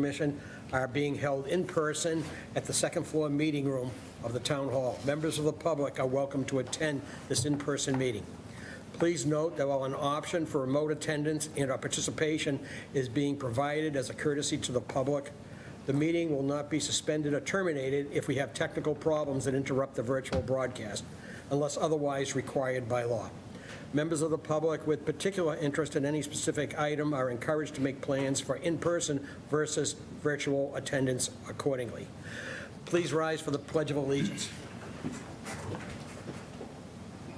Commission are being held in person at the second floor meeting room of the Town Hall. Members of the public are welcome to attend this in-person meeting. Please note that while an option for remote attendance and or participation is being provided as a courtesy to the public, the meeting will not be suspended or terminated if we have technical problems that interrupt the virtual broadcast, unless otherwise required by law. Members of the public with particular interest in any specific item are encouraged to make plans for in-person versus virtual attendance accordingly. Please rise for the Pledge of Allegiance.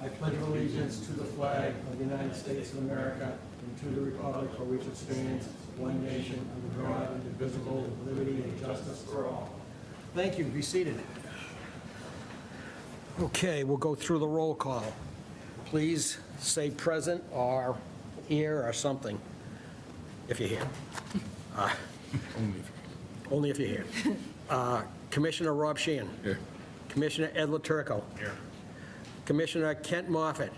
I pledge allegiance to the flag of the United States of America and to the republic for which it stands, one nation, under God, indivisible, with liberty and justice for all. Thank you. Be seated. Okay, we'll go through the roll call. Please say present or here or something, if you're here. Only if you're here. Commissioner Rob Sheehan. Here. Commissioner Ed Laturco. Here. Commissioner Kent Moffett,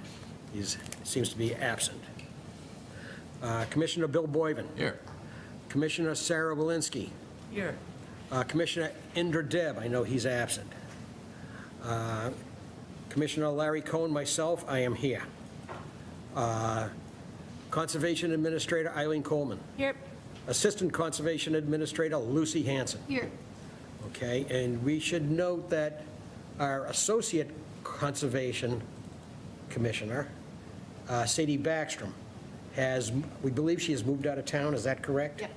he seems to be absent. Commissioner Bill Boyven. Here. Commissioner Sarah Walensky. Here. Commissioner Indra Deb, I know he's absent. Commissioner Larry Cohen, myself, I am here. Conservation Administrator Eileen Coleman. Here. Assistant Conservation Administrator Lucy Hanson. Here. Okay, and we should note that our Associate Conservation Commissioner, Sadie Backstrom, we believe she has moved out of town, is that correct? Yep.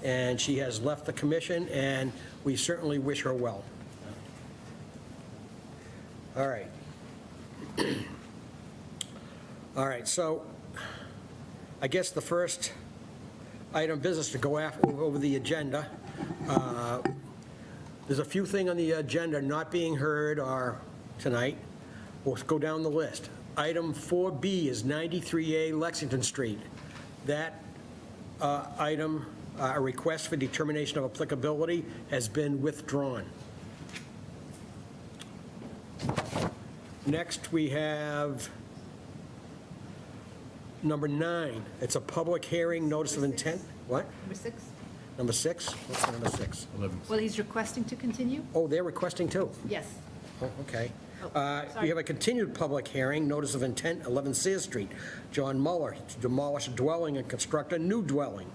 And she has left the commission, and we certainly wish her well. All right. All right, so I guess the first item of business to go over the agenda. There's a few things on the agenda not being heard tonight. We'll go down the list. Item 4B is 93A Lexington Street. That item, a request for determination of applicability, has been withdrawn. Next, we have number 9. It's a public hearing, notice of intent. What? Number 6. Number 6? What's number 6? 11. Well, he's requesting to continue? Oh, they're requesting too? Yes. Oh, okay. Oh, We sorry. have a continued public hearing, notice of intent, 11 Sears Street. John Muller to demolish a dwelling and construct a new dwelling.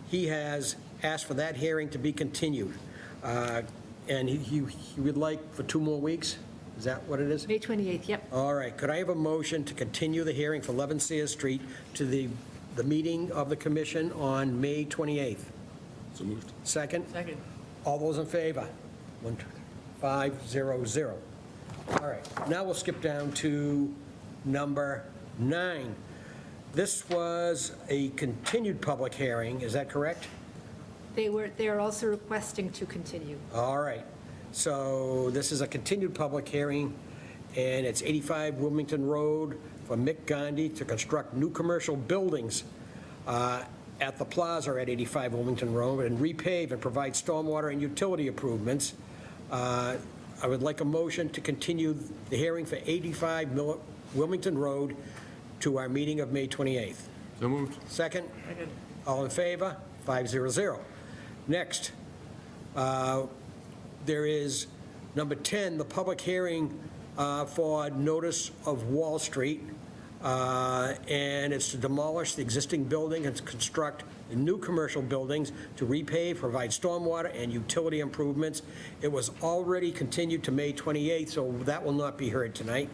He has asked for that hearing to be continued. And he would like for 2 more weeks? Is that what it is? May 28th, yep. All right, could I have a motion to continue the hearing for 11 Sears Street to the meeting of the commission on May 28th? So moved. Second? Second. All those in favor? 1, 2, 5, 0, 0. All right, now we'll skip down to number 9. This was a continued public hearing, is that correct? They are also requesting to continue. All right, so this is a continued public hearing, and it's 85 Wilmington Road for Mick Gandhi to construct new commercial buildings at the plaza at 85 Wilmington Road and repave and provide stormwater and utility improvements. I would like a motion to continue the hearing for 85 Wilmington Road to our meeting of May 28th. So moved. Second? Second. All in favor? 500. Next, there is number 10, the public hearing for notice of Wall Street, and it's to demolish the existing building and to construct new commercial buildings to repave, provide stormwater and utility improvements. It was already continued to May 28th, so that will not be heard tonight.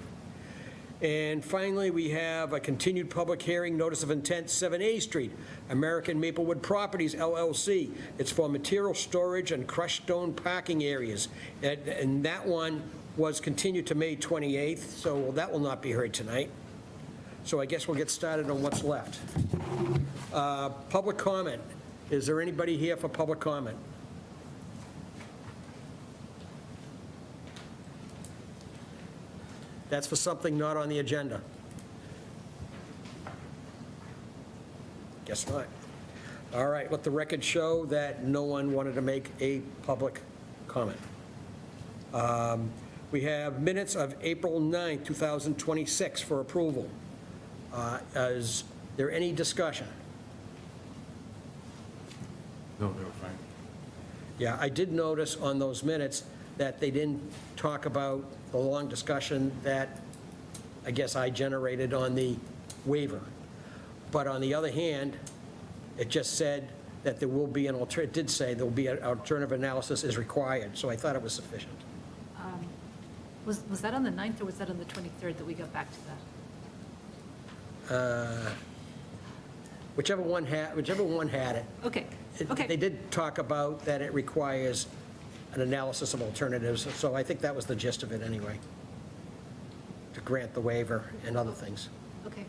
And finally, we have a continued public hearing, notice of intent, 7A Street, American Maplewood Properties, LLC. It's for material storage and crushed stone parking areas. And that one was continued to May 28th, so that will not be heard tonight. So I guess we'll get started on what's left. Public comment. Is there anybody here for public comment? That's for something not on the agenda. Guess not. All right, let the record show that no one wanted to make a public comment. We have minutes of April 9, 2026 for approval. Is there any discussion? No, they were fine. Yeah, I did notice on those minutes that they didn't talk about the long discussion that I guess I generated on the waiver. But on the other hand, it just said that there will be it did say there will be an alternative analysis is required, so I thought it was sufficient. Was that on the 9th or was that on the 23rd that we got back to that? Whichever one had it. Okay, They okay. did talk about that it requires an analysis of alternatives, so I think that was the gist of it anyway, to grant the waiver and other things. Okay.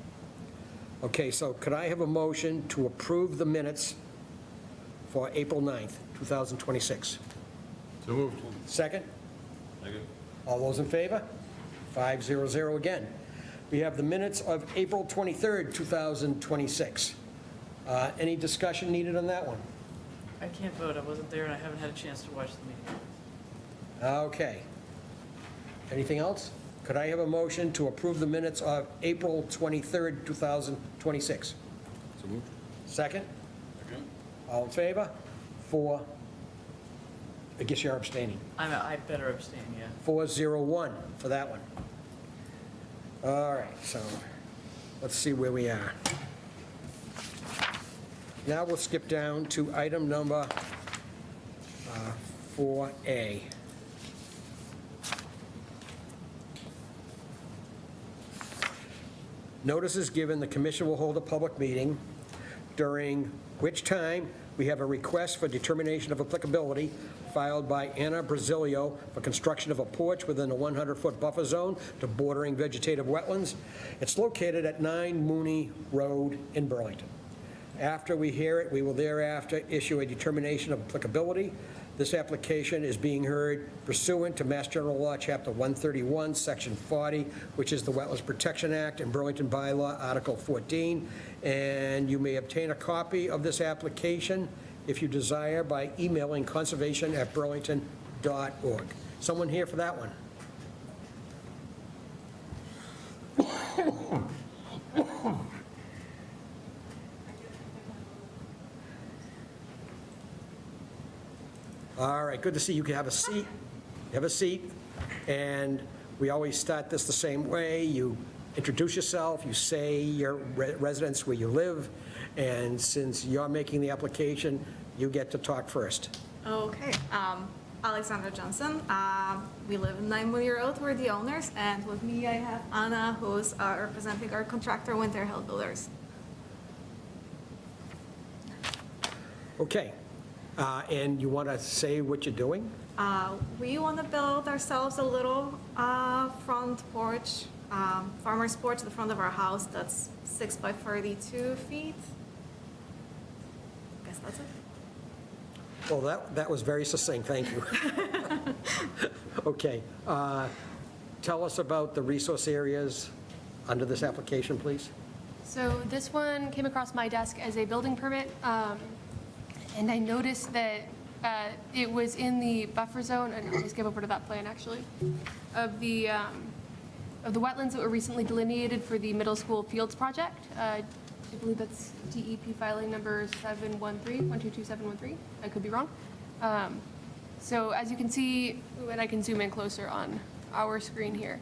Okay, so could I have a motion to approve the minutes for April 9th, 2026? So moved. Second? Second. All those in favor? 500 again. We have the minutes of April 23rd, 2026. Any discussion needed on that one? I can't vote, I wasn't there, and I haven't had a chance to watch the meeting. Okay. Anything else? Could I have a motion to approve the minutes of April 23rd, 2026? So moved. Second? Second. All in favor? 4, I guess you're abstaining. I better abstain, yeah. 401 for that one. All right, so let's see where we are. Now we'll skip down to item number 4A. Notice is given, the commission will hold a public meeting, during which time we have a request for determination of applicability filed by Anna Brasilio for construction of a porch within a 100-foot buffer zone to bordering vegetative wetlands. It's located at 9 Mooney Road in Burlington. After we hear it, we will thereafter issue a determination of applicability. This application is being heard pursuant to Mass General Law, Chapter 131, Section 40, which is the Wetlands Protection Act, and Burlington Bylaw, Article 14. And you may obtain a copy of this application if you desire by emailing conservation@burlington.org. Someone here for that one? All right, good to see you. Can have a seat. Have a seat. And we always start this the same way. You introduce yourself, you say your residence where you live, and since you're making the application, you get to talk first. Okay, Alexandra Johnson. We live in 9 Mooney Road, we're the owners, and with me I have Anna, who's representing our contractor, Winter Hill Builders. Okay. And you want to say what you're doing? We want to build ourselves a little front porch, farmer's porch at the front of our house that's 6 by 32 feet. I guess that's it. Well, that was very succinct, thank you. Okay. Tell us about the resource areas under this application, please. So this one came across my desk as a building permit, and I noticed that it was in the buffer zone, and I'll just give over to that plan actually, of the wetlands that were recently delineated for the middle school fields project. I believe that's DEP filing number 122713. I could be wrong. So as you can see, and I can zoom in closer on our screen here.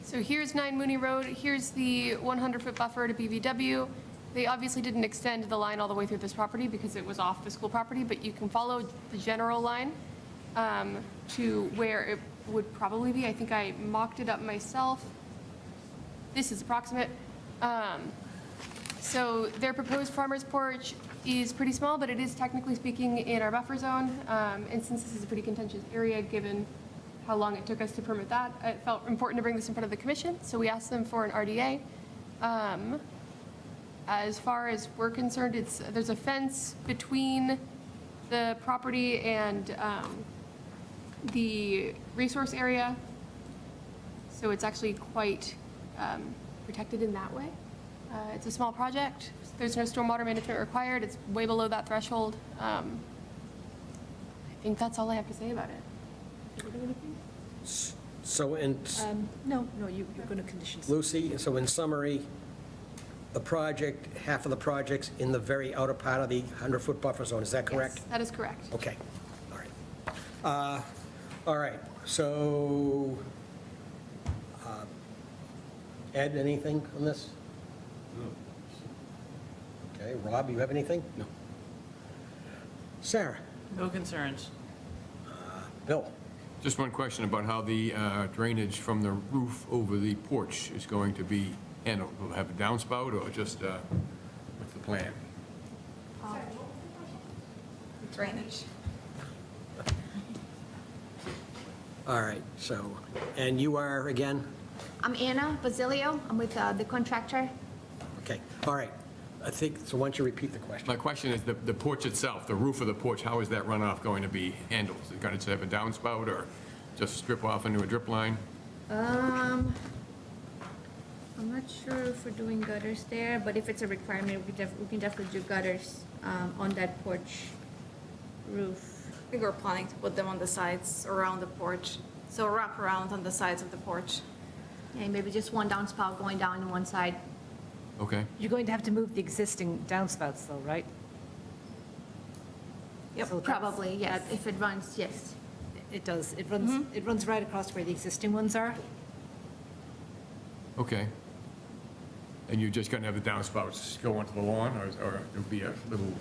So here's 9 Mooney Road. Here's the 100-foot buffer to BVW. They obviously didn't extend the line all the way through this property because it was off the school property, but you can follow the general line to where it would probably be. I think I mocked it up myself. This is approximate. So their proposed farmer's porch is pretty small, but it is technically speaking in our buffer zone. And since this is a pretty contentious area, given how long it took us to permit that, it felt important to bring this in front of the commission. So we asked them for an RDA. As far as we're concerned, there's a fence between the property and the resource area. So it's actually quite protected in that way. It's a small project. There's no stormwater management required. It's way below that threshold. I think that's all I have to say about it. So in, No, you're going to conditions. Lucy, so in summary, the project, half of the project's in the very outer part of the 100-foot buffer zone, is that correct? Yes, that is correct. Okay, all right. All right, so, Ed, anything on this? Okay, Rob, you have anything? No. Sarah? No concerns. Bill? Just one question about how the drainage from the roof over the porch is going to be handled. Will it have a downspout or just, what's the plan? Drainage. All right, so, and you are, again? I'm Anna Basilio. I'm with the contractor. Okay, all right. I think, so why don't you repeat the question? My question is the porch itself, the roof of the porch, how is that runoff going to be handled? Is it going to have a downspout or just strip off into a drip line? I'm not sure if we're doing gutters there, but if it's a requirement, we can definitely do gutters on that porch roof. I think we're planning to put them on the sides around the porch. So wrap around on the sides of the porch. Yeah, maybe just one downspout going down to one side. Okay. You're going to have to move the existing downspouts though, right? Yep. So that's- Probably, yes. If it runs, yes. It does. It runs right across where the existing ones are. Okay. And you're just going to have the downspouts go onto the lawn, or there'll be a little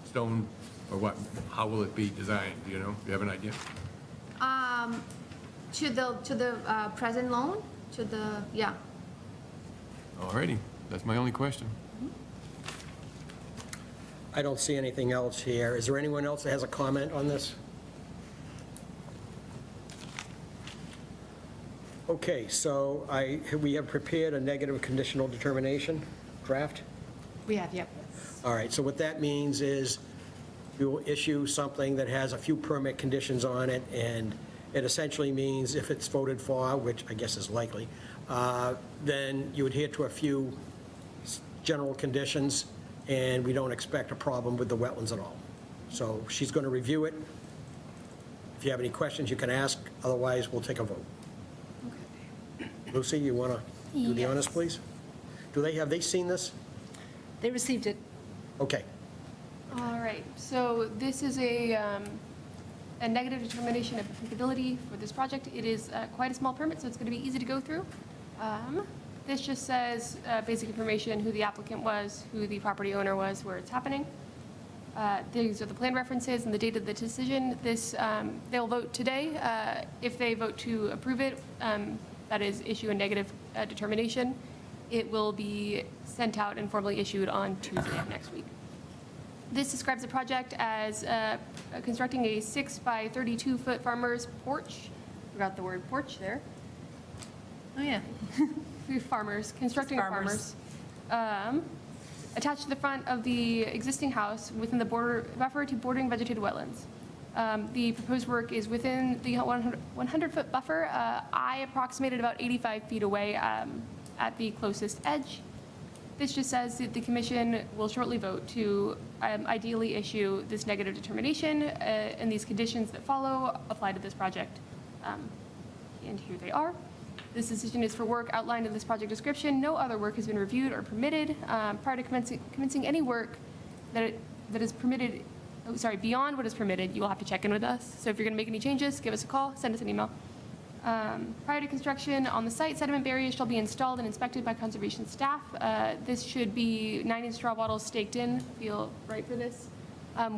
stone, or what? How will it be designed, do you know? Do you have an idea? To the present loan, yeah. All righty, that's my only question. I don't see anything else here. Is there anyone else that has a comment on this? Okay, so we have prepared a negative conditional determination draft? We have, yep. All right, so what that means is you will issue something that has a few permit conditions on it, and it essentially means if it's voted for, which I guess is likely, then you adhere to a few general conditions, and we don't expect a problem with the wetlands at all. So she's going to review it. If you have any questions, you can ask, otherwise we'll take a vote. Lucy, you want to do the honors, please? Have they seen this? They received it. Okay. All right, so this is a negative determination of applicability for this project. It is quite a small permit, so it's going to be easy to go through. This just says basic information, who the applicant was, who the property owner was, where it's happening. These are the plan references and the date of the decision. They'll vote today. If they vote to approve it, that is, issue a negative determination, it will be sent out and formally issued on Tuesday of next week. This describes the project as constructing a 6 by 32-foot farmer's porch. Forgot the word porch there. Oh, yeah. Constructing farmers. Attached to the front of the existing house within the buffer to bordering vegetated wetlands. The proposed work is within the 100-foot buffer. I approximated about 85 feet away at the closest edge. This just says that the commission will shortly vote to ideally issue this negative determination, and these conditions that follow apply to this project. And here they are. This decision is for work outlined in this project description. No other work has been reviewed or permitted. Prior to commencing any work that is permitted, beyond what is permitted, you will have to check in with us. So if you're going to make any changes, give us a call, send us an email. Prior to construction on the site, sediment barriers shall be installed and inspected by conservation staff. This should be 9-inch straw wattles staked in. Feel right for this?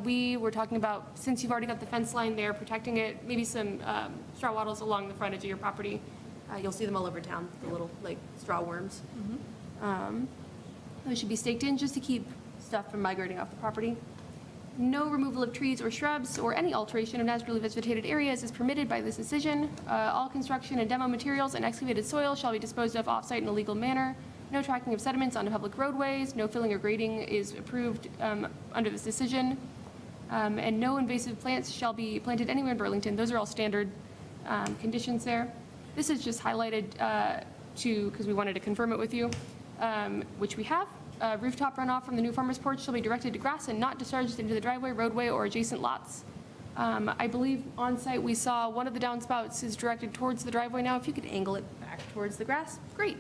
We were talking about, since you've already got the fence line there protecting it, maybe some straw wattles along the frontage of your property. You'll see them all over town, the little like straw worms. Those should be staked in just to keep stuff from migrating off the property. No removal of trees or shrubs or any alteration of naturally vegetated areas is permitted by this decision. All construction and demo materials and excavated soil shall be disposed of off-site in a legal manner. No tracking of sediments onto public roadways. No filling or grading is approved under this decision. And no invasive plants shall be planted anywhere in Burlington. Those are all standard conditions there. This is just highlighted because we wanted to confirm it with you, which we have. Rooftop runoff from the new farmer's porch shall be directed to grass and not discharged into the driveway, roadway, or adjacent lots. I believe on site we saw one of the downspouts is directed towards the driveway now. If you could angle it back towards the grass, great.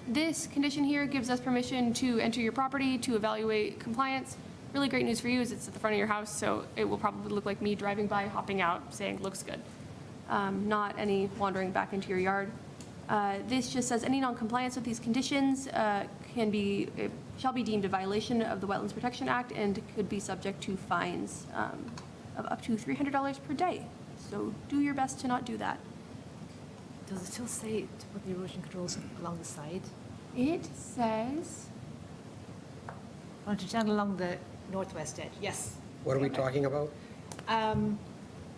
This condition here gives us permission to enter your property, to evaluate compliance. Really great news for you is it's at the front of your house, so it will probably look like me driving by, hopping out, saying, looks good. Not any wandering back into your yard. This just says any non-compliance with these conditions shall be deemed a violation of the Wetlands Protection Act and could be subject to fines of up to $300 per day. So do your best to not do that. Does it still say to put the erosion controls along the side? It says, Why don't you down along the northwest edge? Yes. What are we talking about?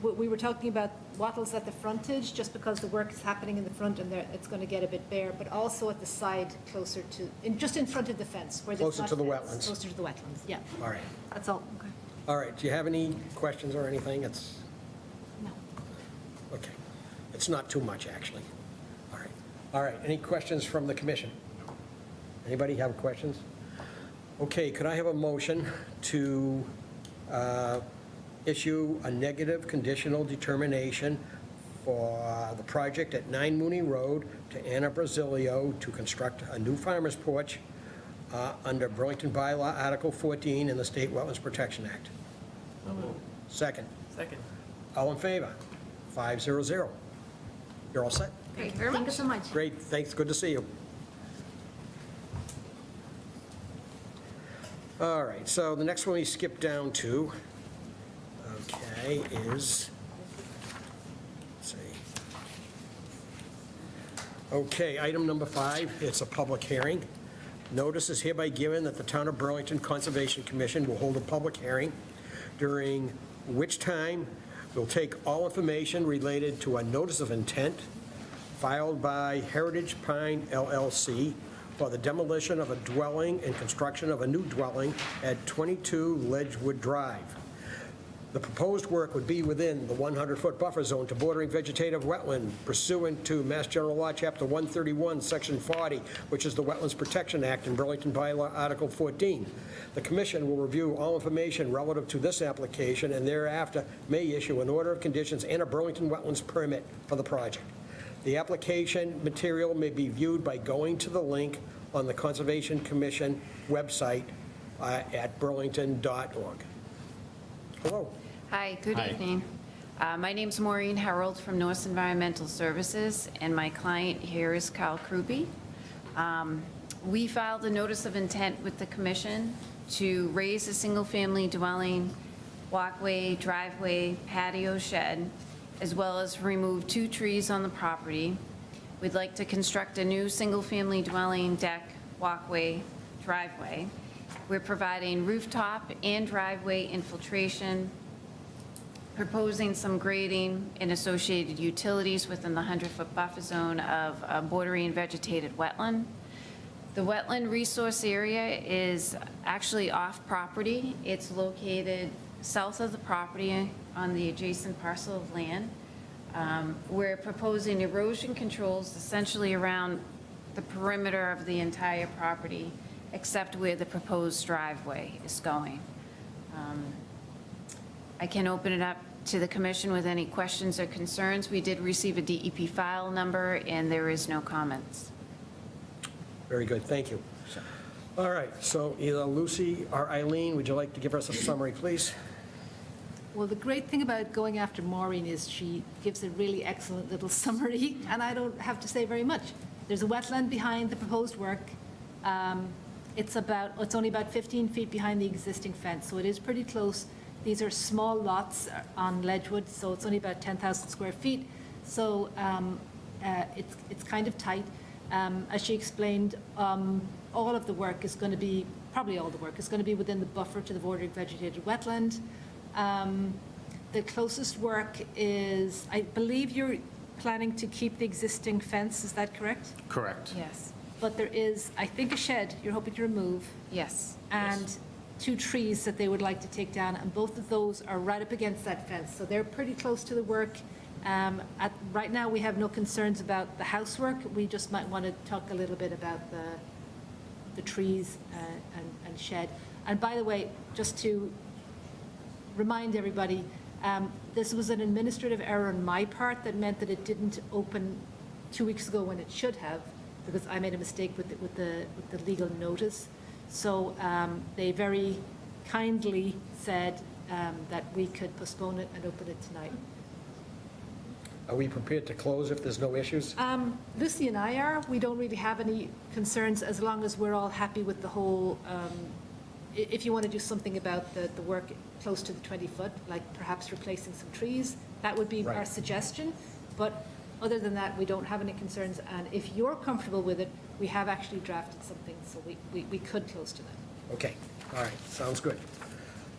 We were talking about wattles at the frontage, just because the work is happening in the front and it's going to get a bit bare, but also at the side closer to, just in front of the fence. Where there's Closer not to the fence. wetlands. Closer to the wetlands, yeah. All right. That's all. Okay. All right, do you have any questions or anything? No. Okay. It's not too much, actually. All right. All right, any questions from the commission? Anybody have questions? Okay, could I have a motion to issue a negative conditional determination for the project at 9 Mooney Road to Anna Brasilio to construct a new farmer's porch under Burlington Bylaw Article 14 in the State Wetlands Protection Act? Second. Second. All in favor? 500. You're all set? Thank you very Thank you much. so much. Great, thanks, good to see you. All right, so the next one we skip down to, okay, is, let's see. Okay, item number 5, it's a public hearing. Notice is hereby given that the Town of Burlington Conservation Commission will hold a public hearing, during which time we'll take all information related to a notice of intent filed by Heritage Pine LLC for the demolition of a dwelling and construction of a new dwelling at 22 Ledgewood Drive. The proposed work would be within the 100-foot buffer zone to bordering vegetative wetland pursuant to Mass General Law, Chapter 131, Section 40, which is the Wetlands Protection Act and Burlington Bylaw, Article 14. The commission will review all information relative to this application and thereafter may issue an order of conditions and a Burlington Wetlands permit for the project. The application material may be viewed by going to the link on the Conservation Commission website at burlington.org. Hello. Hi, good evening. My name's Maureen Harold from Norse Environmental Services, and my client here is Carl Kruby. We filed a notice of intent with the commission to raise a single-family dwelling, walkway, driveway, patio shed, as well as remove 2 trees on the property. We'd like to construct a new single-family dwelling, deck, walkway, driveway. We're providing rooftop and driveway infiltration, proposing some grading and associated utilities within the 100-foot buffer zone of a bordering vegetated wetland. The wetland resource area is actually off-property. It's located south of the property on the adjacent parcel of land. We're proposing erosion controls essentially around the perimeter of the entire property, except where the proposed driveway is going. I can open it up to the commission with any questions or concerns. We did receive a DEP file number, and there is no comments. Very good, thank you. All right, so either Lucy or Eileen, would you like to give us a summary, please? Well, the great thing about going after Maureen is she gives a really excellent little summary, and I don't have to say very much. There's a wetland behind the proposed work. It's only about 15 feet behind the existing fence, so it is pretty close. These are small lots on Ledgewood, so it's only about 10,000 square feet. So it's kind of tight. As she explained, all of the work is going to be, probably all the work is going to be within the buffer to the bordering vegetated wetland. The closest work is, I believe you're planning to keep the existing fence, is that correct? Correct. Yes, But there is, I think, a shed you're hoping to remove, yes. and 2 trees that they would like to take down, and both of those are right up against that fence, so they're pretty close to the work. Right now, we have no concerns about the housework. We just might want to talk a little bit about the trees and shed. And by the way, just to remind everybody, this was an administrative error on my part that meant that it didn't open 2 weeks ago when it should have. because I made a mistake with the legal notice. So they very kindly said that we could postpone it and open it tonight. Are we prepared to close if there's no issues? Lucy and I are, we don't really have any concerns as long as we're all happy with the whole, if you want to do something about the work close to the 20-foot, like perhaps replacing some trees, that would be our Right. suggestion. But other than that, we don't have any concerns, and if you're comfortable with it, we have actually drafted something, so we could close to that. Okay, all right, sounds good.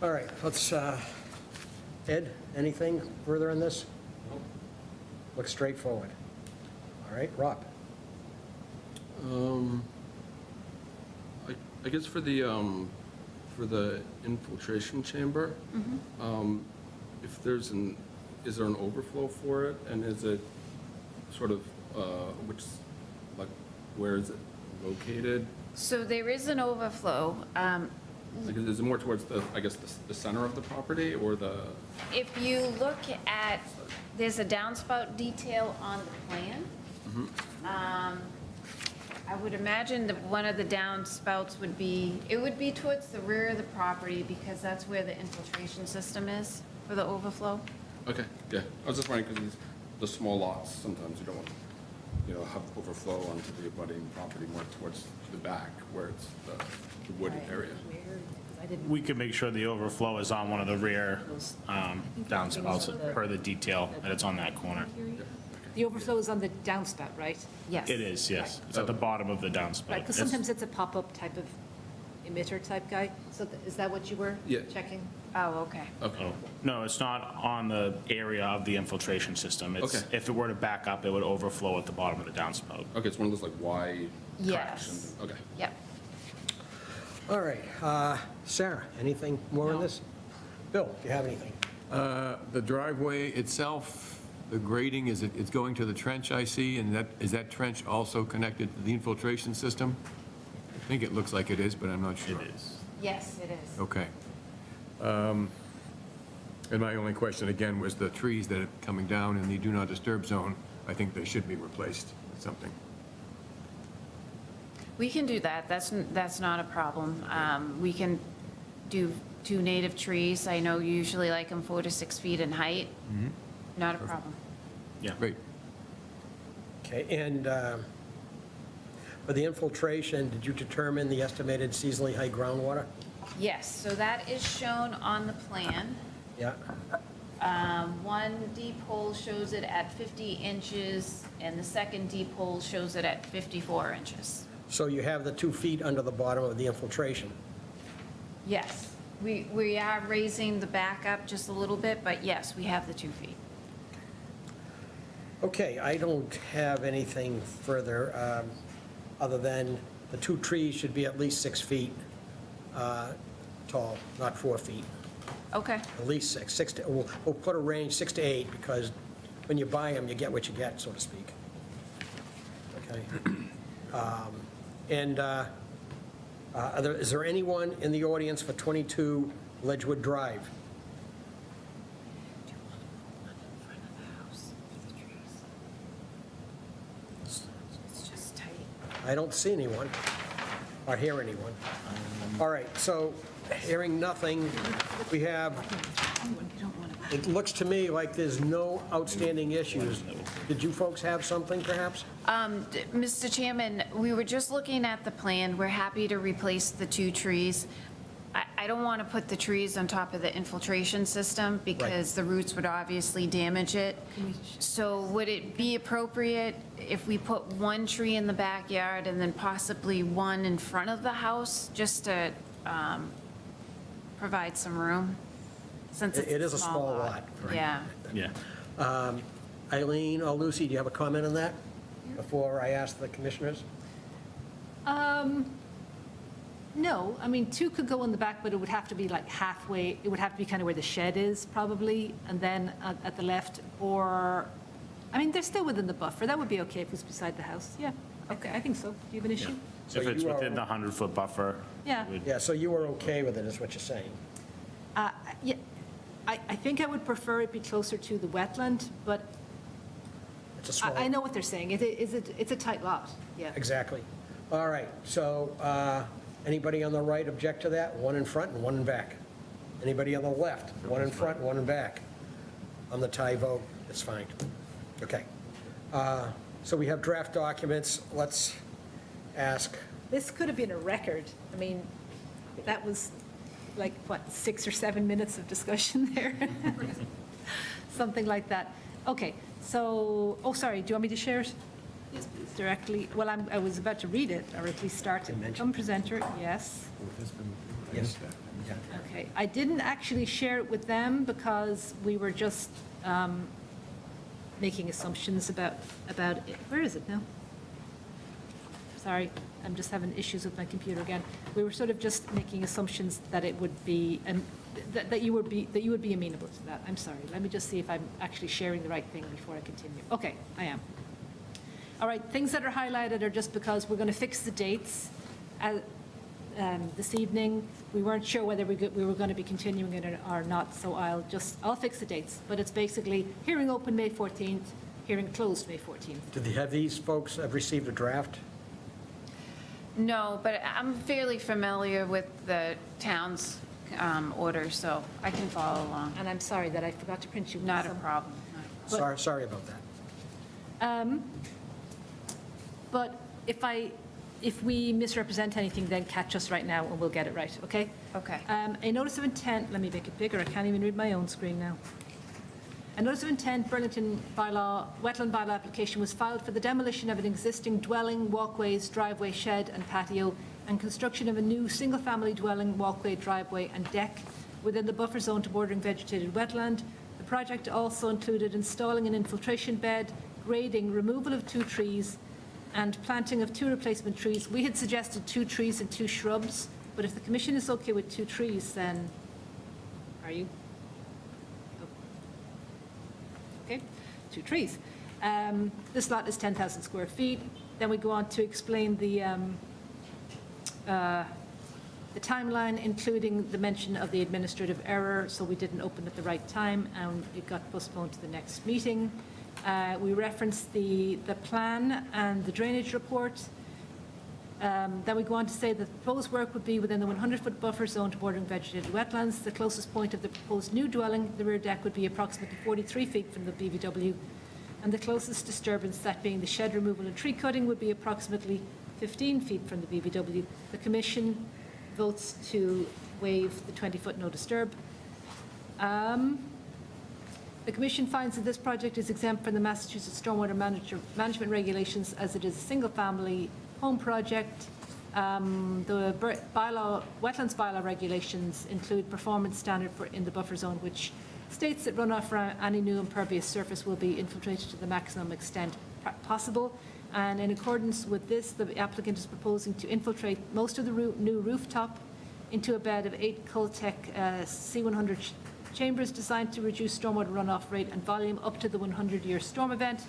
All right, let's, Ed, anything further on this? Looks straightforward. All right, Rob? I guess for the infiltration chamber, if there's is there an overflow for it? And is it sort of, where is it located? So there is an overflow. Like, is it more towards the center of the property or the? If you look at, there's a downspout detail on the plan. I would imagine that one of the downspouts would be towards the rear of the property because that's where the infiltration system is for the overflow. Okay, yeah. I was just wondering because the small lots, sometimes you don't want, have overflow onto the abutting property more towards the back where it's the wooded area. We could make sure the overflow is on one of the rear downspouts per the detail, that it's on that corner. The overflow is on the downspout, right? Yes. It is, yes. It's at the bottom of the downspout. Right, because sometimes it's a pop-up type of emitter type guy. So is that what you were Yeah. checking? Oh, okay. Okay. Oh, no, it's not on the area of the infiltration system. It's, Okay. if it were to back up, it would overflow at the bottom of the downspout. Okay, it's one of those like wide cracks. Yes. Okay. Yep. All right, Sarah, anything more on this? Bill, do you have anything? The driveway itself, the grading, it's going to the trench I see, and is that trench also connected to the infiltration system? I think it looks like it is, but I'm not sure. It is. Yes, it is. Okay. And my only question again was the trees that are coming down in the do not disturb zone. I think they should be replaced with something. We can do that. That's not a problem. We can do 2 native trees. I know you usually like them 4 to 6 feet in height. Not a problem. Yeah. Great. Okay, and for the infiltration, did you determine the estimated seasonally high groundwater? Yes, so that is shown on the plan. Yeah, One deep hole shows it at 50 inches, and the second deep hole shows it at 54 inches. so you have the 2 feet under the bottom of the infiltration. Yes, we are raising the back up just a little bit, but yes, we have the 2 feet. Okay, I don't have anything further, other than the 2 trees should be at least 6 feet tall, not 4 feet, Okay, at least 6 to, we'll put a range 6 to 8, because when you buy them, you get what you get, so to speak. Okay? And is there anyone in the audience for 22 Ledgewood Drive? it's just tight. I don't see anyone or hear anyone. All right, so hearing nothing, we have, it looks to me like there's no outstanding issues. Did you folks have something perhaps? Mr. Chairman, we were just looking at the plan. We're happy to replace the 2 trees. I don't want to put the trees on top of the infiltration system because the roots would obviously damage it. So would it be appropriate if we put 1 tree in the backyard and then possibly 1 in front of the house, just to provide some room? Since it's It is a small lot, right. Yeah. Yeah. Eileen or Lucy, do you have a comment on that before I ask the commissioners? No, I mean, 2 could go in the back, but it would have to be like halfway, it would have to be kind of where the shed is probably, and then at the left, or, I mean, they're still within the buffer. That would be okay if it was beside the house. Yeah, okay, I think so. Do you have an issue? So If it's you are- within the 100-foot buffer. Yeah. it would- Yeah, so you are okay with it, is what you're saying? Yeah, I think I would prefer it be closer to the wetland, but It's a small. I know what they're saying. It's a tight lot, yeah. Exactly. All right, so anybody on the right object to that? One in front and one in back. Anybody on the left? One in front, one in back. On the tie vote, it's fine. Okay. So we have draft documents. Let's ask, This could have been a record. I mean, that was like, what, 6 or 7 minutes of discussion there? Something like that. Okay, so, oh, sorry, do you want me to share it? Yes, please. Directly, well, I was about to read it, or at least start it. Come presenter, yes. yes. Okay, I didn't actually share it with them because we were just making assumptions about it. Where is it now? Sorry, I'm just having issues with my computer again. We were sort of just making assumptions that it would be, that you would be amenable to that. I'm sorry, let me just see if I'm actually sharing the right thing before I continue. Okay, I am. All right, things that are highlighted are just because we're going to fix the dates this evening. We weren't sure whether we were going to be continuing it or not, so I'll fix the dates. But it's basically hearing open May 14th, hearing closed May 14th. Have these folks have received a draft? No, but I'm fairly familiar with the town's order, so I can follow along. And I'm sorry that I forgot to print you. Not a some. problem. But- Sorry about that. But if we misrepresent anything, then catch us right now and we'll get it right, okay? Okay. A notice of intent, let me make it bigger, I can't even read my own screen now. A notice of intent, Burlington bylaw, wetland bylaw application was filed for the demolition of an existing dwelling, walkways, driveway, shed, and patio, and construction of a new single-family dwelling, walkway, driveway, and deck within the buffer zone to bordering vegetated wetland. The project also included installing an infiltration bed, grading, removal of 2 trees, and planting of 2 replacement trees. We had suggested 2 trees and 2 shrubs, but if the commission is okay with 2 trees, then, are you? Okay, 2 trees. This lot is 10,000 square feet. Then we go on to explain the timeline, including the mention of the administrative error, so we didn't open at the right time, and it got postponed to the next meeting. We referenced the plan and the drainage report. Then we go on to say that the proposed work would be within the 100-foot buffer zone to bordering vegetated wetlands. The closest point of the proposed new dwelling, the rear deck, would be approximately 43 feet from the BVW, and the closest disturbance, that being the shed removal and tree cutting, would be approximately 15 feet from the BVW. The commission votes to waive the 20-foot no disturb. The commission finds that this project is exempt from the Massachusetts Stormwater Management Regulations as it is a single-family home project. The wetlands bylaw regulations include performance standard in the buffer zone, which states that runoff from any new impervious surface will be infiltrated to the maximum extent possible. And in accordance with this, the applicant is proposing to infiltrate most of the new rooftop into a bed of 8 Coltech C100 chambers designed to reduce stormwater runoff rate and volume up to the 100-year storm event,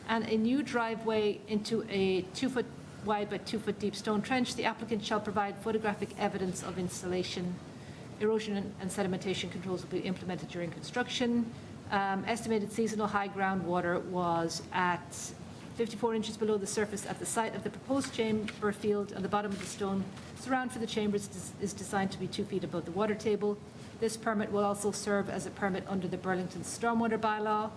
and a new driveway into a 2-foot wide by 2-foot deep stone trench. The applicant shall provide photographic evidence of installation. Erosion and sedimentation controls will be implemented during construction. Estimated seasonal high groundwater was at 54 inches below the surface at the site of the proposed chamber field, and the bottom of the stone surround for the chambers is designed to be 2 feet above the water table. This permit will also serve as a permit under the Burlington Stormwater Bylaw.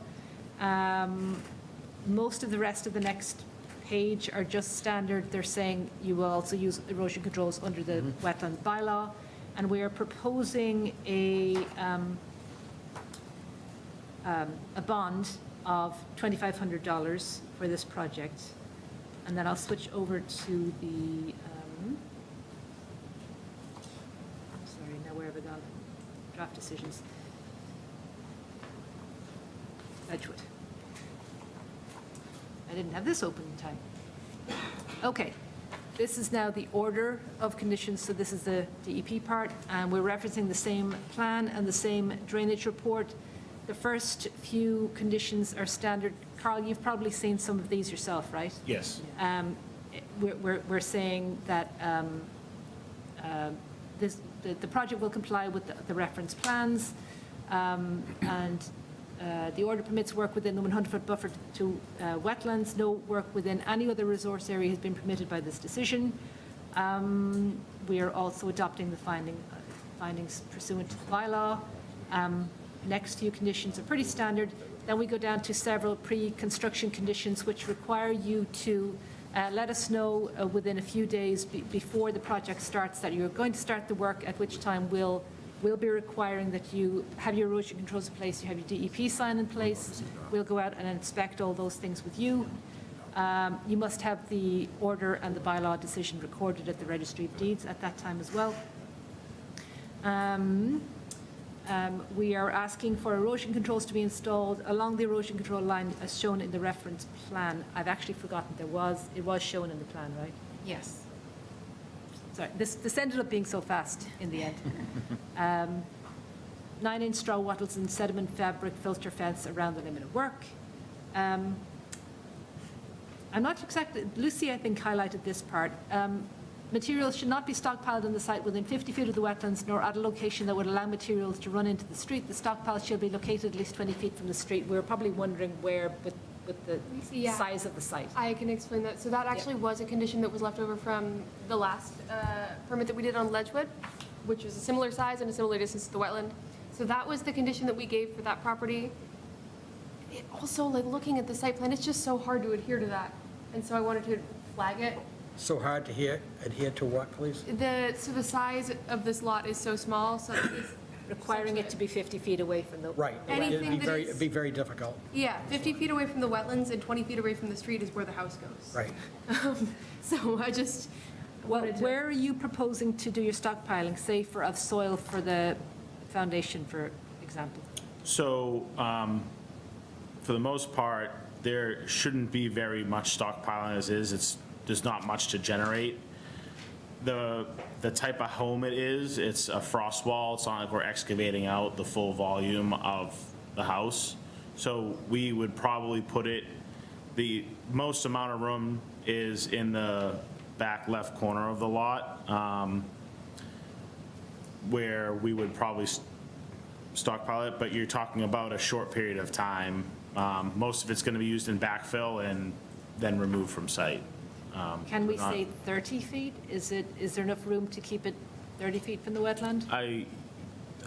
Most of the rest of the next page are just standard. They're saying you will also use erosion controls under the wetland bylaw. And we are proposing a bond of $2,500 for this project. And then I'll switch over to the, I'm sorry, now where have I gone? Draft decisions. Edgewood. I didn't have this open in time. Okay, this is now the order of conditions, so this is the DEP part, and we're referencing the same plan and the same drainage report. The first few conditions are standard. Carl, you've probably seen some of these yourself, right? Yes. We're saying that the project will comply with the reference plans, and The order permits work within the 100-foot buffer to wetlands. No work within any other resource area has been permitted by this decision. We are also adopting the findings pursuant to the bylaw. Next few conditions are pretty standard. Then we go down to several pre-construction conditions which require you to let us know within a few days before the project starts that you're going to start the work, at which time we'll be requiring that you have your erosion controls in place, you have your DEP sign in place. We'll go out and inspect all those things with you. You must have the order and the bylaw decision recorded at the Registry of Deeds at that time as well. We are asking for erosion controls to be installed along the erosion control line as shown in the reference plan. I've actually forgotten it was shown in the plan, right? Yes. Sorry, this ended up being so fast in the end. 9-inch straw wattles and sediment fabric filter fence around the limit of work. I'm not exactly, Lucy, I think, highlighted this part. Materials should not be stockpiled on the site within 50 feet of the wetlands nor at a location that would allow materials to run into the street. The stockpile shall be located at least 20 feet from the street. We're probably wondering where with the Yeah. size of the site. I can explain that. So that actually was a condition that was left over from the last permit that we did on Ledgewood, which was a similar size and a similar distance to the wetland. So that was the condition that we gave for that property. It also, like, looking at the site plan, it's just so hard to adhere to that. And so I wanted to flag it. So hard to adhere to what, please? So the size of this lot is so small, so it's Requiring it to be 50 feet away from the. Right. Anything that is- It'd be very difficult. yeah, 50 feet away from the wetlands and 20 feet away from the street is where the house goes. Right. So I just Well, wanted to. where are you proposing to do your stockpiling, say of soil for the foundation, for example? So, for the most part, there shouldn't be very much stockpiling as is. There's not much to generate. The type of home it is, it's a frost wall. It's not like we're excavating out the full volume of the house. So we would probably put it, the most amount of room is in the back left corner of the lot, where we would probably stockpile it, but you're talking about a short period of time. Most of it's going to be used in backfill and then removed from site. Can we not- say 30 feet? Is there enough room to keep it 30 feet from the wetland?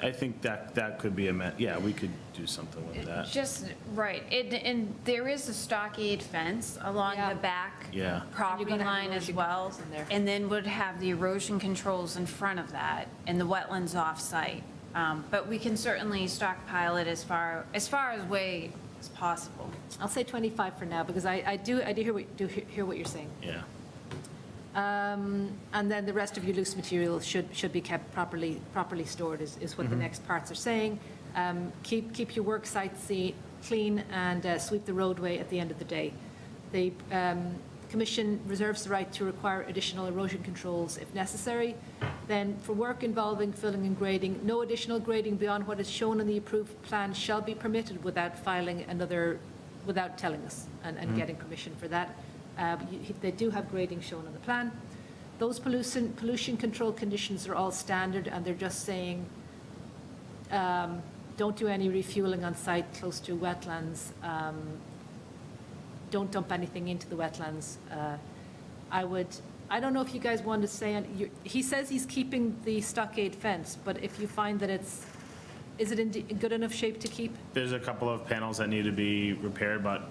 I think that could be yeah, we could do something with that. Just, right, and there is a stockade fence along Yeah. the back Yeah. property And you're gonna have line as erosion well. controls in there. And then would have the erosion controls in front of that and the wetlands off-site. But we can certainly stockpile it as far away as possible. I'll say 25 for now, because I do hear what you're saying. Yeah. And then the rest of your loose material should be kept properly stored, is what the next parts are saying. Keep your work sites clean and sweep the roadway at the end of the day. The Commission reserves the right to require additional erosion controls if necessary. Then for work involving filling and grading, no additional grading beyond what is shown on the approved plan shall be permitted without telling us and getting permission for that. They do have grading shown on the plan. Those pollution control conditions are all standard, and they're just saying, don't do any refueling on site close to wetlands. Don't dump anything into the wetlands. I don't know if you guys want to say, he says he's keeping the stockade fence, but if you find that is it in good enough shape to keep? There's a couple of panels that need to be repaired, but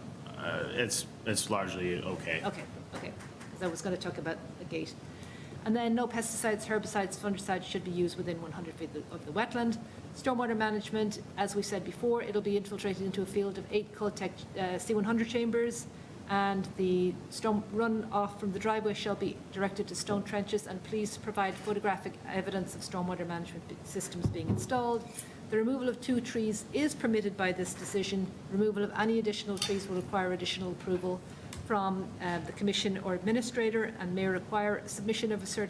it's largely okay. Okay, because I was going to talk about the gate. And then no pesticides, herbicides, fungicides should be used within 100 feet of the wetland. Stormwater management, as we said before, it'll be infiltrated into a field of 8 Coltech C100 chambers, and the storm runoff from the driveway shall be directed to stone trenches, and please provide photographic evidence of stormwater management systems being installed. The removal of 2 trees is permitted by this decision. Removal of any additional trees will require additional approval from the Commission or Administrator, and may require submission of a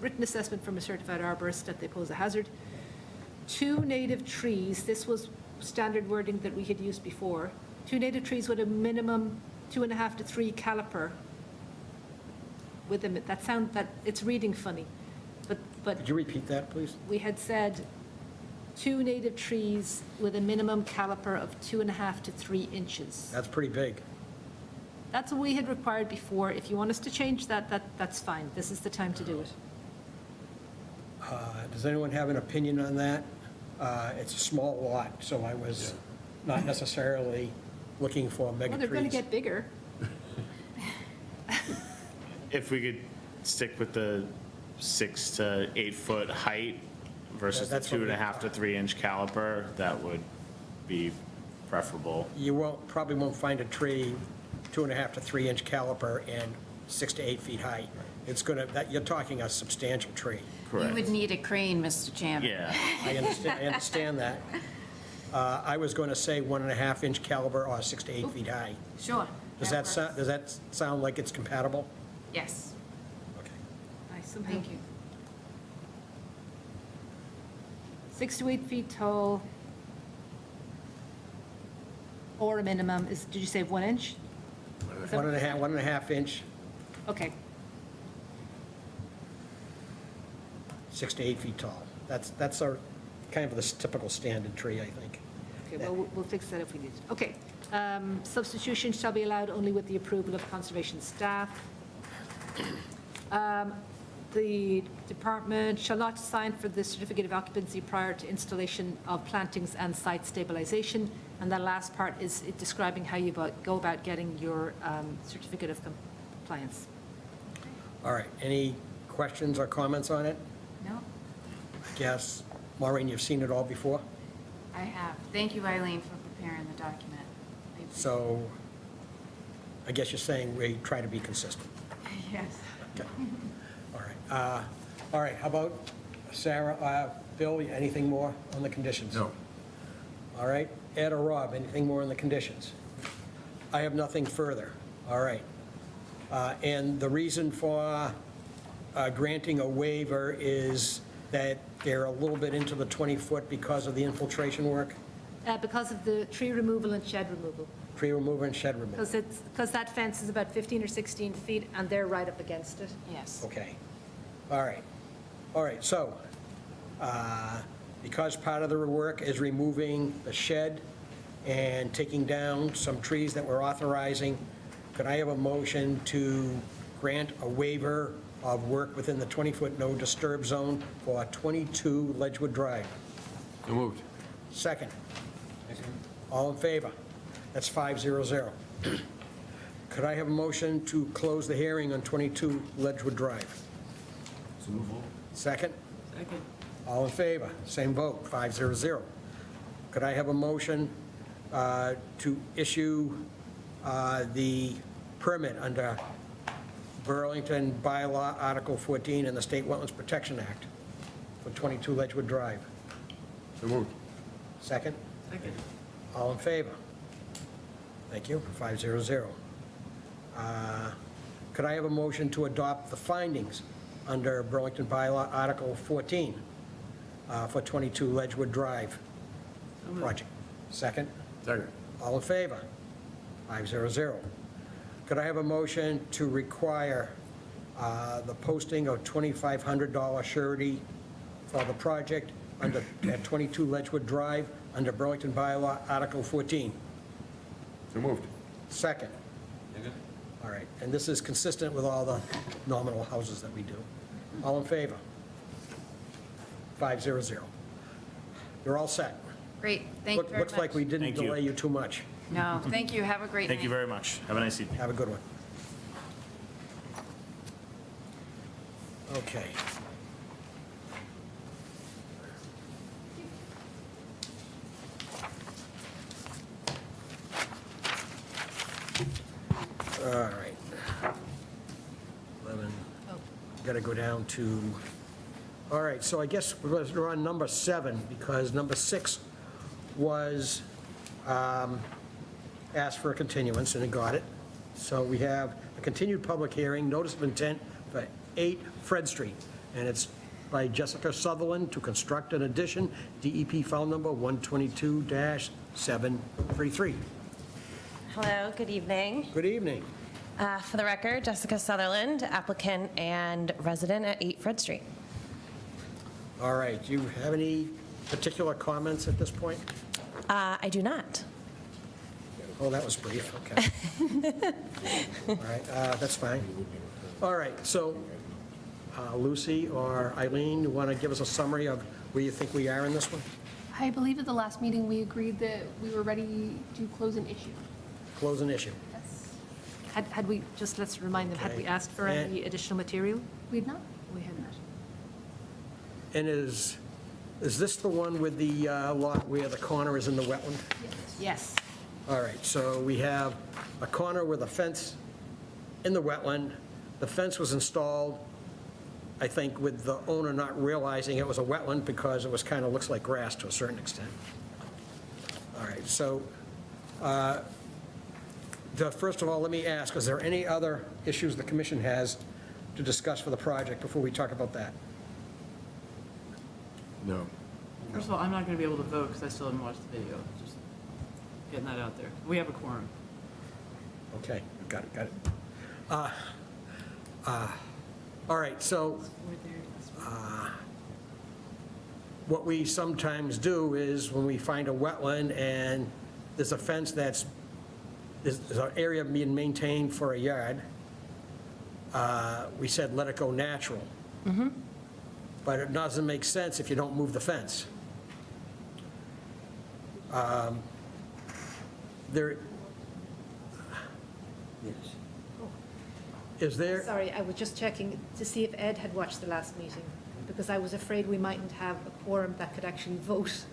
written assessment from a certified arborist that they pose a hazard. 2 native trees, this was standard wording that we had used before. 2 native trees with a minimum 2.5 to 3 caliper with them. It's reading funny, but Could you repeat that, please? we had said 2 native trees with a minimum caliper of 2.5 to 3 inches. That's pretty big. That's what we had required before. If you want us to change that, that's fine. This is the time to do it. Does anyone have an opinion on that? It's a small lot, so I was not necessarily looking for mega Well, they're going to trees. get bigger. If we could stick with the 6 to 8 foot height versus the That's what we- 2.5 to 3 inch caliper, that would be preferable. You probably won't find a tree 2.5 to 3 inch caliper and 6 to 8 feet high. It's going to, you're talking a substantial tree. You Correct. would need a crane, Mr. Chairman. Yeah. I understand that. I was going to say 1.5 inch caliber or 6 to 8 feet high. Sure. Does that sound like it's compatible? Yes. Okay. Nice, somehow. Thank you. 6 to 8 feet tall, or a minimum is, did you say 1 inch? Is that- 1.5 inch, Okay, 6 to 8 feet tall. That's our, kind of the typical standard tree, I think. okay, well, we'll fix that if we need to. Okay. Substitution shall be allowed only with the approval of conservation staff. The department shall not sign for the certificate of occupancy prior to installation of plantings and site stabilization. And the last part is it describing how you go about getting your certificate of compliance. All right, any questions or comments on it? No, I guess, Maureen, you've seen it all before, I have. Thank you, Eileen, for preparing the document. I appreciate so I guess you're saying we try to be consistent. it. Yes. Okay. All right, how about Sarah, Bill, anything more on the conditions? No. All right, Ed or Rob, anything more on the conditions? I have nothing further. All right. And the reason for granting a waiver is that they're a little bit into the 20-foot because of the infiltration work, Because of the tree removal and shed removal. tree removal and shed removal. Because that fence is about 15 or 16 feet, and they're right up against it. Yes. Okay. All right. All right, so, because part of the work is removing the shed and taking down some trees that we're authorizing, could I have a motion to grant a waiver of work within the 20-foot no disturb zone for 22 Ledgewood Drive? So moved. Second. All in favor? That's 500. Could I have a motion to close the hearing on 22 Ledgewood Drive? Second? Second. All in favor? Same vote, 500. Could I have a motion to issue the permit under Burlington Bylaw Article 14 and the State Wetlands Protection Act for 22 Ledgewood Drive? So moved. Second? Second. All in favor? Thank you, 500. Could I have a motion to adopt the findings under Burlington Bylaw Article 14 for 22 Ledgewood Drive project? Second? Second. All in favor? 500. Could I have a motion to require the posting of $2,500 surety for the project at 22 Ledgewood Drive under Burlington Bylaw Article 14? So moved. Second? All right, and this is consistent with all the nominal houses that we do. All in favor? 500. You're all set. Great. Thank you very much. Looks like we didn't Thank you. delay you too much. No, thank you. Have a great night. Thank you very much. Have a nice evening. Have a good one. Okay. All right. 11, got to go down to, all right, so I guess we're on number 7, because number 6 was asked for a continuance, and it got it. So we have a continued public hearing, notice of intent for 8 Fred Street, and it's by Jessica Sutherland to construct an addition, DEP file number 122-733. Hello, good evening. Good evening. For the record, Jessica Sutherland, applicant and resident at 8 Fred Street. All right, do you have any particular comments at this point? I do not. Oh, that was brief, okay. All right, that's fine. All right, so Lucy or Eileen, you want to give us a summary of where you think we are in this one? I believe at the last meeting, we agreed that we were ready to close an issue. Close an issue. Yes. Had we, just let's remind them, had we Okay. asked for And- any additional material? We had not? We had not. And is this the one with the lot where the corner is in the wetland? Yes. All right, so we have a corner with a fence in the wetland. The fence was installed, I think, with the owner not realizing it was a wetland because it was kind of looks like grass to a certain extent. All right, so first of all, let me ask, is there any other issues the commission has to discuss for the project before we talk about that? No. First of all, I'm not going to be able to vote because I still haven't watched the video. Just getting that out there. We have a quorum. Okay, got it. All right, so what we sometimes do is when we find a wetland and there's a fence there's an area being maintained for a yard, we said let it go natural. But it doesn't make sense if you don't move the fence. Is there? Sorry, I was just checking to see if Ed had watched the last meeting, because I was afraid we mightn't have a quorum that could actually vote.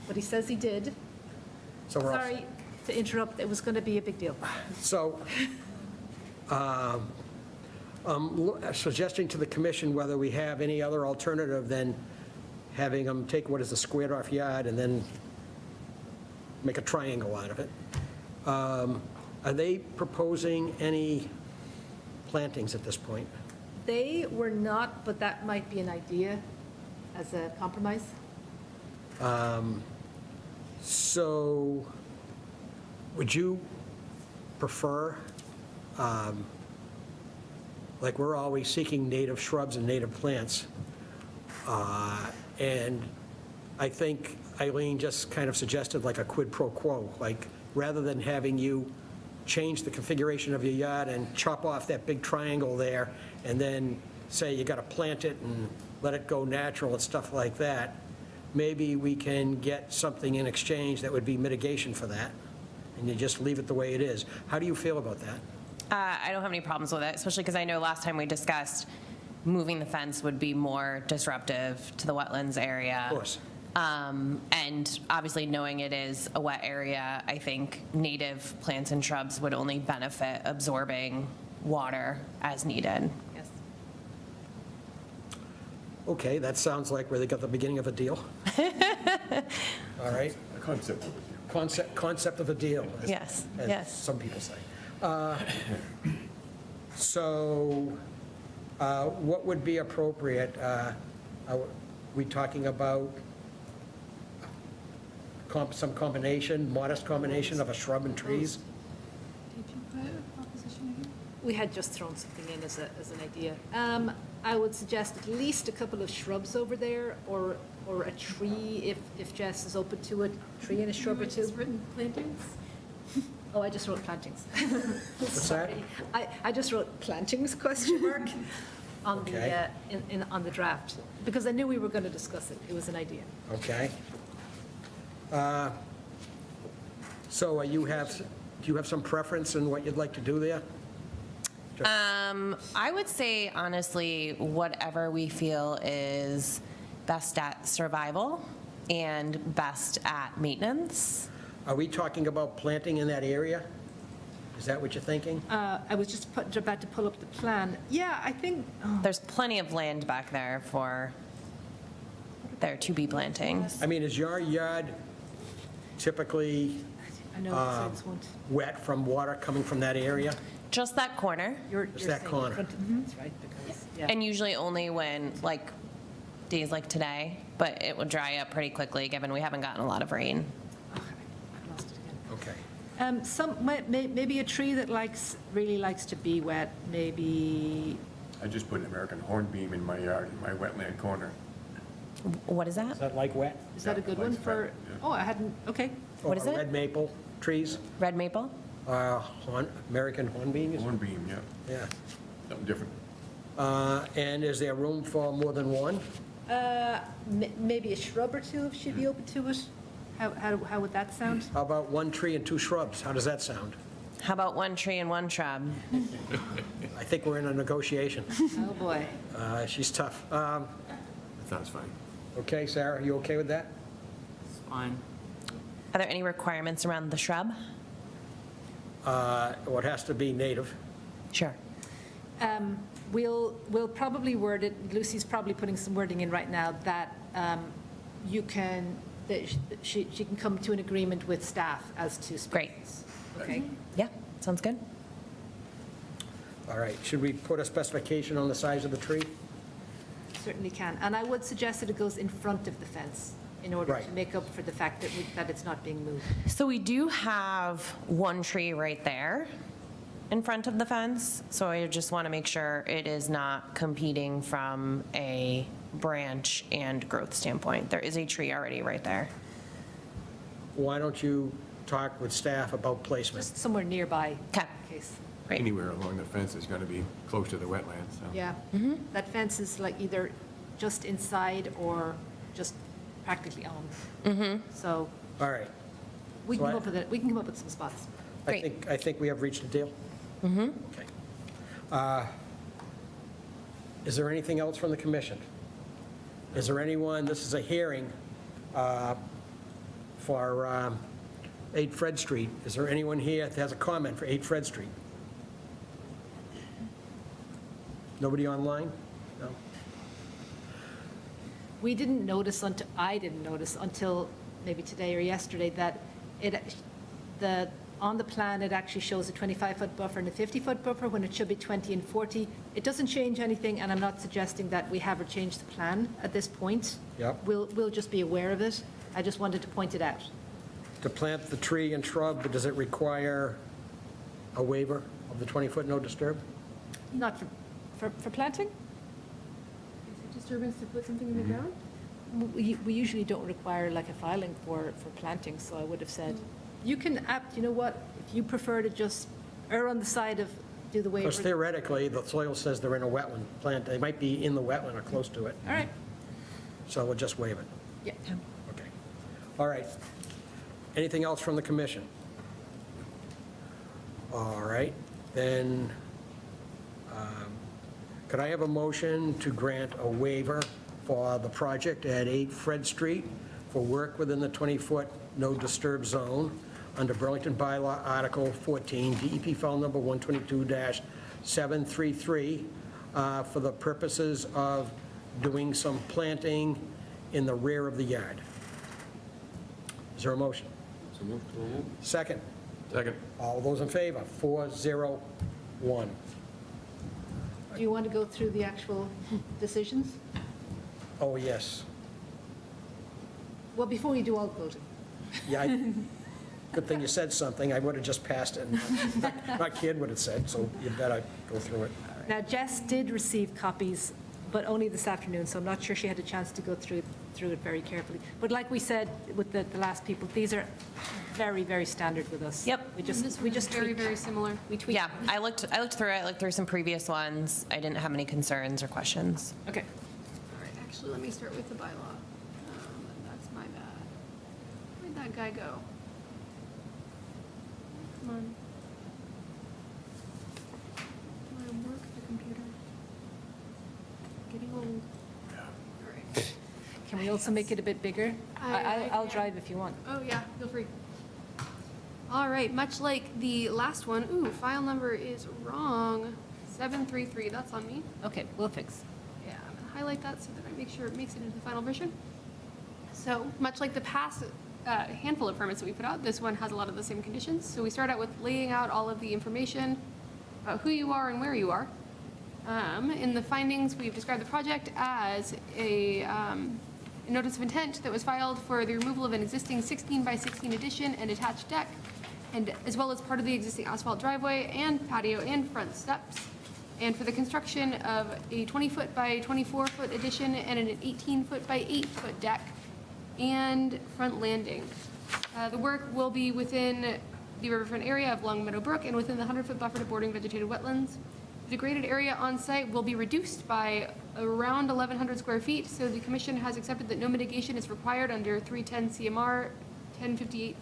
But he says he did. So we're all- Sorry to interrupt, it was going to be a big deal. So, suggesting to the commission whether we have any other alternative than having them take what is a squared-off yard and then make a triangle out of it. Are they proposing any plantings at this point? They were not, but that might be an idea as a compromise. So, would you prefer, like, we're always seeking native shrubs and native plants, and I think Eileen just kind of suggested like a quid pro quo, like, rather than having you change the configuration of your yard and chop off that big triangle there, and then say you got to plant it and let it go natural and stuff like that, maybe we can get something in exchange that would be mitigation for that, and you just leave it the way it is. How do you feel about that? I don't have any problems with it, especially because I know last time we discussed moving the fence would be more disruptive to the wetlands area. Of course. And obviously, knowing it is a wet area, I think native plants and shrubs would only benefit absorbing water as needed. Yes. Okay, that sounds like where they got the beginning of a deal. All right, The concept of it. concept of a deal. Yes, as yes. some people say. So what would be appropriate? Are we talking about some combination, modest combination of a shrub and trees? Did you put a proposition again? We had just thrown something in as an idea. I would suggest at least a couple of shrubs over there, or a tree, if Jess is open to it, tree and a shrub or two. It's written plantings? Oh, I just wrote plantings. What's that? Sorry. I just wrote plantings, question mark, on Okay. the, on the draft, because I knew we were going to discuss it. It was an idea. Okay. So do you have some preference in what you'd like to do there? I would say, honestly, whatever we feel is best at survival and best at maintenance. Are we talking about planting in that area? Is that what you're thinking? I was just about to pull up the plan. Yeah, I think, There's plenty of land back there for there to be plantings. I mean, is your yard typically I know it says won't. wet from water coming from that area? Just that corner, You're Just that saying corner. That's right, because, yeah. and usually only when, like, days like today, but it would dry up pretty quickly, given we haven't gotten a lot of rain. Okay, I lost it again. Okay. Maybe a tree that really likes to be wet, maybe, I just put an American hornbeam in my yard, in my wetland corner. What is that? Is that like wet? Is that a good one for, oh, I hadn't, okay. What is Or it? Red maple trees, Red maple? American hornbeam, is it? Hornbeam, yeah, Yeah. something different. And is there room for more than one? Maybe a shrub or two if she'd be open to it? How would that sound? How about one tree and two shrubs? How does that sound? How about one tree and one shrub? I think we're in a negotiation. Oh, boy. She's tough. That sounds fine. Okay, Sarah, you okay with that? It's fine. Are there any requirements around the shrub? Well, it has to be native. Sure. We'll probably word it, Lucy's probably putting some wording in right now, that you can, that she can come to an agreement with staff as to species. Great. Okay? Yeah, sounds good. All right, should we put a specification on the size of the tree? Certainly can. And I would suggest that it goes in front of the fence in order to Right. make up for the fact that it's not being moved. So we do have one tree right there in front of the fence, so I just want to make sure it is not competing from a branch and growth standpoint. There is a tree already right there. Why don't you talk with staff about placement? Just somewhere nearby. Okay. in case. Great. Anywhere along the fence is going to be close to the wetlands, so. Yeah. That fence is like either just inside or just practically on. So All right, we So can I- come up with it, we can come up with some spots. Great. I think we have reached a deal. Okay. Is there anything else from the commission? Is there anyone, this is a hearing for 8 Fred Street. Is there anyone here that has a comment for 8 Fred Street? Nobody online? No? We didn't notice until, I didn't notice until maybe today or yesterday that on the plan, it actually shows a 25-foot buffer and a 50-foot buffer when it should be 20 and 40. It doesn't change anything, and I'm not suggesting that we have or change the plan at this point. Yep. We'll just be aware of it. I just wanted to point it out. To plant the tree and shrub, but does it require a waiver of the 20-foot no disturb? Not for planting? Is it disturbance to put something in the ground? We usually don't require like a filing for planting, so I would have said, you can, you know what, if you prefer to just err on the side of do the Because waiver. theoretically, the soil says they're in a wetland plant. They might be in the wetland or close to it, All right, so we'll just waive it. yeah. Okay. All right. Anything else from the commission? All right, then, could I have a motion to grant a waiver for the project at 8 Fred Street for work within the 20-foot no disturb zone under Burlington Bylaw Article 14, DEP file number 122-733, for the purposes of doing some planting in the rear of the yard? Is there a motion? So move to the Second. Second. All those in favor? 401. Do you want to go through the actual decisions? Oh, yes. Well, before you do, I'll vote. Yeah, good thing you said something. I would have just passed it. Not cared what it said, so you better go through it. Now, Jess did receive copies, but only this afternoon, so I'm not sure she had a chance to go through it very carefully. But like we said with the last people, these are very, very standard with us. Yep. We just Very, tweak. very similar. We tweak. Yeah, I looked through it, I looked through some previous ones. I didn't have any concerns or questions. Okay. All right, actually, let me start with the bylaw. That's my bad. Where'd that guy go? Come on. My work, the computer. Getting old. All right. Can we also make it a bit bigger? I'll yeah. drive if you want. Oh, yeah, feel free. All right, much like the last one, ooh, file number is wrong. 733, that's on me. Okay, we'll fix. Yeah, I'm gonna highlight that so that I make sure it makes it into the final version. So, much like the past handful of permits that we put out, this one has a lot of the same conditions. So we start out with laying out all of the information about who you are and where you are. In the findings, we've described the project as a notice of intent that was filed for the removal of an existing 16 by 16 addition and attached deck, and as well as part of the existing asphalt driveway and patio and front steps. and for the construction of a 20-foot by 24-foot addition and an 18-foot by 8-foot deck and front landing. The work will be within the riverfront area of Long Meadow Brook and within the 100-foot buffer to bordering vegetated wetlands. The degraded area on site will be reduced by around 1,100 square feet, so the commission has accepted that no mitigation is required under 310 CMR 1058-5.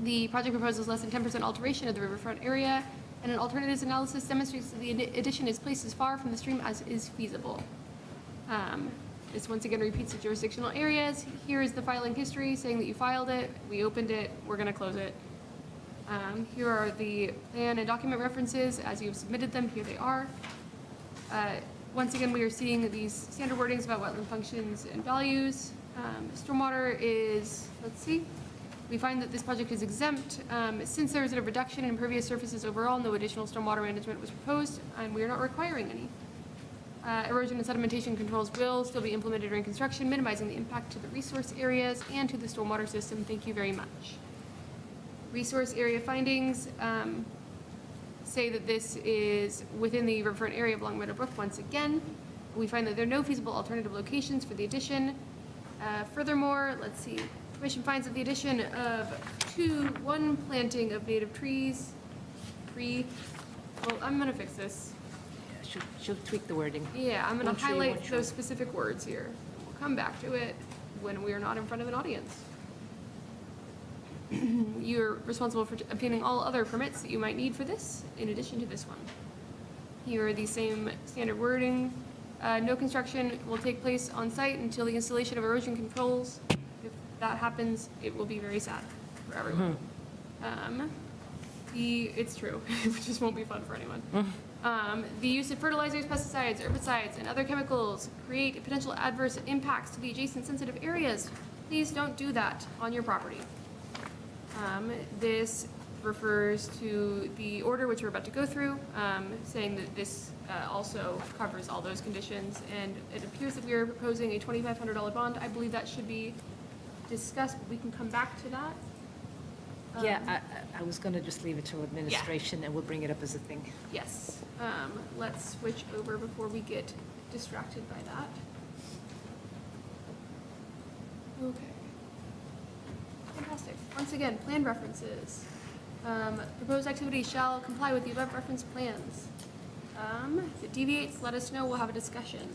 The project proposes less than 10% alteration of the riverfront area, and an alternatives analysis demonstrates that the addition is placed as far from the stream as is feasible. This once again repeats the jurisdictional areas. Here is the filing history saying that you filed it, we opened it, we're going to close it. Here are the plan and document references as you have submitted them. Here they are. Once again, we are seeing these standard wordings about wetland functions and values. Stormwater is, let's see, we find that this project is exempt. Since there is a reduction in impervious surfaces overall, no additional stormwater management was proposed, and we are not requiring any. Erosion and sedimentation controls will still be implemented during construction, minimizing the impact to the resource areas and to the stormwater system. Thank you very much. Resource area findings say that this is within the riverfront area of Long Meadow Brook once again. We find that there are no feasible alternative locations for the addition. Furthermore, let's see, commission finds that the addition of one planting of native trees, well, I'm gonna fix this. She'll tweak the wording. Yeah, I'm gonna One tree, one highlight tree. those specific words here. We'll come back to it when we are not in front of an audience. You're responsible for obtaining all other permits that you might need for this, in addition to this one. Here are the same standard wording. No construction will take place on site until the installation of erosion controls. If that happens, it will be very sad for everyone. It's true, it just won't be fun for anyone. The use of fertilizers, pesticides, herbicides, and other chemicals create potential adverse impacts to the adjacent sensitive areas. Please don't do that on your property. This refers to the order which we're about to go through, saying that this also covers all those conditions, and it appears that we are proposing a $2,500 bond. I believe that should be discussed, but we can come back to that. Yeah, I was going to just leave it to administration, and we'll bring it up as a thing. Yes. Let's switch over before we get distracted by that. Okay. Fantastic. Once again, plan references. Proposed activity shall comply with the above referenced plans. If it deviates, let us know, we'll have a discussion.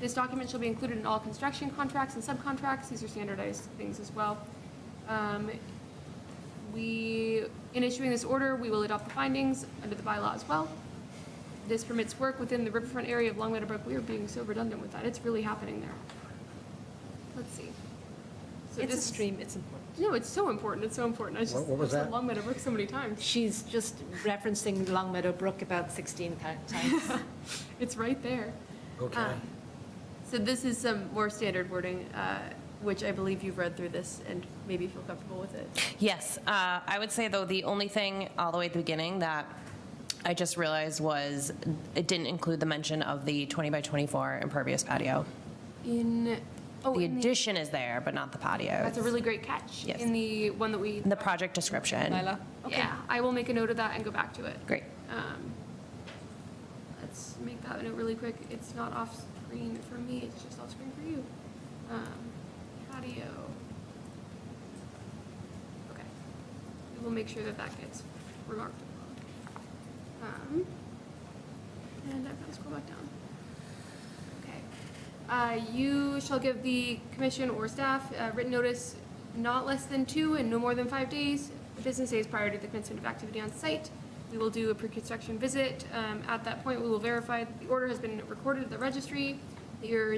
This document shall be included in all construction contracts and subcontracts. These are standardized things as well. In issuing this order, we will adopt the findings under the bylaw as well. This permits work within the riverfront area of Long Meadow Brook. We are being so redundant with that. It's really happening there. Let's see. So It's a this- stream, it's important. No, it's so important. It's so important. I just What was I've said that? Long Meadow Brook so many times. She's just referencing Long Meadow Brook about 16 times. It's right there. Okay. So this is some more standard wording, which I believe you've read through this and maybe feel comfortable with it. Yes, I would say, though, the only thing all the way at the beginning that I just realized was it didn't include the mention of the 20 by 24 impervious patio. The addition is there, but not the patio. That's a really great catch. Yes. In the one that we, In the project description. Lila? Okay. yeah, I will make a note of that and go back to it. Great. Let's make that note really quick. It's not off screen for me, it's just off screen for you. Patio. Okay. We will make sure that that gets remarked upon. And I've got to scroll back down. Okay. You shall give the commission or staff written notice not less than 2 and no more than 5 days, business days prior to the commencement of activity on site. We will do a pre-construction visit. At that point, we will verify that the order has been recorded at the registry, that your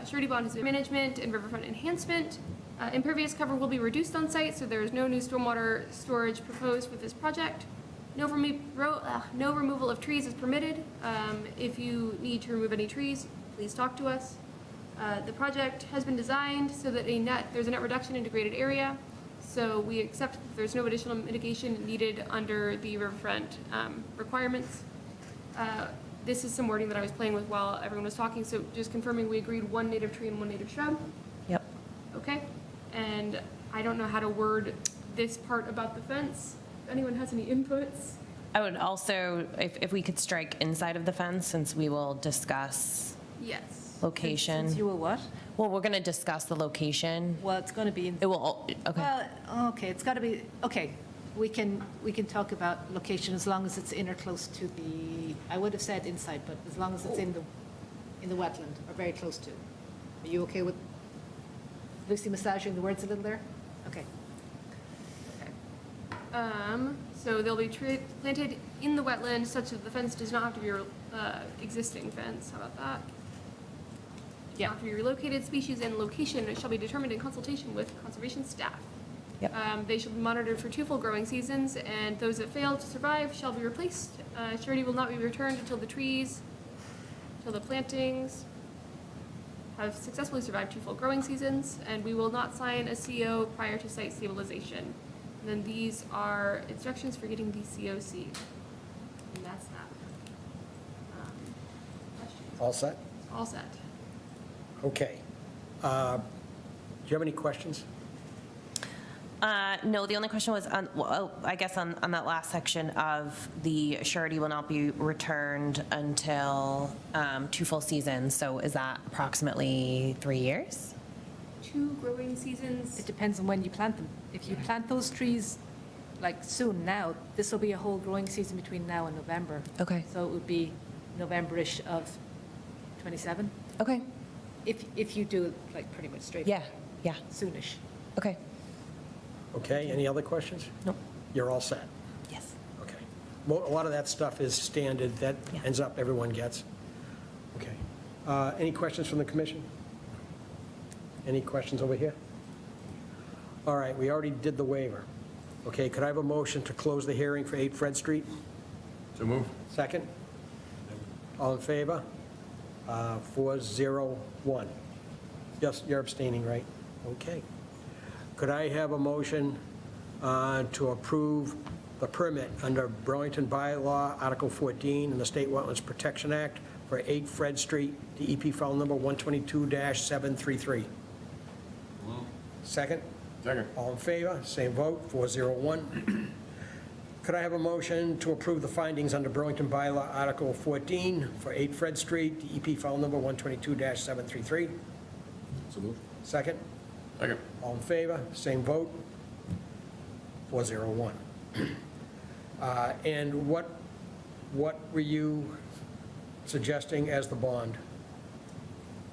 surety bond has been management and riverfront enhancement. Impervious cover will be reduced on site, so there is no new stormwater storage proposed with this project. No removal of trees is permitted. If you need to remove any trees, please talk to us. The project has been designed so that there's a net reduction in degraded area. So we accept that there's no additional mitigation needed under the riverfront requirements. This is some wording that I was playing with while everyone was talking, so just confirming we agreed 1 native tree and 1 native shrub. Yep. Okay, and I don't know how to word this part about the fence. If anyone has any inputs, I would also, if we could strike inside of the fence, since we will discuss Yes. location. Since you will what? Well, we're going to discuss the location. Well, it's going to be in. It will, okay. Well, okay, it's got to be, okay, we can talk about location as long as it's in or close to the, I would have said inside, but as long as it's in the wetland, or very close to. Are you okay with Lucy massaging the words a little there? Okay. So they'll be planted in the wetland such that the fence does not have to be existing fence. How about that? Yeah. Have to be relocated. Species and location shall be determined in consultation with conservation staff. Yep. They shall be monitored for 2 full growing seasons, and those that fail to survive shall be replaced. Surety will not be returned until the plantings have successfully survived 2 full growing seasons, and we will not sign a CO prior to site stabilization. And then these are instructions for getting the COC. And that's that. Questions? All set? All set. Okay. Do you have any questions? No, the only question was on, well, I guess on that last section of the surety will not be returned until 2 full seasons. So is that approximately 3 years? 2 growing seasons. It depends on when you plant them. If you plant those trees like soon now, this will be a whole growing season between now and November. Okay. So it would be November-ish of 27, Okay. if you do it like pretty much straight. Yeah, yeah, Soonish. okay. Okay, any other questions? Nope. You're all set? Yes. Okay. Well, a lot of that stuff is standard, that Yeah. ends up, everyone gets. Okay. Any questions from the commission? Any questions over here? All right, we already did the waiver. Okay, could I have a motion to close the hearing for 8 Fred Street? So move. Second? All in favor? 401. Yes, you're abstaining, right? Okay. Could I have a motion to approve the permit under Burlington Bylaw, Article 14, in the State Wetlands Protection Act for 8 Fred Street, DEP file number 122-733? Second? Second. All in favor? Same vote, 401. Could I have a motion to approve the findings under Burlington Bylaw, Article 14, for 8 Fred Street, DEP file number 122-733? So move. Second? Second. All in favor? Same vote, 401. And what were you suggesting as the bond?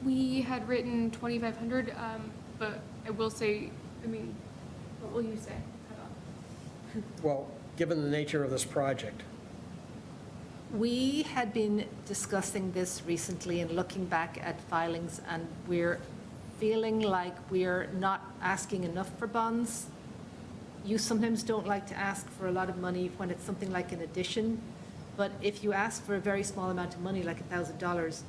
We had written 2,500, but I will say, I mean, what will you say? How about- Well, given the nature of this project, We had been discussing this recently and looking back at filings, and we're feeling like we're not asking enough for bonds. You sometimes don't like to ask for a lot of money when it's something like an addition, but if you ask for a very small amount of money, like $1,000,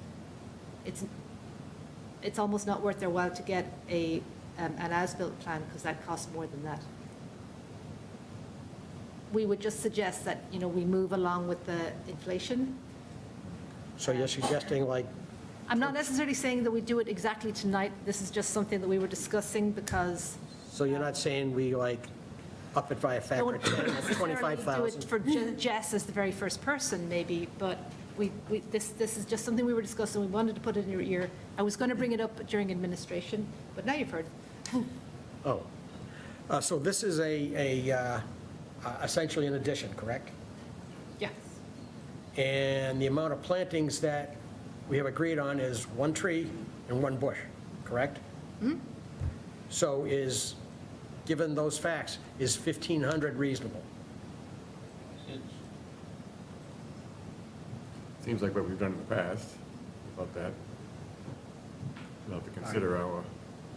it's almost not worth their while to get an as-built plan, because that costs more than that. We would just suggest that, we move along with the inflation. so you're suggesting like, I'm not necessarily saying that we do it exactly tonight. This is just something that we were discussing because. so you're not saying we like up it by a I factor wouldn't of 10, necessarily do it 25,000? for Jess as the very first person, maybe, but this is just something we were discussing. We wanted to put it in your ear. I was going to bring it up during administration, but now you've heard. Oh, so this is essentially an addition, correct? Yes. And the amount of plantings that we have agreed on is 1 tree and 1 bush, correct? So given those facts, is 1,500 reasonable? Seems like what we've done in the past about that. We'll have to consider our,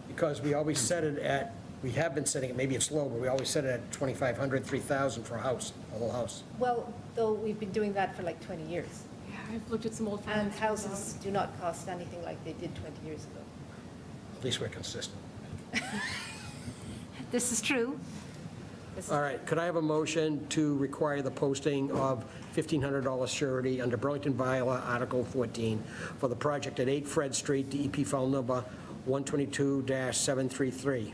Because we always set it at, we have been setting it, maybe it's low, but we always set it at 2,500, 3,000 for a house, a whole house. Well, though, we've been doing that for like 20 years. Yeah, I've looked at some old And files. houses do not cost anything like they did 20 years ago. At least we're consistent. This is true. This is- All right, could I have a motion to require the posting of $1,500 surety under Burlington Bylaw, Article 14, for the project at 8 Fred Street, DEP file number 122-733?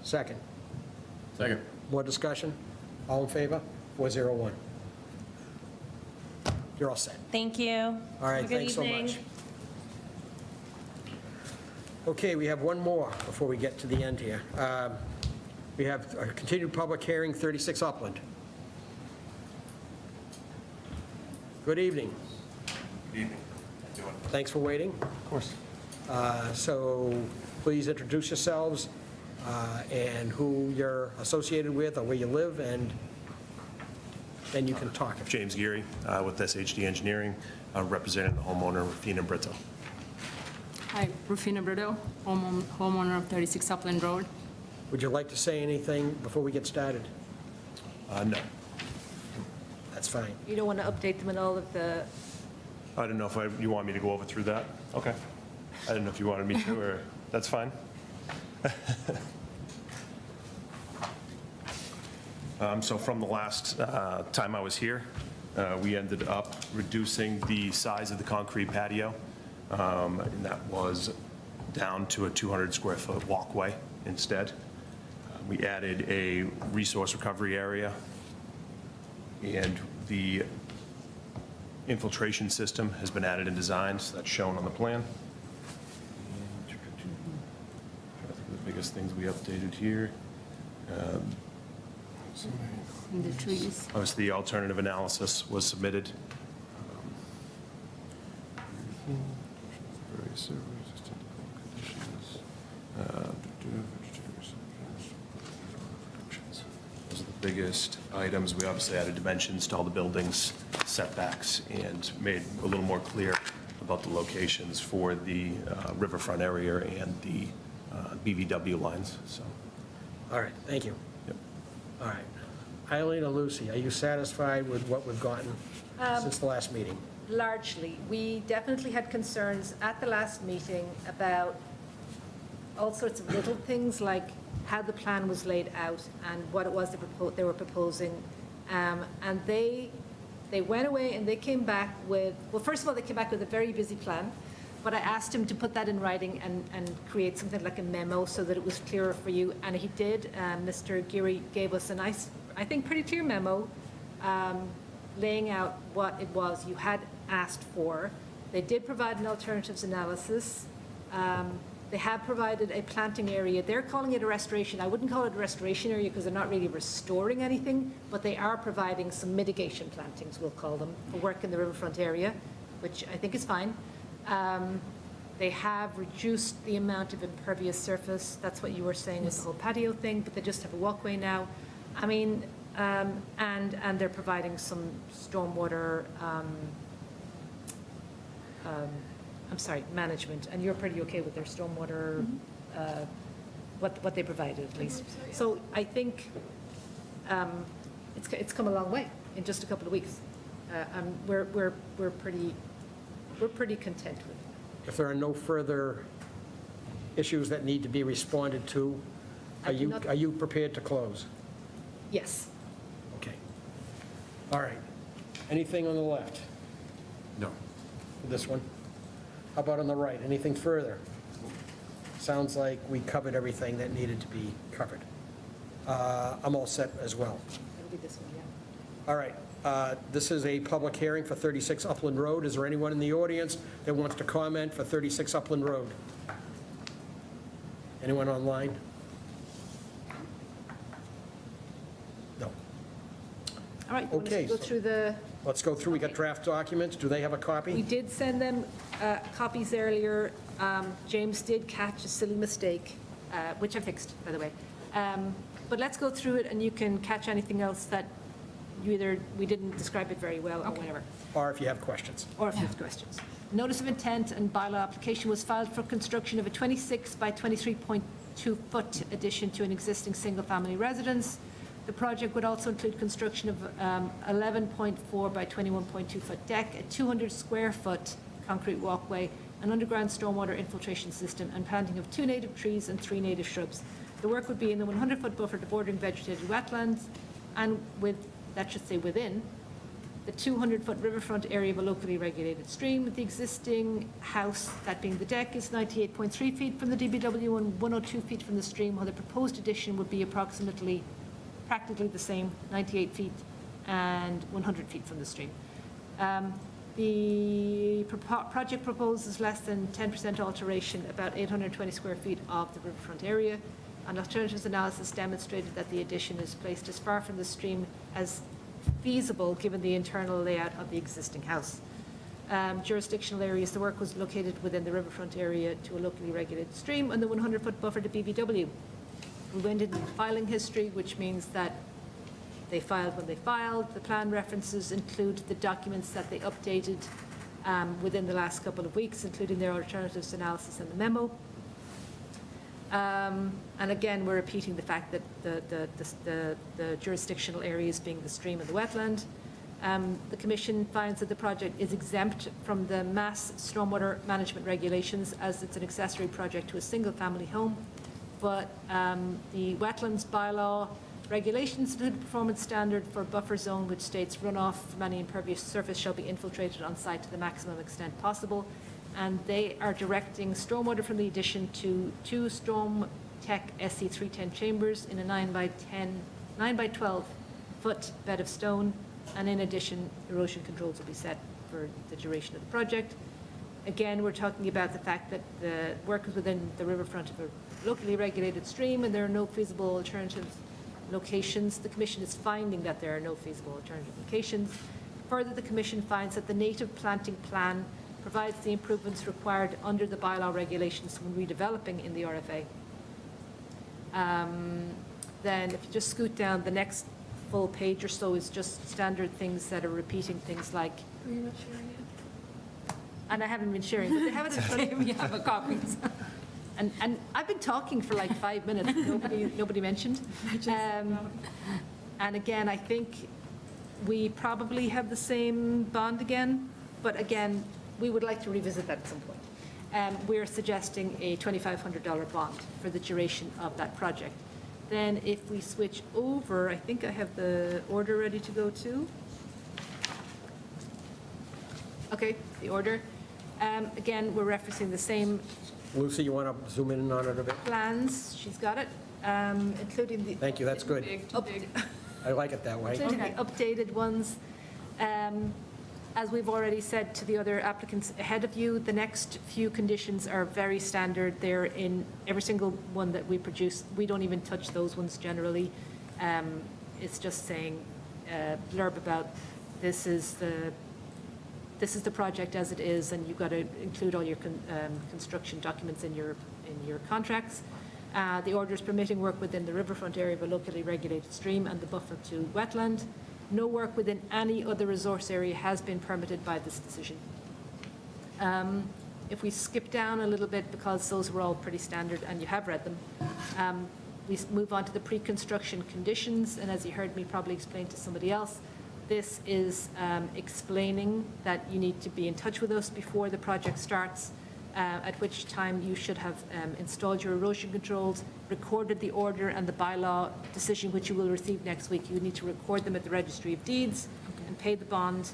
Second. second. More discussion? All in favor? 401. You're all set. Thank you. All right, Have a good thanks so evening. much. Okay, we have one more before we get to the end here. We have a continued public hearing, 36 Upland. Good evening. Good evening. Thanks for waiting. Of course. So please introduce yourselves and who you're associated with or where you live, and then you can talk. James Geary with SHD Engineering, representing the homeowner, Rufina Brito. Hi, Rufina Brito, homeowner of 36 Upland Road. Would you like to say anything before we get started? No, That's fine. You don't want to update them on all of the, I don't know if you want me to go over through that. Okay. I didn't know if you wanted me to, or, that's fine. So from the last time I was here, we ended up reducing the size of the concrete patio, and that was down to a 200 square foot walkway instead. We added a resource recovery area, and the infiltration system has been added and designed, so that's shown on the plan. The biggest things we updated here. In the trees. Obviously, the alternative analysis was submitted. Those are the biggest items. We obviously added dimensions to all the buildings, setbacks, and made a little more clear about the locations for the riverfront area and the BVW lines, so. All right, thank you. Yep. All right. Eileen or Lucy, are you satisfied with what we've gotten since the last meeting? largely. We definitely had concerns at the last meeting about all sorts of little things, like how the plan was laid out and what it was they were proposing. And they went away and they came back with, well, first of all, they came back with a very busy plan, but I asked him to put that in writing and create something like a memo so that it was clearer for you, and he did. Mr. Geary gave us a nice, I think, pretty clear memo laying out what it was you had asked for. They did provide an alternatives analysis. They have provided a planting area. They're calling it a restoration. I wouldn't call it a restoration area because they're not really restoring anything, but they are providing some mitigation plantings, we'll call them, for work in the riverfront area, which I think is fine. They have reduced the amount of impervious surface. That's what you were saying with the whole patio thing, but they just have a walkway now. I mean, and they're providing some stormwater, management, and you're pretty okay with their stormwater, what they provided at least. So I think it's come a long way in just a couple of weeks. We're pretty content with it. If there are no further issues that need to be responded to, I do not- are you prepared to close? Yes. Okay. All right. Anything on the left No. for this one? How about on the right? Anything further? Sounds like we covered everything that needed to be covered. I'm all set as well. It'll be this one, yeah. All right. This is a public hearing for 36 Upland Road. Is there anyone in the audience that wants to comment for 36 Upland Road? Anyone online? No. All right, you want us to Okay, go so- through the, Let's go through. We got draft documents. Do they have a we copy? did send them copies earlier. James did catch a silly mistake, which I fixed, by the way. But let's go through it, and you can catch anything else that we didn't describe it very well, or whatever. Or if you have questions. Or if you have questions. Notice of intent and bylaw application was filed for construction of a 26 by 23.2 foot addition to an existing single-family residence. The project would also include construction of 11.4 by 21.2 foot deck, a 200 square foot concrete walkway, an underground stormwater infiltration system, and planting of 2 native trees and 3 native shrubs. The work would be in the 100-foot buffer to bordering vegetated wetlands, and that should say within, the 200-foot riverfront area of a locally regulated stream. The existing house, that being the deck, is 98.3 feet from the DBW and 102 feet from the stream, while the proposed addition would be practically the same, 98 feet, and 100 feet from the stream. The project proposes less than 10% alteration, about 820 square feet of the riverfront area. An alternatives analysis demonstrated that the addition is placed as far from the stream as feasible given the internal layout of the existing house. Jurisdictional areas, the work was located within the riverfront area to a locally regulated stream and the 100-foot buffer to BVW. We went into the filing history, which means that they filed when they filed. The plan references include the documents that they updated within the last couple of weeks, including their alternatives analysis and the memo. And again, we're repeating the fact that the jurisdictional areas being the stream and the wetland. The Commission finds that the project is exempt from the mass stormwater management regulations as it's an accessory project to a single-family home. But the wetlands bylaw regulations include a performance standard for buffer zone which states runoff from any impervious surface shall be infiltrated on site to the maximum extent possible. And they are directing stormwater from the addition to 2 Storm Tech SC310 chambers in a 9 by 12 foot bed of stone. And in addition, erosion controls will be set for the duration of the project. Again, we're talking about the fact that the work is within the riverfront of a locally regulated stream and there are no feasible alternative locations. The Commission is finding that there are no feasible alternative locations. Further, the Commission finds that the native planting plan provides the improvements required under the bylaw regulations when redeveloping in the RFA. Then if you just scoot down, the next full page or so is just standard things that are repeating things like, Are you not sharing it? and I haven't been sharing, but they have it in front of me, I have a copy. And I've been talking for like 5 minutes, nobody mentioned. And again, I think we probably have the same bond again, but again, we would like to revisit that at some point. We're suggesting a $2,500 bond for the duration of that project. Then if we switch over, I think I have the order ready to go too. Okay, the order. Again, we're referencing the same Lucy, you want to zoom in on it a bit? plans, she's got it, including the Thank you, that's good. I like it that way. including the updated ones. As we've already said to the other applicants ahead of you, the next few conditions are very standard. They're in every single one that we produce. We don't even touch those ones generally. It's just saying blurb about this is the project as it is, and you've got to include all your construction documents in your contracts. The orders permitting work within the riverfront area of a locally regulated stream and the buffer to wetland. No work within any other resource area has been permitted by this decision. If we skip down a little bit, because those were all pretty standard and you have read them, we move on to the pre-construction conditions, and as you heard me probably explain to somebody else, this is explaining that you need to be in touch with us before the project starts, at which time you should have installed your erosion controls, recorded the order and the bylaw decision, which you will receive next week. You need to record them at the Registry of Deeds and pay the bond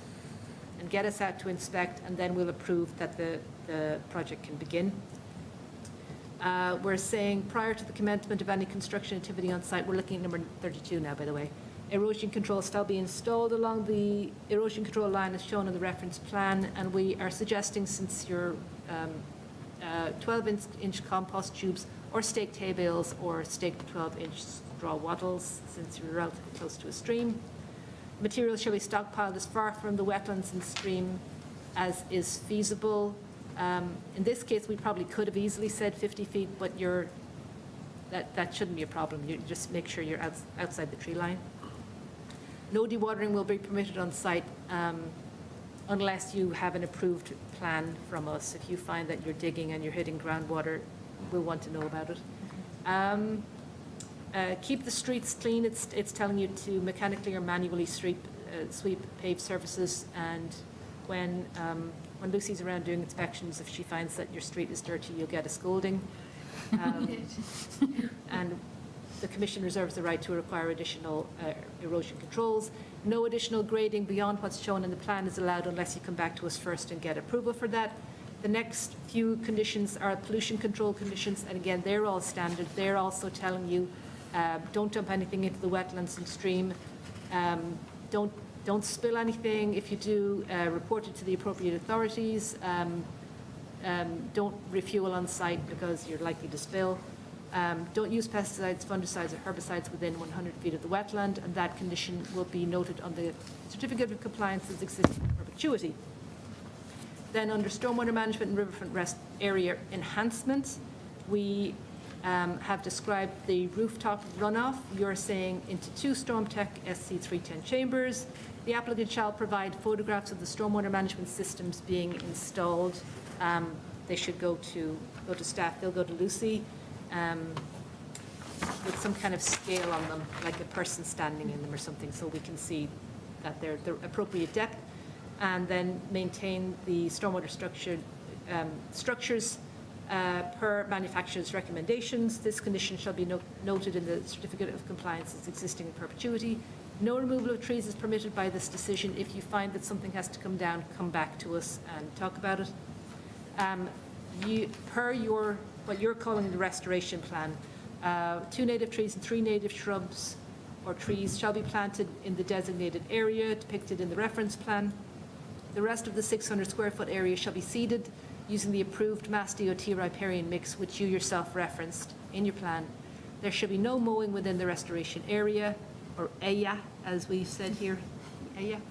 and get us out to inspect, and then we'll approve that the project can begin. We're saying prior to the commencement of any construction activity on site, we're looking at number 32 now, by the way, erosion controls shall be installed along the erosion control line as shown in the reference plan, and we are suggesting, since your 12-inch compost tubes or staked hay bales or staked 12-inch straw wattles, since you're relatively close to a stream. Materials shall be stockpiled as far from the wetlands and stream as is feasible. In this case, we probably could have easily said 50 feet, but that shouldn't be a problem. You just make sure you're outside the tree line. No dewatering will be permitted on site unless you have an approved plan from us. If you find that you're digging and you're hitting groundwater, we'll want to know about it. Keep the streets clean. It's telling you to mechanically or manually sweep paved surfaces, and when Lucy's around doing inspections, if she finds that your street is dirty, you'll get a scolding. And the Commission reserves the right to require additional erosion controls. No additional grading beyond what's shown in the plan is allowed unless you come back to us first and get approval for that. The next few conditions are pollution control conditions, and again, they're all standard. They're also telling you don't dump anything into the wetlands and stream. Don't Don't spill anything. If you do, report it to the appropriate authorities. Don't refuel on site because you're likely to spill. Don't use pesticides, fungicides, or herbicides within 100 feet of the wetland, and that condition will be noted on the certificate of compliance as existing in perpetuity. Then under stormwater management and riverfront rest area enhancements, we have described the rooftop runoff. You're saying into 2 StormTech SC310 chambers. The applicant shall provide photographs of the stormwater management systems being installed. They should go to staff. They'll go to Lucy with some kind of scale on them, like a person standing in them or something, so we can see that they're the appropriate depth. And then maintain the stormwater structures per manufacturer's recommendations. This condition shall be noted in the certificate of compliance as existing in perpetuity. No removal of trees is permitted by this decision. If you find that something has to come down, come back to us and talk about it. What you're calling the restoration plan, 2 native trees and 3 native shrubs or trees shall be planted in the designated area depicted in the reference plan. The rest of the 600 square foot area shall be seeded using the approved Mass DOT riparian mix, which you yourself referenced in your plan. There shall be no mowing within the restoration area, or area, as we've said here. Area?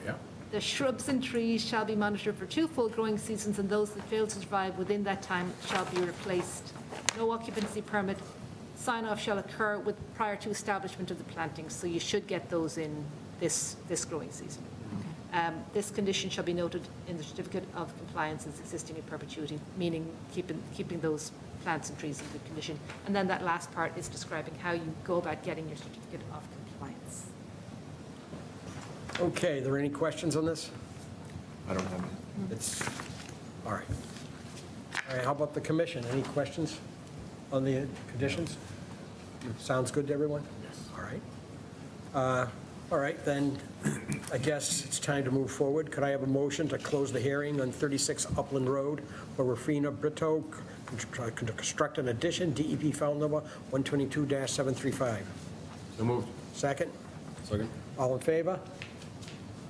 Yeah. The shrubs and trees shall be monitored for 2 full growing seasons, and those that fail to survive within that time shall be replaced. No occupancy permit. Sign-off shall occur prior to establishment of the plantings, so you should get those in this growing season. This condition shall be noted in the certificate of compliance as existing in perpetuity, meaning keeping those plants and trees in good condition. And then that last part is describing how you go about getting your certificate of compliance. Okay, are there any questions on this? I don't have it. All right. All right, how about the commission? Any questions on the conditions? Sounds good to everyone? Yes. All right. All right, then, I guess it's time to move forward. Could I have a motion to close the hearing on 36 Upland Road for Rufina Brito to construct an addition, DEP file number 122-735? So moved. Second? Second? All in favor?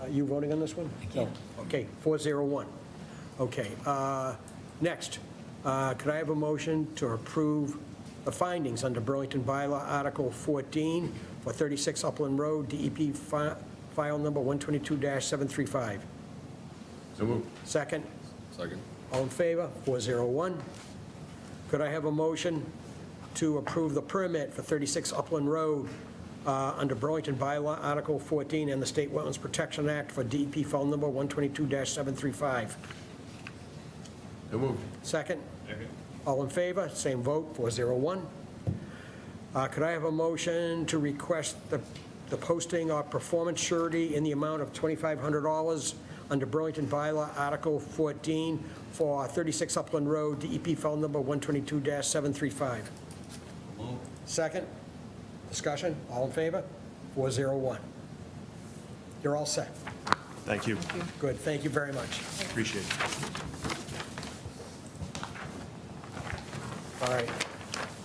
You voting on this one? No. Okay, 401. Okay, next, could I have a motion to approve the findings under Burlington Bylaw Article 14 for 36 Upland Road, DEP file number 122-735? So moved. Second? Second? All in favor? 401. Could I have a motion to approve the permit for 36 Upland Road under Burlington Bylaw Article 14 and the State Wetlands Protection Act for DEP file number 122-735? So moved. Second? All in favor? Same vote, 401. Could I have a motion to request the posting of performance surety in the amount of $2,500 under Burlington Bylaw Article 14 for 36 Upland Road, DEP file number 122-735? Second? Discussion? All in favor? 401. You're all set. Thank you. Good, thank you very much. Appreciate it. All right.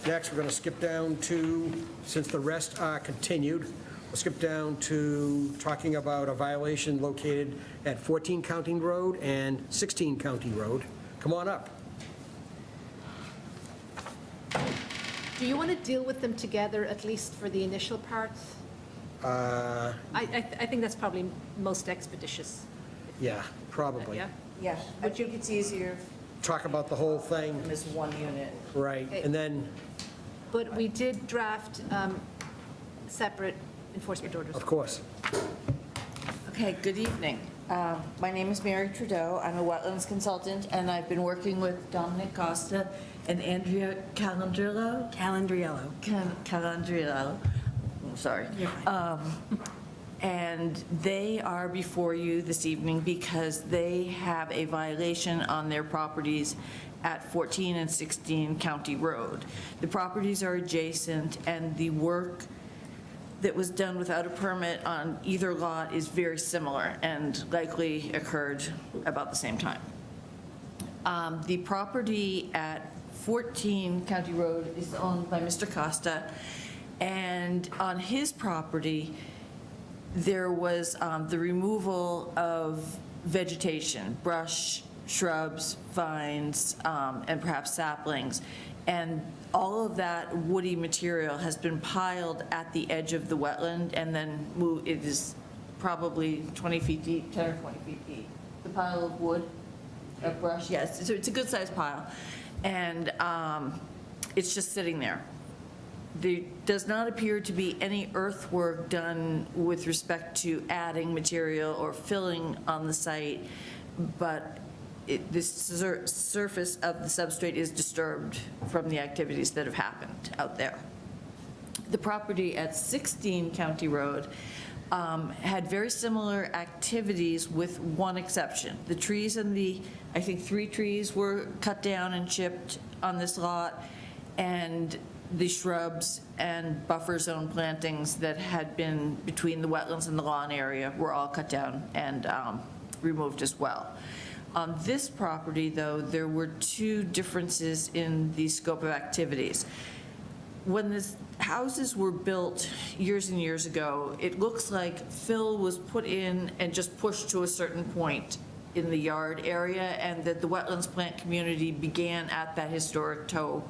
Next, we're going to skip down to, since the rest are continued, we'll skip down to talking about a violation located at 14 County Road and 16 County Road. Come on up. Do you want to deal with them together, at least for the initial part? I think that's probably most expeditious. Yeah, probably. Yeah? Yeah, I think it's easier Talk about the whole thing, as one unit. right, and then, But we did draft separate enforcement orders. of course, Okay, good evening. My name is Mary Trudeau. I'm a wetlands consultant, and I've been working with Dominic Costa and Andrea Calandrillo. Calandrillo. I'm sorry. And they are before you this evening because they have a violation on their properties at 14 and 16 County Road. The properties are adjacent, and the work that was done without a permit on either lot is very similar and likely occurred about the same time. The property at 14 County Road is owned by Mr. Costa, and on his property, there was the removal of vegetation, brush, shrubs, vines, and perhaps saplings. And all of that woody material has been piled at the edge of the wetland and then moved, it is probably 20 feet deep, 10 or 20 feet deep. The pile of wood, of brush, yes, so it's a good-sized pile. And it's just sitting there. There does not appear to be any earthwork done with respect to adding material or filling on the site, but the surface of the substrate is disturbed from the activities that have happened out there. The property at 16 County Road had very similar activities with one exception. The trees and I think 3 trees were cut down and chipped on this lot, and the shrubs and buffer zone plantings that had been between the wetlands and the lawn area were all cut down and removed as well. On this property, though, there were 2 differences in the scope of activities. When the houses were built years and years ago, it looks like fill was put in and just pushed to a certain point in the yard area, and that the wetlands plant community began at that historic toe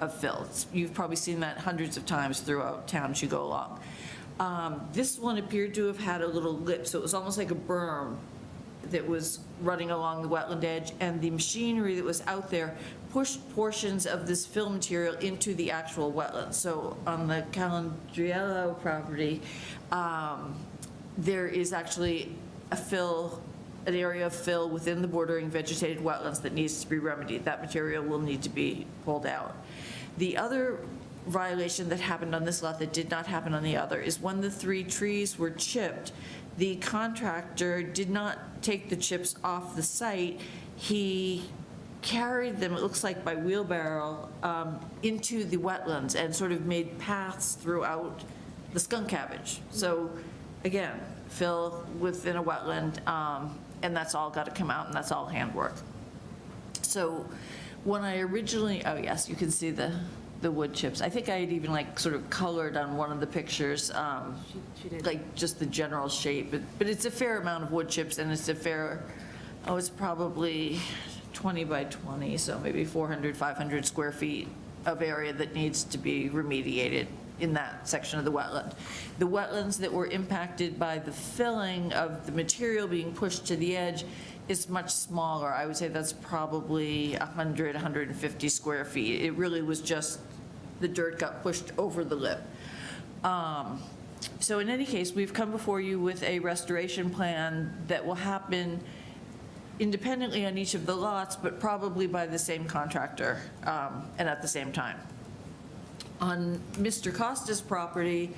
of fill. You've probably seen that hundreds of times throughout town as you go along. This one appeared to have had a little lip, so it was almost like a berm that was running along the wetland edge, and the machinery that was out there pushed portions of this fill material into the actual wetlands. So on the Calandriello property, there is actually an area of fill within the bordering vegetated wetlands that needs to be remedied. That material will need to be pulled out. The other violation that happened on this lot that did not happen on the other is when the 3 trees were chipped, the contractor did not take the chips off the site. He carried them, it looks like by wheelbarrow, into the wetlands and sort of made paths throughout the skunk cabbage. So again, fill within a wetland, and that's all got to come out, and that's all handwork. So when I originally, oh yes, you can see the wood chips. I think I had even like sort of colored on one of the pictures, She did. like just the general shape, but it's a fair amount of wood chips, and it's a fair, it's probably 20 by 20, so maybe 400, 500 square feet of area that needs to be remediated in that section of the wetland. The wetlands that were impacted by the filling of the material being pushed to the edge is much smaller. I would say that's probably 100, 150 square feet. It really was just the dirt got pushed over the lip. So in any case, we've come before you with a restoration plan that will happen independently on each of the lots, but probably by the same contractor and at the same time. On Mr. Costa's property,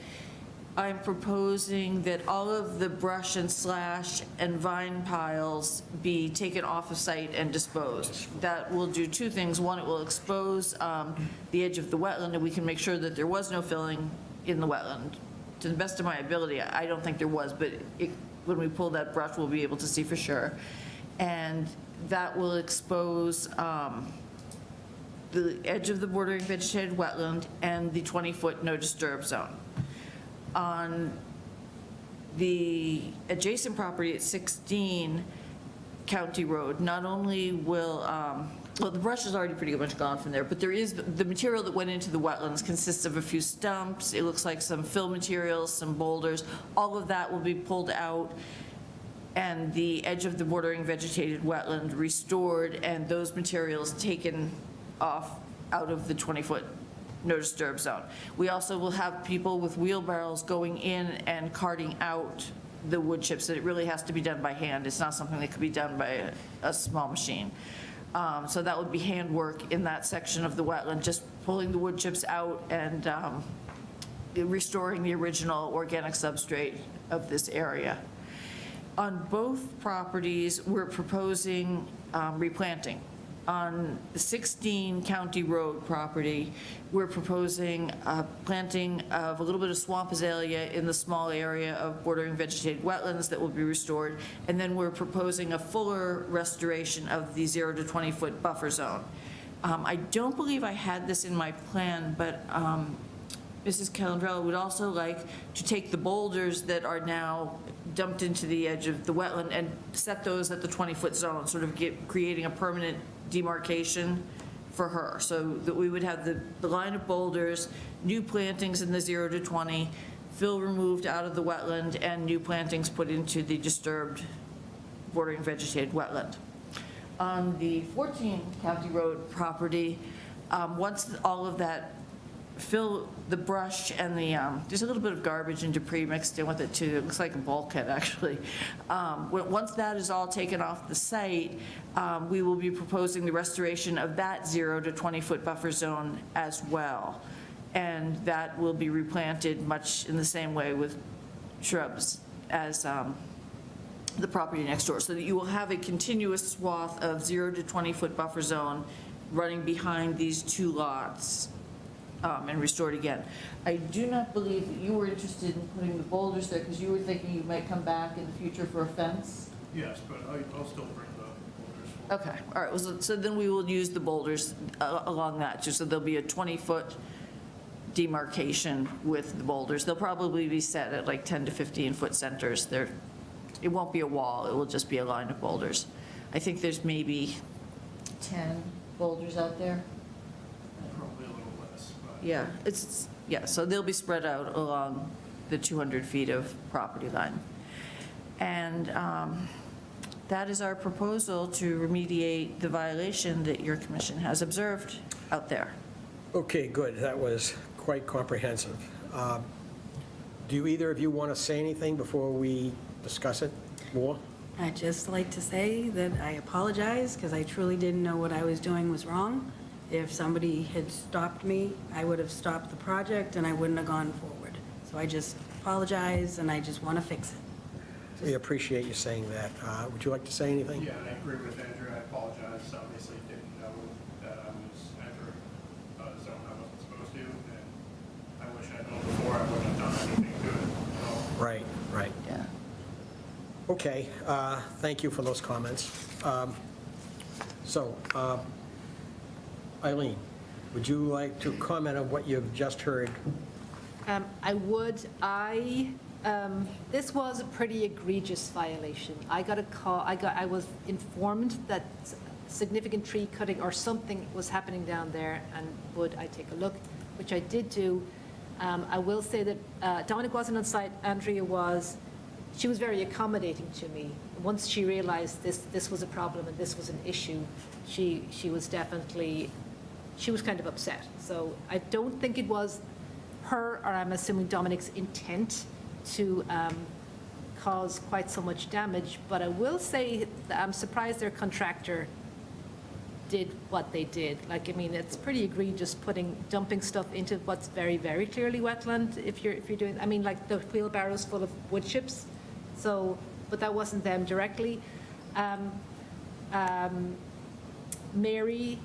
I'm proposing that all of the brush and slash and vine piles be taken off of site and disposed. That will do 2 things. One, it will expose the edge of the wetland, and we can make sure that there was no filling in the wetland. To the best of my ability, I don't think there was, but when we pull that brush, we'll be able to see for sure. And that will expose the edge of the bordering vegetated wetland and the 20-foot no disturb zone. On the adjacent property at 16 County Road, not only will, well, the brush is already pretty much gone from there, but there is, the material that went into the wetlands consists of a few stumps, it looks like some fill materials, some boulders, all of that will be pulled out, and the edge of the bordering vegetated wetland restored, and those materials taken off out of the 20-foot no disturb zone. We also will have people with wheelbarrows going in and carting out the wood chips. It really has to be done by hand. It's not something that could be done by a small machine. So that would be handwork in that section of the wetland, just pulling the wood chips out and restoring the original organic substrate of this area. On both properties, we're proposing replanting. On the 16 County Road property, we're proposing planting of a little bit of swamp azalea in the small area of bordering vegetated wetlands that will be restored, and then we're proposing a fuller restoration of the 0 to 20-foot buffer zone. I don't believe I had this in my plan, but Mrs. Calandrella would also like to take the boulders that are now dumped into the edge of the wetland and set those at the 20-foot zone, sort of creating a permanent demarcation for her, so that we would have the line of boulders, new plantings in the 0 to 20, fill removed out of the wetland, and new plantings put into the disturbed bordering vegetated wetland. On the 14 County Road property, once all of that fill, the brush and the, there's a little bit of garbage and debris mixed in with it too. It looks like a bulkhead, actually. Once that is all taken off the site, we will be proposing the restoration of that 0 to 20-foot buffer zone as well. And that will be replanted much in the same way with shrubs as the property next door, so that you will have a continuous swath of 0 to 20-foot buffer zone running behind these two lots and restored again. I do not believe that you were interested in putting the boulders there because you were thinking you might come back in the future for a fence? Yes, but I'll still bring the boulders. Okay, all right, well, so then we will use the boulders along that too, so there'll be a 20-foot demarcation with the boulders. They'll probably be set at like 10 to 15-foot centers. It won't be a wall, it will just be a line of boulders. I think there's maybe 10 boulders out there. Probably a little less, but Yeah, so they'll be spread out along the 200 feet of property line. And that is our proposal to remediate the violation that your commission has observed out there. Okay, good. That was quite comprehensive. Do either of you want to say anything before we discuss it more? I'd just like to say that I apologize because I truly didn't know what I was doing was wrong. If somebody had stopped me, I would have stopped the project and I wouldn't have gone forward. So I just apologize and I just want to fix it. We appreciate you saying that. Would you like to say anything? yeah, I agree with Andrew. I apologize. Obviously didn't know that I was entering a zone I wasn't supposed to, and I wish I'd known before. I wouldn't have done anything good at all. Right, right. Yeah. Okay, thank you for those comments. So, Eileen, would you like to comment on what you've just heard? I would. This was a pretty egregious violation. I got a call, I was informed that significant tree cutting or something was happening down there, and would I take a look, which I did do. I will say that Dominic wasn't on site, Andrea was. She was very accommodating to me. Once she realized this was a problem and this was an issue, she was definitely, she was kind of upset. So I don't think it was her, or I'm assuming Dominic's intent to cause quite so much damage, but I will say that I'm surprised their contractor did what they did. Like, I mean, it's pretty egregious dumping stuff into what's very, very clearly wetland if you're doing, I mean, like the wheelbarrows full of wood chips. So, but that wasn't them directly. Mary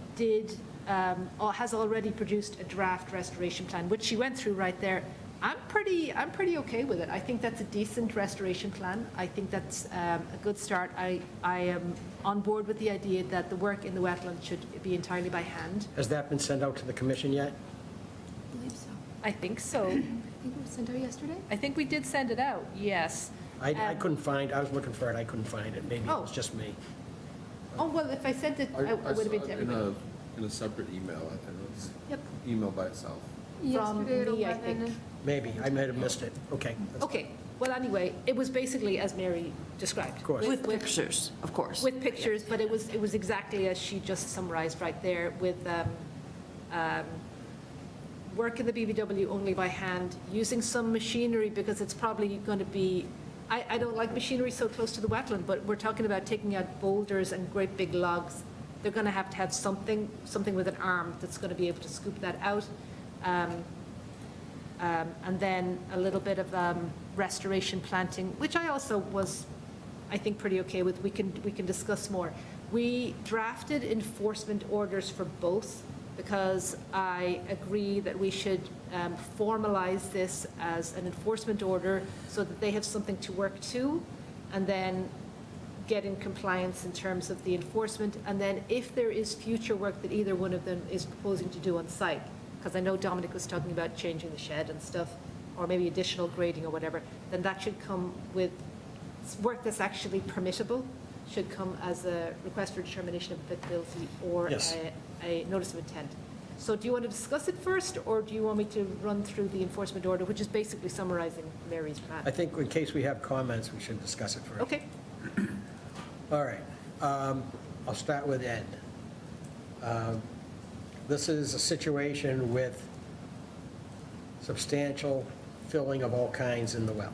has already produced a draft restoration plan, which she went through right there. I'm pretty okay with it. I think that's a decent restoration plan. I think that's a good start. I am on board with the idea that the work in the wetland should be entirely by hand. Has that been sent out to the commission yet? I believe so. I think so. I think it was sent out yesterday. I think we did send it out, yes. I couldn't find, I was looking for it, I couldn't find it. Maybe it was just me. Oh, well, if I sent it, I would have been to everybody. In a separate email, I think it was Yep. email by itself. Yesterday at me, I 11. think. Maybe, I might have missed it. Okay. that's Okay, well, anyway, it was basically as Mary described. Of course. With pictures, of course. With pictures, but it was exactly as she just summarized right there, with work in the BBW only by hand, using some machinery, because it's probably going to be, I don't like machinery so close to the wetland, but we're talking about taking out boulders and great big logs. They're going to have something with an arm that's going to be able to scoop that out. And then a little bit of restoration planting, which I also was, I think, pretty okay with. We can discuss more. We drafted enforcement orders for both because I agree that we should formalize this as an enforcement order so that they have something to work to, and then get in compliance in terms of the enforcement. And then if there is future work that either one of them is proposing to do on site, because I know Dominic was talking about changing the shed and stuff, or maybe additional grading or whatever, then that should come with work that's actually permittable, should come as a request for determination of applicability or Yes. a notice of intent. So do you want to discuss it first, or do you want me to run through the enforcement order, which is basically summarizing Mary's plan? I think in case we have comments, we should discuss it first. Okay. All right. I'll start with Ed. This is a situation with substantial filling of all kinds in the wetland.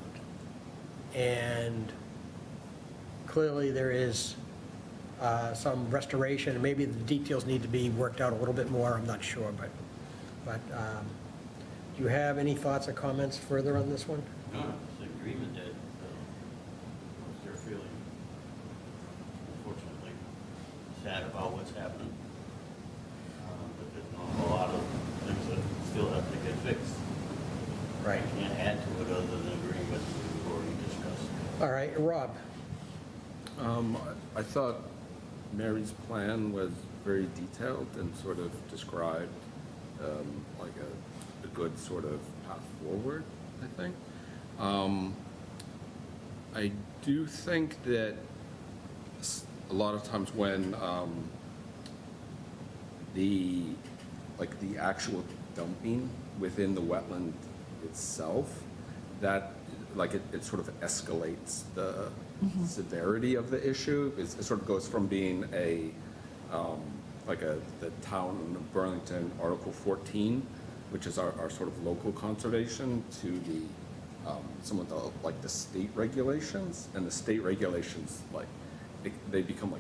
And clearly, there is some restoration, and maybe the details need to be worked out a little bit more, I'm not sure, but do you have any thoughts or comments further on this one? No, it's agreement that once they're feeling, unfortunately, sad about what's happening. But there's a lot of things that still have to get fixed. Right. You can't add to it other than agreeing with what we've already discussed. All right, Rob? I thought Mary's plan was very detailed and sort of described like a good sort of path forward, I think. I do think that a lot of times when the actual dumping within the wetland itself, that it sort of escalates the severity of the issue. It sort of goes from being the town of Burlington Article 14, which is our sort of local conservation, to the some of the state regulations, and the state regulations they become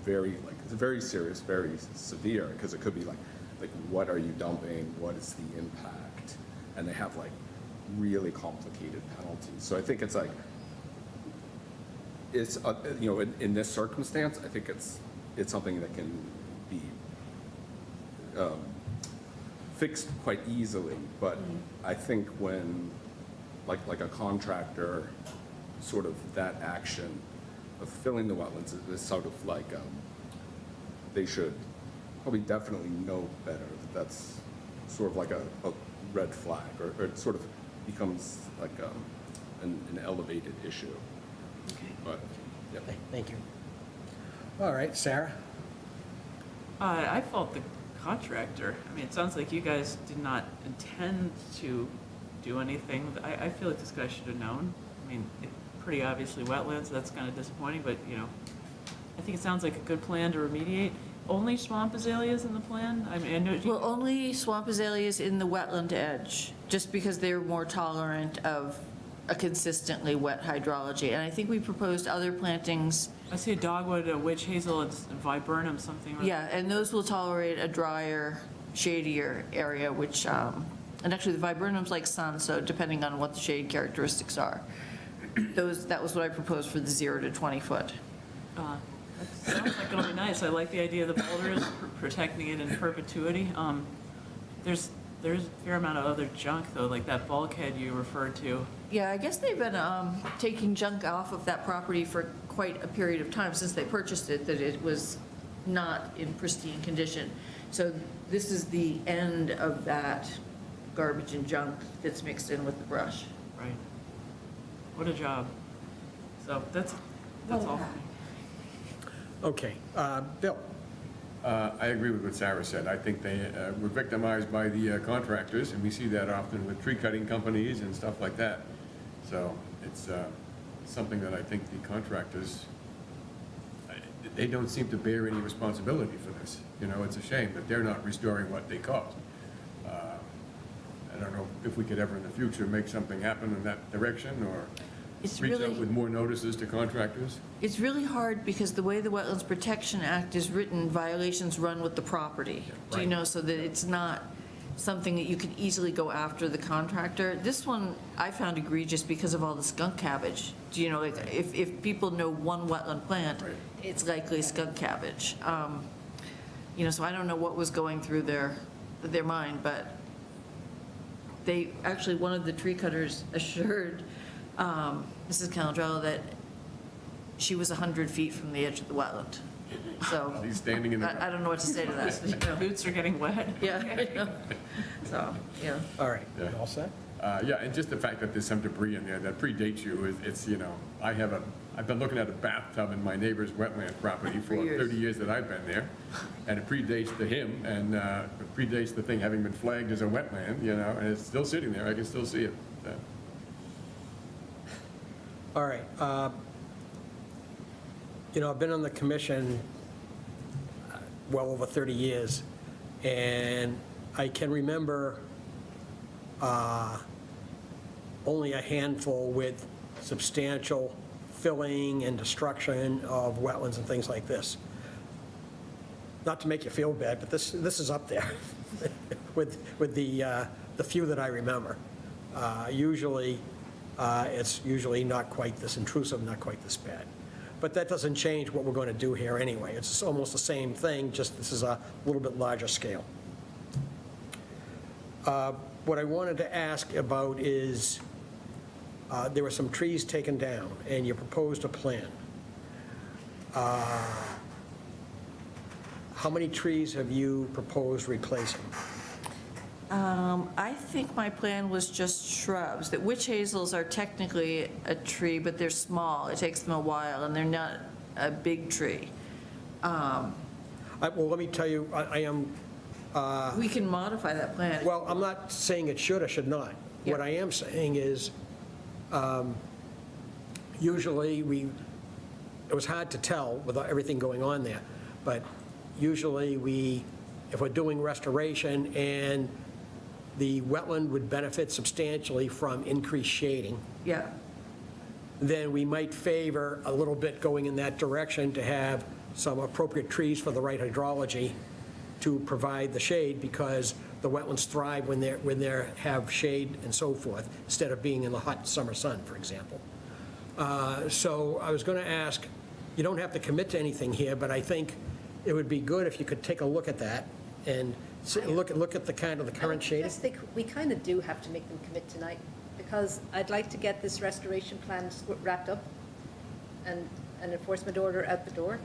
it's very serious, very severe, because it could be like what are you dumping, what is the impact, and they have really complicated penalties. So I think it's in this circumstance, I think it's something that can be fixed quite easily. But I think when like a contractor, sort of that action of filling the wetlands is sort of they should probably definitely know better that that's sort of like a red flag, or it sort of becomes like an elevated issue. Okay. But, yeah. Thank you. All right, Sarah? I fault the contractor. I mean, it sounds like you guys did not intend to do anything. I feel like this guy should have known. I mean, pretty obviously wetlands, that's kind of disappointing, but, I think it sounds like a good plan to remediate. Only swamp azaleas in the plan? I mean, I know. Well, only swamp azaleas in the wetland edge, just because they're more tolerant of a consistently wet hydrology. And I think we proposed other plantings. I see a dogwood, a witch hazel, and viburnum, something. Yeah, and those will tolerate a drier, shadier area, which, and actually the viburnums like sun, so depending on what the shade characteristics are. That was what I proposed for the 0 to 20 foot. That sounds like it'll be nice. I like the idea of the boulders, protecting it in perpetuity. There's a fair amount of other junk, though, like that bulkhead you referred to. Yeah, I guess they've been taking junk off of that property for quite a period of time since they purchased it, that it was not in pristine condition. So this is the end of that garbage and junk that's mixed in with the brush. Right. What a job. So that's all for me. Okay, Bill? I agree with what Sarah said. I think they were victimized by the contractors, and we see that often with tree cutting companies and stuff like that. So it's something that I think the contractors, they don't seem to bear any responsibility for this. It's a shame that they're not restoring what they caused. I don't know if we could ever in the future make something happen in that direction, or reach out with more notices to contractors. It's really hard because the way the Wetlands Protection Act is written, violations run with the property. Do you know, so that it's not something that you can easily go after the contractor. This one I found egregious because of all the skunk cabbage. Do you know, if people know one wetland plant, it's likely skunk cabbage. So I don't know what was going through their mind, but they, actually, one of the tree cutters assured Mrs. Calandrella that she was 100 feet from the edge of the wetland. So He's standing in the. I don't know what to say to that. you know. Boots are getting wet. Yeah, I know. So, yeah. All right, Yeah. all set? Yeah, and just the fact that there's some debris in there that predates you, it's, you know, I've been looking at a bathtub in my neighbor's wetland property for years. 30 years that I've been there, and it predates to him, and it predates the thing having been flagged as a wetland, you know, and it's still sitting there, I can still see it. So, All right. You know, I've been on the commission well over 30 years, and I can remember only a handful with substantial filling and destruction of wetlands and things like this. Not to make you feel bad, but this is up there with the few that I remember. Usually, it's usually not quite this intrusive, not quite this bad. But that doesn't change what we're going to do here anyway. It's almost the same thing, just this is a little bit larger scale. What I wanted to ask about is, there were some trees taken down, and you proposed a plan. How many trees have you proposed replacing? I think my plan was just shrubs. That witch hazels are technically a tree, but they're small. It takes them a while, and they're not a big tree. Well, let me tell you, I am, We can modify that plan. well, I'm not saying it should or should not. What Yeah. I am saying is, usually it was hard to tell with everything going on there, but usually if we're doing restoration and the wetland would benefit substantially from increased shading, Yeah, then we might favor a little bit going in that direction to have some appropriate trees for the right hydrology to provide the shade, because the wetlands thrive when they have shade and so forth, instead of being in the hot summer sun, for example. So I was going to ask, you don't have to commit to anything here, but I think it would be good if you could take a look at that and look at the kind of the current I shading. just think we kind of do have to make them commit tonight, because I'd like to get this restoration plan wrapped up and an enforcement order out the door.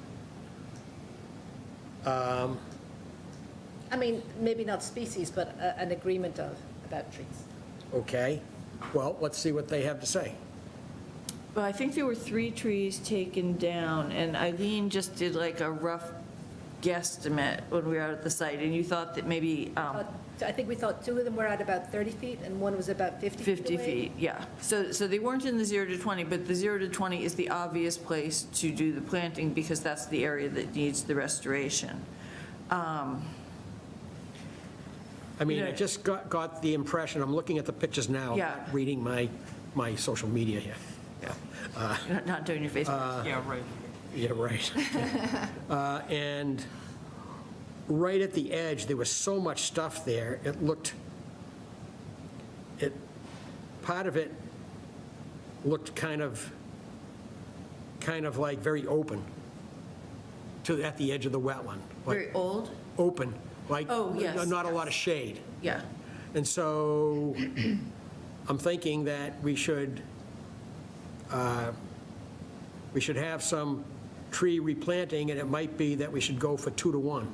I mean, maybe not species, but an agreement about trees. Okay, well, let's see what they have to say. well, I think there were 3 trees taken down, and Eileen just did like a rough guesstimate when we were out at the site, and you thought that maybe I think we thought 2 of them were at about 30 feet and one was about 50 feet 50 away. feet, yeah. So they weren't in the 0 to 20, but the 0 to 20 is the obvious place to do the planting, because that's the area that needs the restoration. I mean, I Yeah. just got the impression, I'm looking at the pictures now, Yeah. not reading my social media here. Yeah, You're not doing your Facebook. Yeah, right. yeah, right. And right at the edge, there was so much stuff there, part of it looked kind of like very open at the edge of the wetland. like Very old? Open, like. Oh, yes, Not a lot of shade. Yeah. And so I'm thinking that we should have some tree replanting, and it might be that we should go for 2 to 1.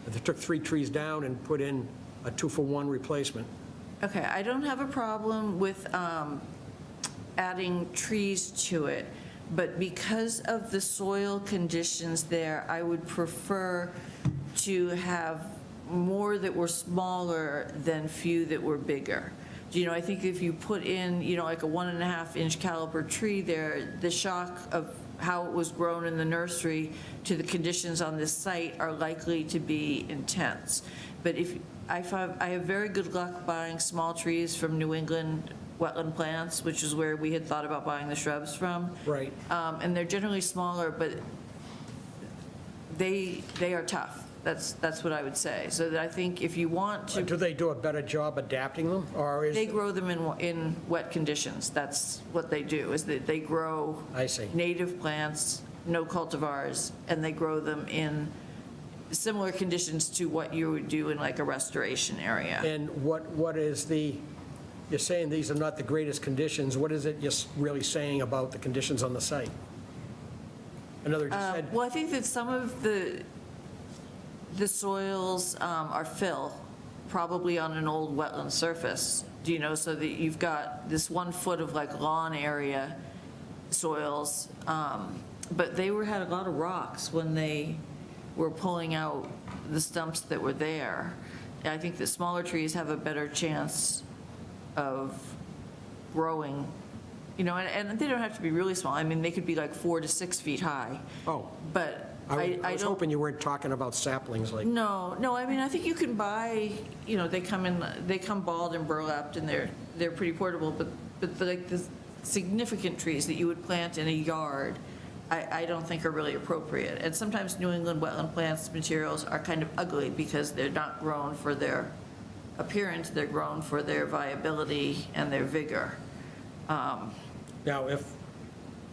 If they took 3 trees down and put in a 2-for-1 replacement. Okay, I don't have a problem with adding trees to it, but because of the soil conditions there, I would prefer to have more that were smaller than few that were bigger. You know, I think if you put in, you know, like a 1.5-inch caliper tree there, the shock of how it was grown in the nursery to the conditions on this site are likely to be intense. But if, I have very good luck buying small trees from New England Wetland Plants, which is where we had thought about buying the shrubs from. Right. And they're generally smaller, but they are tough. That's what I would say. So that I think if you want to. Do they do a better job adapting them, or is? They grow them in wet conditions. That's what they do, is that they grow I see. native plants, no cultivars, and they grow them in similar conditions to what you would do in like a restoration area. And what is you're saying these are not the greatest conditions. What is it you're really saying about the conditions on the site? In other words, you said, Well, I think that some of the soils are fill, probably on an old wetland surface, you know, so that you've got this 1 foot of like lawn area soils, but they had a lot of rocks when they were pulling out the stumps that were there. And I think that smaller trees have a better chance of growing, you know, and they don't have to be really small. I mean, they could be like 4 to 6 feet high. oh, But I I was don't, hoping you weren't talking about saplings like, no, I mean, I think you can buy, you know, they come bald and burlapped, and they're pretty portable, but like the significant trees that you would plant in a yard, I don't think are really appropriate. And sometimes New England wetland plants materials are kind of ugly because they're not grown for their appearance, they're grown for their viability and their vigor. now, if,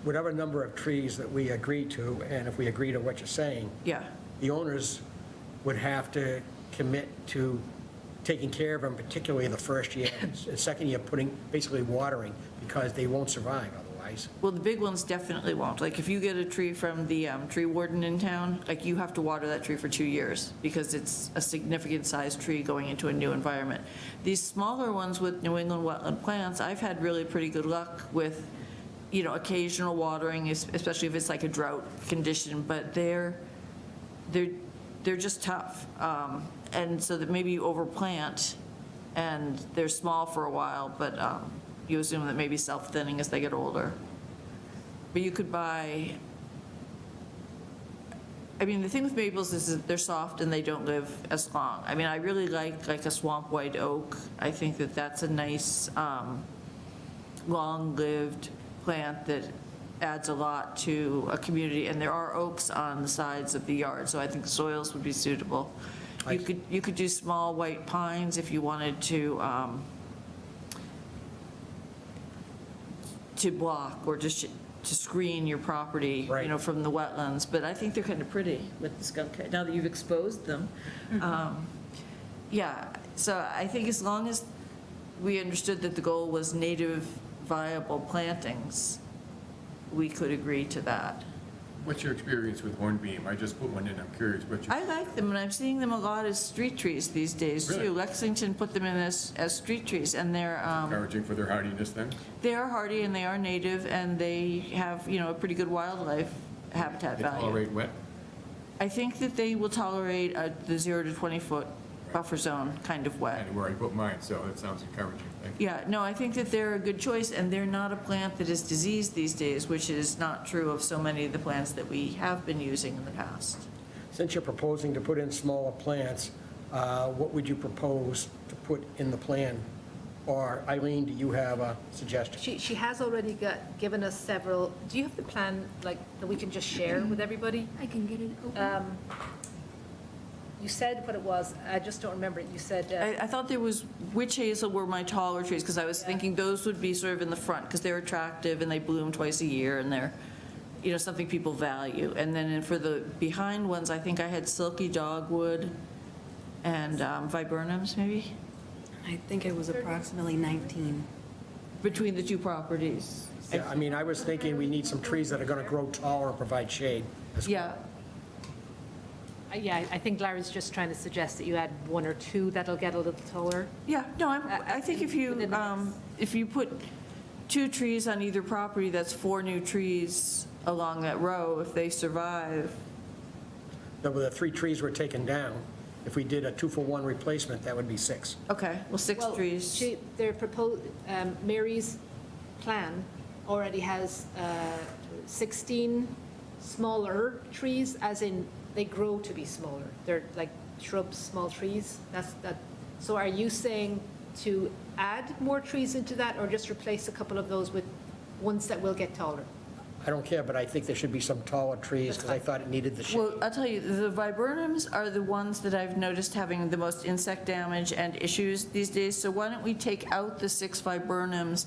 whatever number of trees that we agree to, and if we agree to what you're saying, Yeah. the owners would have to commit to taking care of them, particularly the first year, and second year, basically watering, because they won't survive otherwise. Well, the big ones definitely won't. Like, if you get a tree from the tree warden in town, like, you have to water that tree for 2 years because it's a significant sized tree going into a new environment. These smaller ones with New England wetland plants, I've had really pretty good luck with, you know, occasional watering, especially if it's like a drought condition, but they're just tough. And so that maybe you overplant and they're small for a while, but you assume that maybe self-thinning as they get older. But you could buy, I mean, the thing with maples is that they're soft and they don't live as long. I mean, I really like a swamp white oak. I think that that's a nice, long-lived plant that adds a lot to a community, and there are oaks on the sides of the yard, so I think soils would be suitable. You could do small white pines if you wanted to block or to screen your property, you know, from the wetlands, but I think they're kind of pretty with the skunk, now that you've exposed them. Yeah, so I think as long as we understood that the goal was native viable plantings, we could agree to that. What's your experience with hornbeam? I just put one in, I'm curious what you. I like them, and I'm seeing them a lot as street trees these days, Really? too. Lexington put them in as street trees, and they're, Encouraging for their hardiness then? they are hardy and they are native, and they have, you know, a pretty good wildlife habitat They value. tolerate wet? I think that they will tolerate the 0 to 20-foot buffer zone kind of wet. Kind of where I put mine, so that sounds encouraging. Thank you. Yeah, no, I think that they're a good choice, and they're not a plant that is diseased these days, which is not true of so many of the plants that we have been using in the past. Since you're proposing to put in smaller plants, what would you propose to put in the plan? Or Eileen, do you have a suggestion? She has already given us several, do you have the plan, like, that we can just share with everybody? I can get it open. You said what it was, I just don't remember it. You said, I thought there was, witch hazel were my taller trees, because I was thinking those would be sort of in the front, because they're attractive and they bloom twice a year, and they're, you know, something people value. And then for the behind ones, I think I had silky dogwood and viburnums, maybe, I think it was approximately 19. between the two properties. Yeah, I mean, I was thinking we need some trees that are going to grow taller and provide shade. as well. Yeah, yeah, I think Larry's just trying to suggest that you add 1 or 2 that'll get a little taller. yeah, no, I think if you put 2 trees on either property, that's 4 new trees along that row, if they survive. Now, with the 3 trees were taken down, if we did a 2-for-1 replacement, that would be 6. Okay, well, 6 Well, trees. Their proposed, Mary's plan already has 16 smaller trees, as in they grow to be smaller. They're like shrubs, small trees. So are you saying to add more trees into that, or just replace a couple of those with ones that will get taller? I don't care, but I think there should be some taller trees, because I thought it needed the shade. Well, I'll tell you, the viburnums are the ones that I've noticed having the most insect damage and issues these days. So why don't we take out the 6 viburnums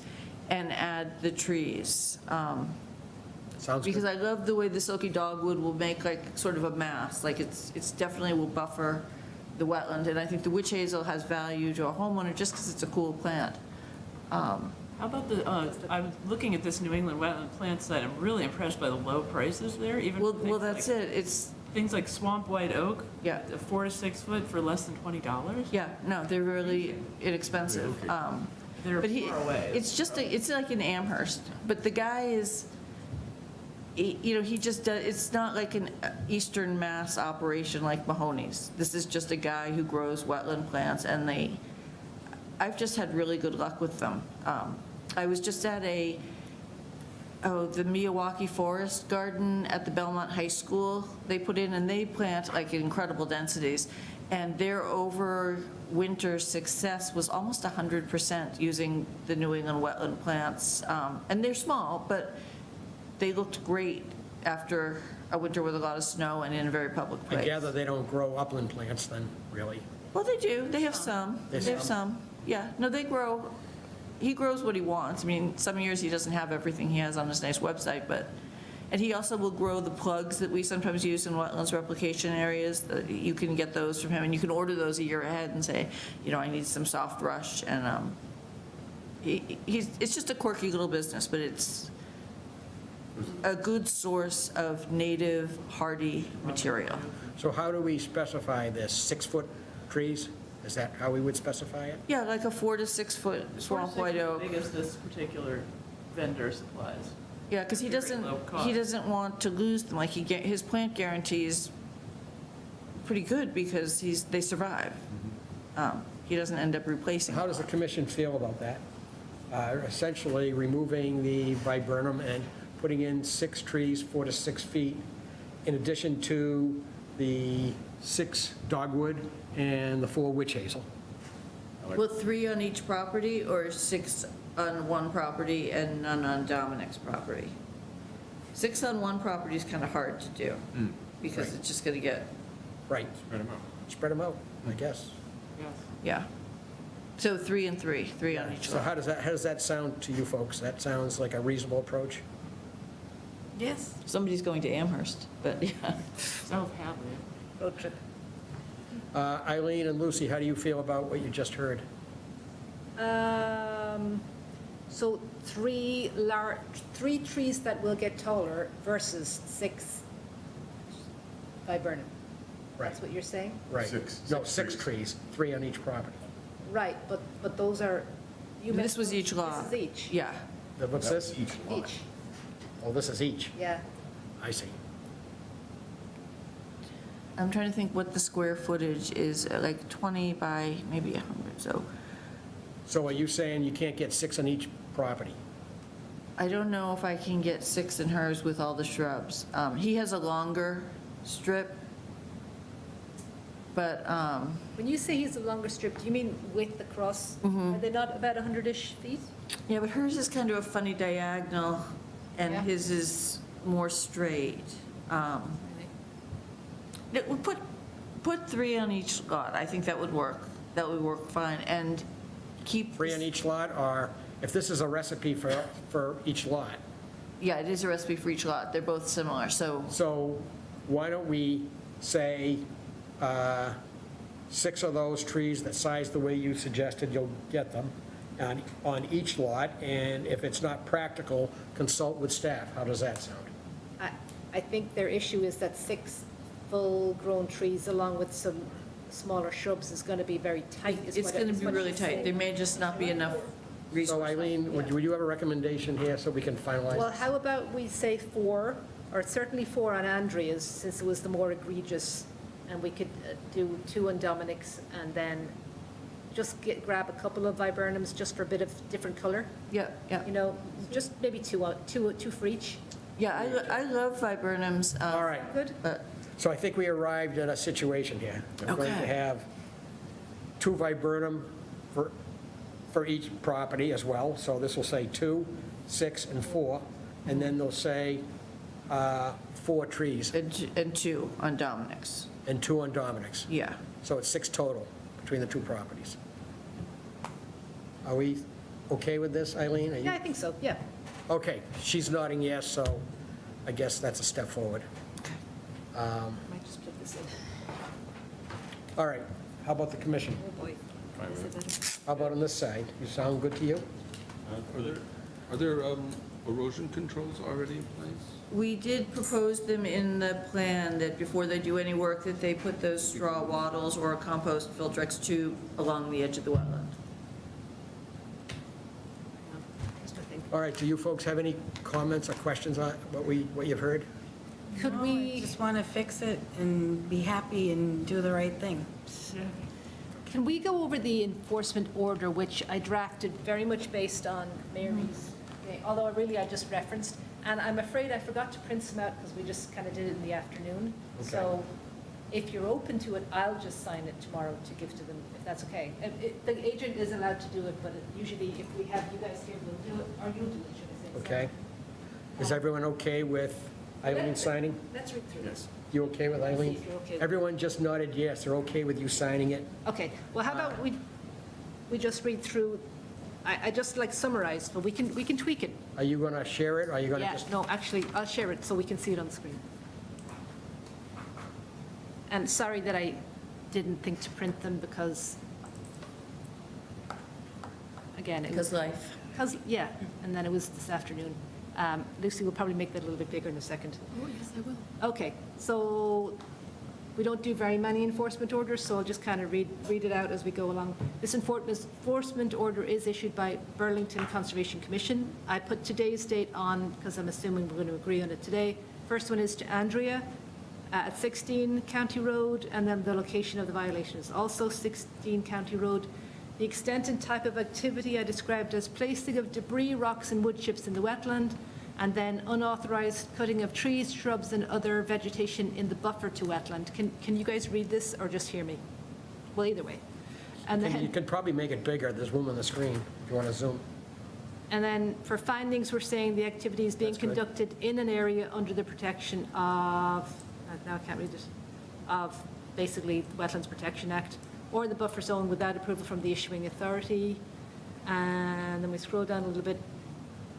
and add the trees? Sounds Because good. I love the way the silky dogwood will make like sort of a mass, like it's definitely will buffer the wetland. And I think the witch hazel has value to a homeowner just because it's a cool plant. How about I'm looking at this New England wetland plant site, I'm really impressed by the low prices there, even. for Well, things that's like- it, it's, Things like swamp white oak. Yeah. 4 to 6 foot for less than $20. yeah, no, they're really inexpensive. They're But far away. it's like in Amherst, but the guy is, he just does, it's not like an Eastern Mass operation like Mahoney's. This is just a guy who grows wetland plants, and I've just had really good luck with them. I was just at the Miyawaki Forest Garden at the Belmont High School. They put in, and they plant like incredible densities, and their overwinter success was almost 100% using the New England wetland plants. And they're small, but they looked great after a winter with a lot of snow and in a very public I place. gather they don't grow upland plants then, really. Well, they do, they have some, They they have some? some, yeah, no, they grow, he grows what he wants. I mean, some years he doesn't have everything he has on his nice website, and he also will grow the plugs that we sometimes use in wetlands replication areas. You can get those from him, and you can order those a year ahead and say, I need some soft rush, and it's just a quirky little business, but it's a good source of native hardy material. So how do we specify this? 6-foot trees? Is that how we would specify it? Yeah, like a 4 to 6 foot swamp white oak. Big as this particular vendor supplies. Yeah, because he Very low cost. doesn't want to lose them, like his plant guarantee is pretty good because they survive. He doesn't end up replacing How them. does the commission feel about that? Essentially removing the viburnum and putting in 6 trees, 4 to 6 feet, in addition to the 6 dogwood and the 4 witch hazel. Well, 3 on each property, or 6 on one property and none on Dominic's property? 6 on one property is kind of hard to do, because Right. it's just going to get, Right, Spread them out. spread them out, I guess. Yes. yeah. So 3 and 3, 3 on each So lot. how does that sound to you folks? That sounds like a reasonable approach? Yes. Somebody's going to Amherst, but yeah. South Hadley. Road trip. Eileen and Lucy, how do you feel about what you just heard? So 3 trees that will get taller versus 6 viburnum. That's what you're saying? Right. Six. No, Six 6 trees, 3 on each property. Right, but those are, you meant. This was each lot. This is each. Yeah. What's this? Each lot. Each, Oh, this is each. yeah. I see. I'm trying to think what the square footage is, like 20 by maybe 100, so So are you saying you can't get 6 on each property? I don't know if I can get 6 in hers with all the shrubs. He has a longer strip, but, When you say he's a longer strip, do you mean width across? Mm-hmm. Are they not about 100-ish feet? yeah, but hers is kind of a funny diagonal, and Yeah. his is more straight. We'll put 3 on each lot, I think that would work. That would work fine, and keep. 3 on each lot, or if this is a recipe for each lot? Yeah, it is a recipe for each lot, they're both similar, so. So why don't we say 6 of those trees that size the way you suggested, you'll get them on each lot, and if it's not practical, consult with staff. How does that sound? I think their issue is that 6 full-grown trees along with some smaller shrubs is going to be very tight. is It's what going to is be what really she's tight. saying. There may just not be enough So resources. Eileen, would you have a recommendation here so we can finalize? Well, how about we say 4, or certainly 4 on Andrea's, since it was the more egregious, and we could do 2 on Dominic's, and then just grab a couple of viburnums just for a bit of different color, Yeah, yeah. you know, just maybe two for each. Yeah, I love viburnums. All right. Good? But, So I think we arrived at a situation here. We're going to Okay. have 2 viburnum for each property as well. So this will say 2, 6, and 4, and then they'll say 4 trees, and 2 on Dominic's. and 2 on Dominic's. Yeah. So it's 6 total between the 2 properties. Are we okay with this, Eileen? Are you- Yeah, I think so, yeah. Okay, she's nodding yes, so I guess that's a step forward. Might just put this in. All right, how about the commission? Oh, boy. Fine with it. How about on this side? You sound good to you? Are there erosion controls already in place? We did propose them in the plan that before they do any work, that they put those straw wattles or a compost Filtrex tube along the edge of the wetland. All right, do you folks have any comments or questions on what you've heard? Could No, I we, just want to fix it and be happy and do the right thing. can we go over the enforcement order, which I drafted very much based on Mary's, okay, although I just referenced, and I'm afraid I forgot to print some out because we just kind of did it in the afternoon. So if you're open to it, I'll just sign it tomorrow to give to them, if that's okay. The agent is allowed to do it, but usually if we have you guys here, we'll do it, or you'll do it, should I say. Okay. Is everyone okay with Eileen signing? Let's read through this. You okay with Eileen? If you're okay with it. Everyone just nodded yes, they're okay with you signing it? Okay, well, how about we just read through, I just like summarized, but we can tweak it. Are you going to share it, or are you going to Yeah, just? no, actually, I'll share it so we can see it on the screen. And sorry that I didn't think to print them because, again, it was. Because life. Yeah, and then it was this afternoon. Lucy will probably make that a little bit bigger in a second. Oh, yes, I will. Okay, so we don't do very many enforcement orders, so I'll just kind of read it out as we go along. This enforcement order is issued by Burlington Conservation Commission. I put today's date on because I'm assuming we're going to agree on it today. First one is to Andrea at 16 County Road, and then the location of the violation is also 16 County Road. The extent and type of activity I described as placing of debris, rocks, and wood chips in the wetland, and then unauthorized cutting of trees, shrubs, and other vegetation in the buffer to wetland. Can you guys read this or just hear me? Well, either way. And You then, can probably make it bigger, there's room on the screen, if you want to zoom. and then for findings, we're saying the activity is being That's good. conducted in an area under the protection of, now I can't read it, of basically Wetlands Protection Act, or the buffer zone without approval from the issuing authority. And then we scroll down a little bit.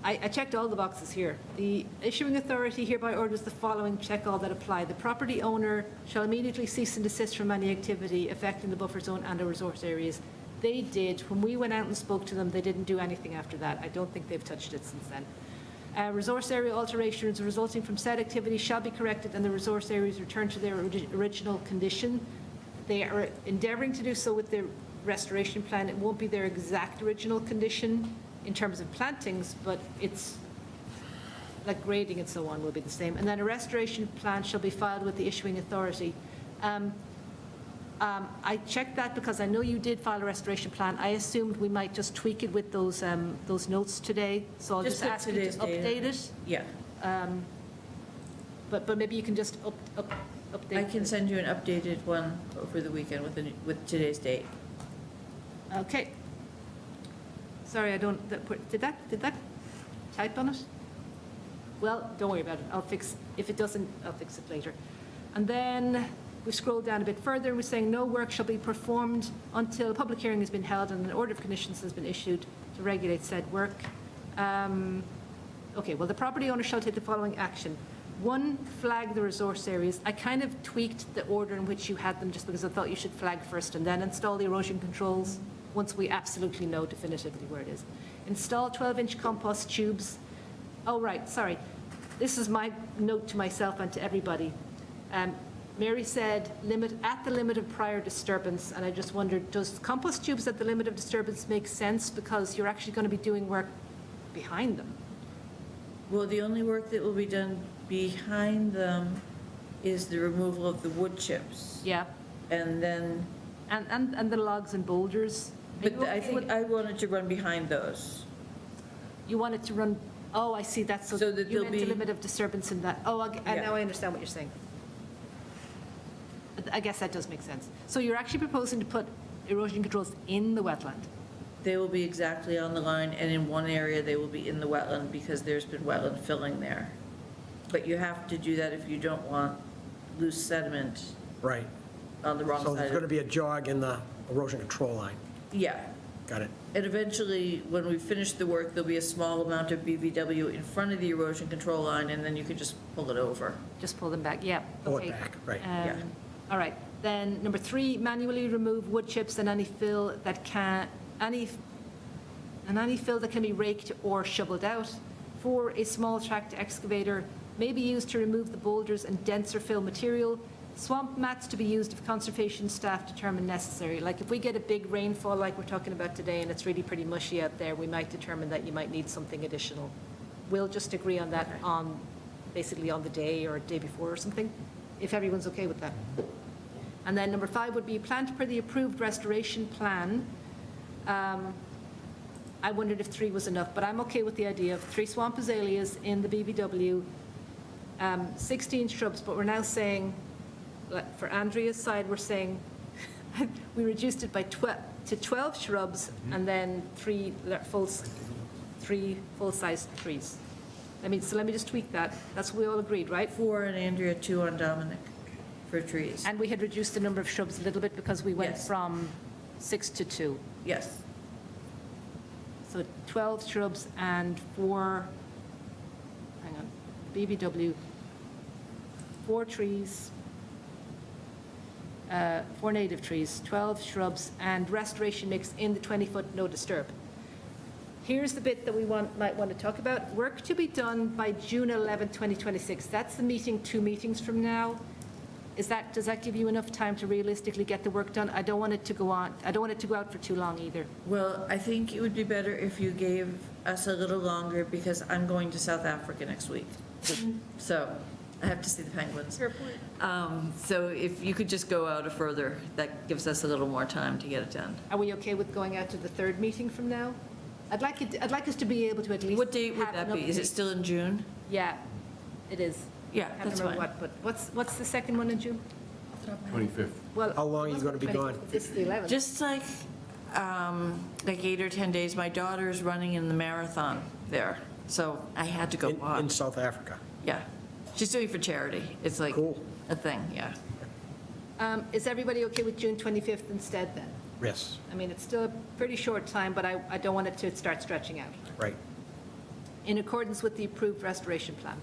I checked all the boxes here. The issuing authority hereby orders the following, check all that apply. The property owner shall immediately cease and desist from any activity affecting the buffer zone and/or resource areas. They did. When we went out and spoke to them, they didn't do anything after that. I don't think they've touched it since then. Resource area alterations resulting from said activity shall be corrected and the resource areas returned to their original condition. They are endeavoring to do so with their restoration plan. It won't be their exact original condition in terms of plantings, but it's like grading and so on will be the same. And then a restoration plan shall be filed with the issuing authority. I checked that because I know you did file a restoration plan. I assumed we might just tweak it with those notes today, so I'll just put ask you to today's date update in. it. Yeah. But maybe you can just update. I can send you an updated one over the weekend with today's date. Okay. Sorry, I don't, did that type on it? Well, don't worry about it. If it doesn't, I'll fix it later. And then we scroll down a bit further, and we're saying no work shall be performed until a public hearing has been held and an order of conditions has been issued to regulate said work. Okay, well, the property owner shall take the following action. 1, flag the resource areas. I kind of tweaked the order in which you had them just because I thought you should flag first and then install the erosion controls once we absolutely know definitively where it is. Install 12-inch compost tubes. Oh, right, sorry. This is my note to myself and to everybody. Mary said at the limit of prior disturbance, and I just wondered, does compost tubes at the limit of disturbance make sense because you're actually going to be doing work behind them? Well, the only work that will be done behind them is the removal of the wood chips. Yeah. And then, And the logs and boulders. Are but you I okay think with- I wanted to run behind those. You want it to run, oh, I see, that's, so So that you there'll meant the be- limit of disturbance in that. Oh, Yeah. now I understand what you're saying. I guess that does make sense. So you're actually proposing to put erosion controls in the wetland? They will be exactly on the line, and in one area, they will be in the wetland because there's been wetland filling there. But you have to do that if you don't want loose sediment Right. on the wrong So there's side. going to be a jog in the erosion control line. Yeah. Got it. And eventually, when we finish the work, there'll be a small amount of BVW in front of the erosion control line, and then you can just pull it over. Just pull them back, yeah. Pull it okay. back, right. Yeah. All right, then number 3, manually remove wood chips and any fill that can, and any fill that can be raked or shoveled out. 4, a small tract excavator may be used to remove the boulders and denser fill material. Swamp mats to be used if conservation staff determine necessary. Like if we get a big rainfall like we're talking about today and it's really pretty mushy out there, we might determine that you might need something additional. We'll just agree on that on, basically on the day or day before or something, if everyone's okay with that. And then number 5 would be plant per the approved restoration plan. I wondered if 3 was enough, but I'm okay with the idea of 3 swamp azaleas in the BBW, 16 shrubs, but we're now saying, like, for Andrea's side, we're saying we reduced it by 12 shrubs and then 3 full-size trees. I mean, so let me just tweak that. That's what we all agreed, right? 4 on Andrea, 2 on Dominic for trees. And we had reduced the number of shrubs a little bit because we went Yes. from 6 to 2. Yes. So 12 shrubs and 4, hang on, BBW, 4 trees, 4 native trees, 12 shrubs, and restoration mix in the 20-foot no disturb. Here's the bit that we might want to talk about. Work to be done by June 11, 2026. That's the meeting 2 meetings from now. Does that give you enough time to realistically get the work done? I don't want it to go on. I don't want it to go out for too long either. Well, I think it would be better if you gave us a little longer because I'm going to South Africa next week. So I have to see the penguins. Fair point. So if you could just go out further, that gives us a little more time to get it done. Are we okay with going out to the 3rd meeting from now? I'd like us to be able to at least. What date would have that an be? Is it update. still in June? Yeah, it is. Yeah, I can't that's remember fine. what, but what's the second one in June? 25th. Well, How long are you gonna be gone? It's the 11th. Just like 8 or 10 days. My daughter's running in the marathon there, so I had to go In watch. South Africa. Yeah. She's doing it for charity. It's like Cool. a thing, yeah. Is everybody okay with June 25th instead then? Yes, I mean, it's still a pretty short time, but I don't want it to start stretching out. right. In accordance with the approved restoration plan.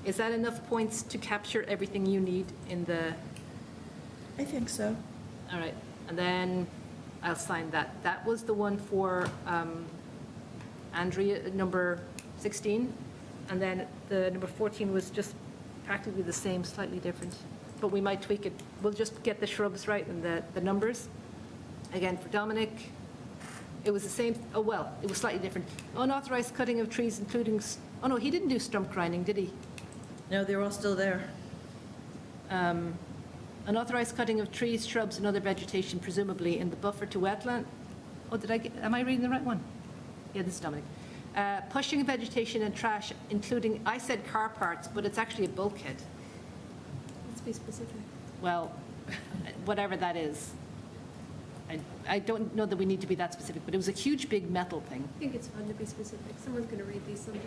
Is that enough points to capture everything you need in the, I think so. all right, and then I'll sign that. That was the one for Andrea, number 16, and then the number 14 was just practically the same, slightly different, but we might tweak it. We'll just get the shrubs right and the numbers. Again, for Dominic, it was the same, oh, well, it was slightly different. Unauthorized cutting of trees, including, oh, no, he didn't do stump grinding, did he? No, they're all still there. Unauthorized cutting of trees, shrubs, and other vegetation presumably in the buffer to wetland. Oh, am I reading the right one? Yeah, this is Dominic. Pushing of vegetation and trash, including, I said car parts, but it's actually a bulkhead. Let's be specific. Well, whatever that is. I don't know that we need to be that specific, but it was a huge, big metal thing. I think it's fun to be specific. Someone's going to read these someday.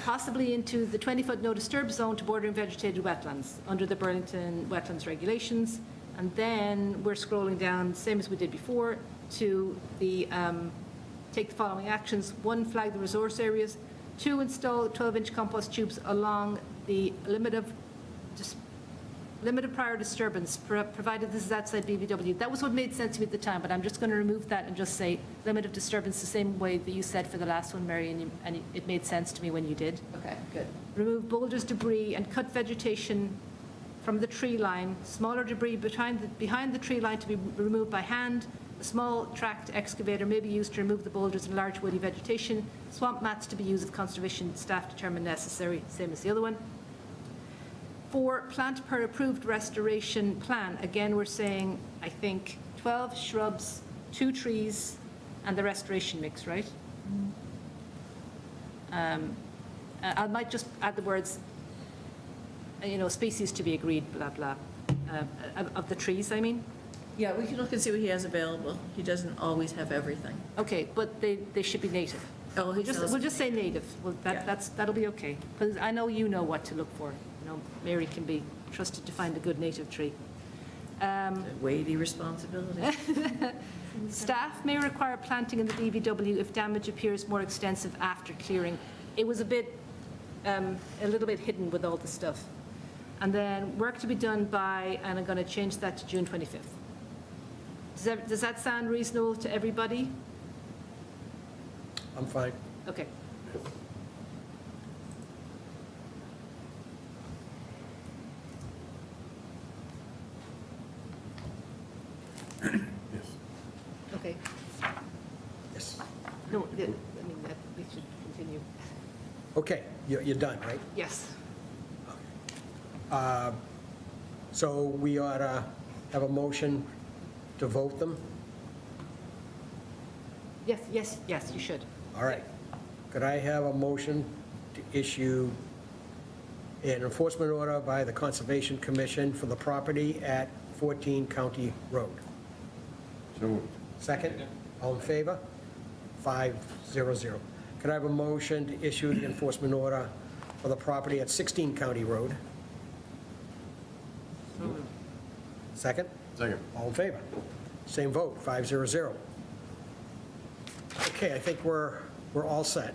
Possibly into the 20-foot no disturb zone to bordering vegetated wetlands under the Burlington Wetlands Regulations. And then we're scrolling down, same as we did before, to the, take the following actions. 1, flag the resource areas. 2, install 12-inch compost tubes along the limit of prior disturbance, provided this is outside BBW. That was what made sense to me at the time, but I'm just going to remove that and just say limit of disturbance the same way that you said for the last one, Mary, and it made sense to me when you did. Okay, good. Remove boulders, debris, and cut vegetation from the tree line. Smaller debris behind the tree line to be removed by hand. A small tract excavator may be used to remove the boulders and large woody vegetation. Swamp mats to be used if conservation staff determine necessary, same as the other one. 4, plant per approved restoration plan. Again, we're saying, I think, 12 shrubs, 2 trees, and the restoration mix, right? I might just add the words, species to be agreed, blah, blah, of the trees, I mean. Yeah, we can look and see what he has available. He doesn't always have everything. Okay, but they should be native. Oh, he We'll just say native. Well, that'll be okay. Because I know you know what to look for. Mary can be trusted to find a good native tree. Weighty responsibility. Staff may require planting in the BVW if damage appears more extensive after clearing. It was a little bit hidden with all the stuff. And then work to be done by, and I'm going to change that to June 25th. Does that sound reasonable to everybody? I'm fine. Okay. Yes. Okay. Yes. No, I mean, that we should continue. Okay, you're done, right? Yes. So we ought to have a motion to vote them? Yes, yes, yes, you should. All right. Could I have a motion to issue an enforcement order by the Conservation Commission for the property at 14 County Road? So moved. Second? All in favor? 500. Could I have a motion to issue the enforcement order for the property at 16 County Road? So moved. Second? Second. All in favor? Same vote, 500. Okay, I think we're all set.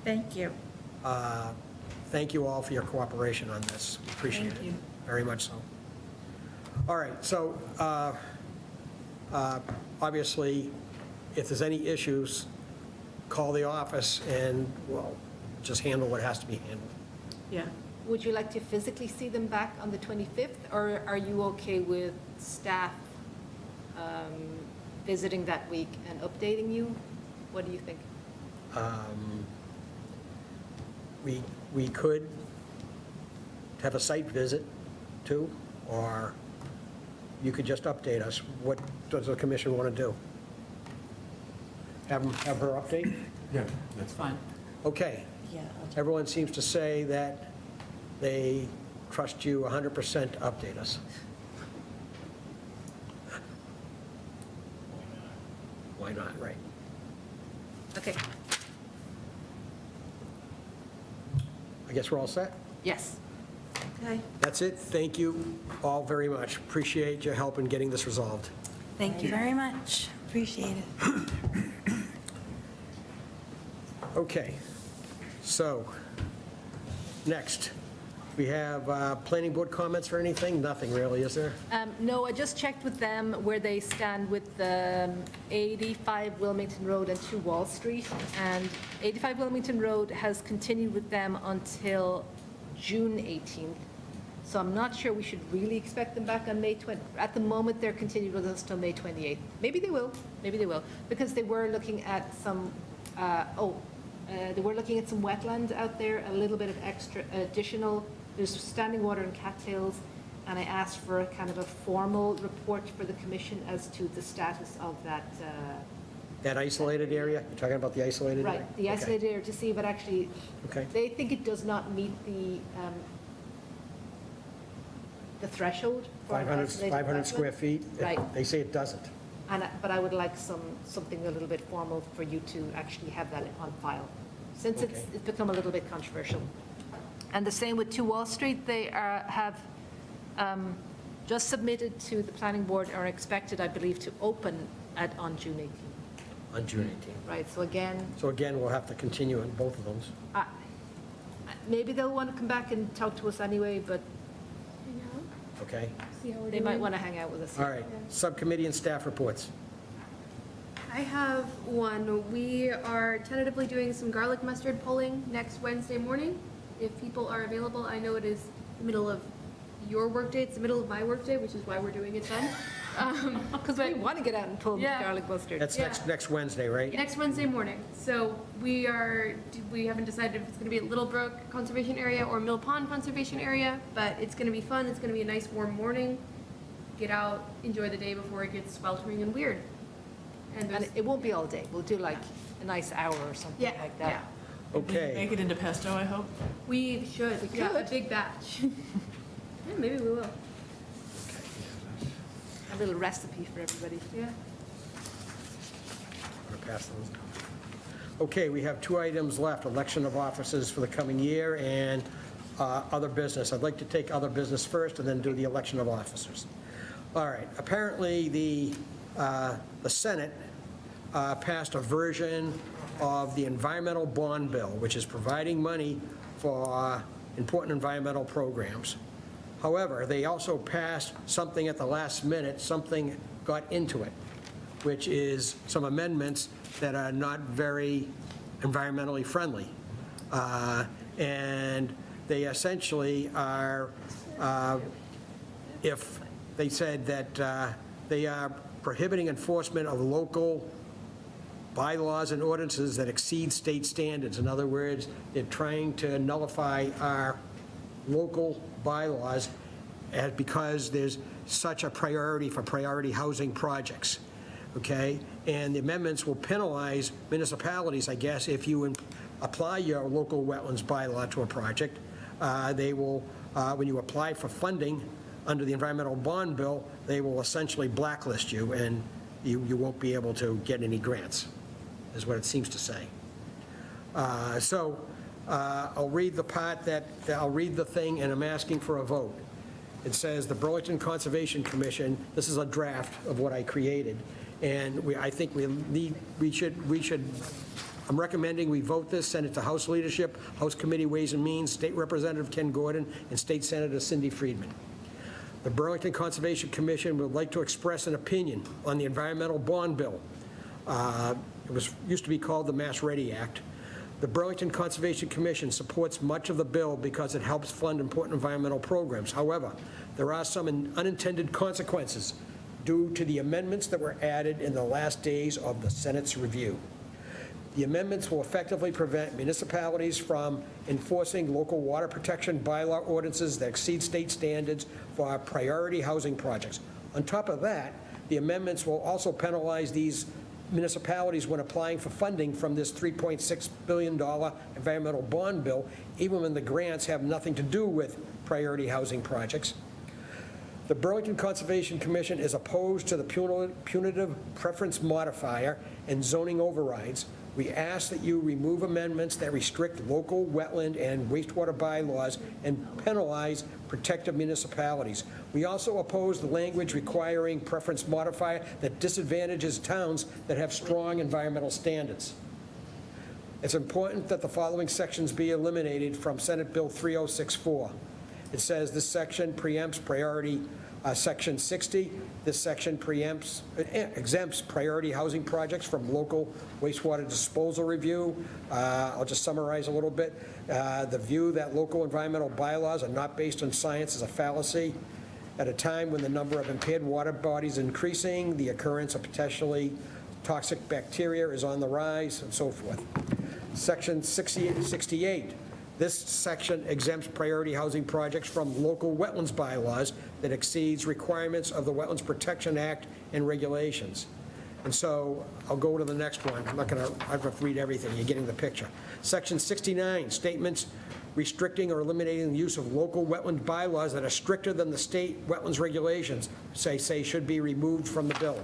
Thank you. Thank you all for your cooperation on this. Appreciate it. Thank you. Very much so. All right, so obviously, if there's any issues, call the office and, well, just handle what has to be handled. Yeah. Would you like to physically see them back on the 25th, or are you okay with staff visiting that week and updating you? What do you think? We could have a site visit too, or you could just update us. What does the commission want to do? Have her update? Yeah, that's Fine. Okay. Yeah. Everyone seems to say that they trust you 100% to update us. Why not, right? Okay. I guess we're all set? Yes. Okay. That's it. Thank you all very much. Appreciate your help in getting this resolved. Thank you very much. Appreciate it. Okay, so, next, we have planning board comments or anything? Nothing really, is there? No, I just checked with them where they stand with the 85 Wilmington Road and 2 Wall Street. And 85 Wilmington Road has continued with them until June 18th. So I'm not sure we should really expect them back on May 20. At the moment, they're continued with us till May 28th. Maybe they will, because they were looking at some, they were looking at some wetland out there, a little bit of extra, additional, there's standing water and cattails, and I asked for a kind of a formal report for the commission as to the status of that. That isolated area? You're talking about the isolated area? Right, the Okay. isolated area, to see if it actually, Okay. they think it does not meet the threshold for an 500 isolated 500 square wetland. feet? Right. They say it doesn't. But I would like something a little bit formal for you to actually have that on file, since it's Okay. become a little bit controversial. And the same with 2 Wall Street, they have just submitted to the planning board, are expected, I believe, to open on June 18th. On June 18th. Right, so again, So again, we'll have to continue on both of those. maybe they'll want to come back and talk to us anyway, but Okay? See how we're they doing. might want to hang out with us. All right. Subcommittee and staff reports. I have one. We are tentatively doing some garlic mustard pulling next Wednesday morning. If people are available, I know it is the middle of your workday, it's the middle of my workday, which is why we're doing it then. Because we want to get out and pull Yeah. garlic mustard. That's Yeah. next Wednesday, right? Next Wednesday morning. So we haven't decided if it's going to be at Little Brook Conservation Area or Mill Pond Conservation Area, but it's going to be fun. It's going to be a nice warm morning. Get out, enjoy the day before it gets sweltering and weird. And And there's, it won't be all day. We'll do like a nice hour or something yeah, like yeah. that. Okay. Make it into pesto, I hope. We should, yeah, a could. big batch. Yeah, maybe we will. A little recipe for everybody. Yeah. I'm gonna pass those down. Okay, we have 2 items left, election of officers for the coming year and other business. I'd like to take other business first and then do the election of officers. All right, apparently the Senate passed a version of the environmental bond bill, which is providing money for important environmental programs. However, they also passed something at the last minute, something got into it, which is some amendments that are not very environmentally friendly. And they essentially are, if they said that they are prohibiting enforcement of local bylaws and ordinances that exceed state standards. In other words, they're trying to nullify our local bylaws because there's such a priority for priority housing projects, okay? And the amendments will penalize municipalities, I guess, if you apply your local wetlands bylaw to a project. They will, when you apply for funding under the environmental bond bill, they will essentially blacklist you, and you won't be able to get any grants, is what it seems to say. I'll read the part I'll read the thing, and I'm asking for a vote. It says, the Burlington Conservation Commission, this is a draft of what I created, and I think we should, I'm recommending we vote this, send it to House Leadership, House Committee Ways and Means, State Representative Ken Gordon, and State Senator Cindy Friedman. The Burlington Conservation Commission would like to express an opinion on the environmental bond bill. It used to be called the Mass Ready Act. The Burlington Conservation Commission supports much of the bill because it helps fund important environmental programs. However, there are some unintended consequences due to the amendments that were added in the last days of the Senate's review. The amendments will effectively prevent municipalities from enforcing local water protection bylaw ordinances that exceed state standards for our priority housing projects. On top of that, the amendments will also penalize these municipalities when applying for funding from this $3.6 billion environmental bond bill, even when the grants have nothing to do with priority housing projects. The Burlington Conservation Commission is opposed to the punitive preference modifier and zoning overrides. We ask that you remove amendments that restrict local wetland and wastewater bylaws and penalize protective municipalities. We also oppose the language requiring preference modifier that disadvantages towns that have strong environmental standards. It's important that the following sections be eliminated from Senate Bill 3064. It says this section preempts priority Section 60. This section exempts priority housing projects from local wastewater disposal review. I'll just summarize a little bit. The view that local environmental bylaws are not based on science is a fallacy. At a time when the number of impaired water bodies is increasing, the occurrence of potentially toxic bacteria is on the rise, and so forth. Section 68. This section exempts priority housing projects from local wetlands bylaws that exceeds requirements of the Wetlands Protection Act and regulations. And so I'll go to the next one. I'm not going to read everything. You're getting the picture. Section 69, statements restricting or eliminating the use of local wetland bylaws that are stricter than the state wetlands regulations, say should be removed from the bill.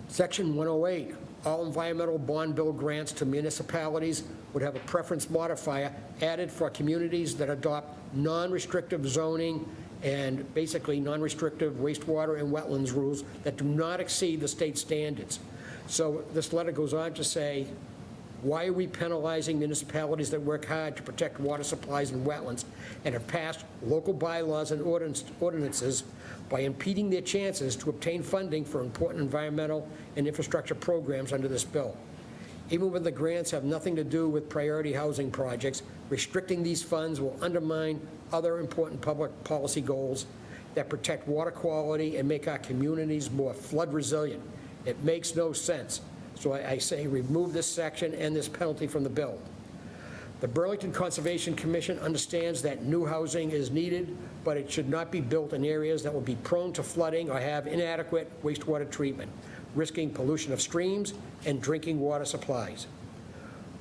Section 108, all environmental bond bill grants to municipalities would have a preference modifier added for communities that adopt non-restrictive zoning and basically non-restrictive wastewater and wetlands rules that do not exceed the state standards. So this letter goes on to say, why are we penalizing municipalities that work hard to protect water supplies and wetlands and have passed local bylaws and ordinances by impeding their chances to obtain funding for important environmental and infrastructure programs under this bill? Even when the grants have nothing to do with priority housing projects, restricting these funds will undermine other important public policy goals that protect water quality and make our communities more flood resilient. It makes no sense. So I say remove this section and this penalty from the bill. The Burlington Conservation Commission understands that new housing is needed, but it should not be built in areas that will be prone to flooding or have inadequate wastewater treatment, risking pollution of streams and drinking water supplies.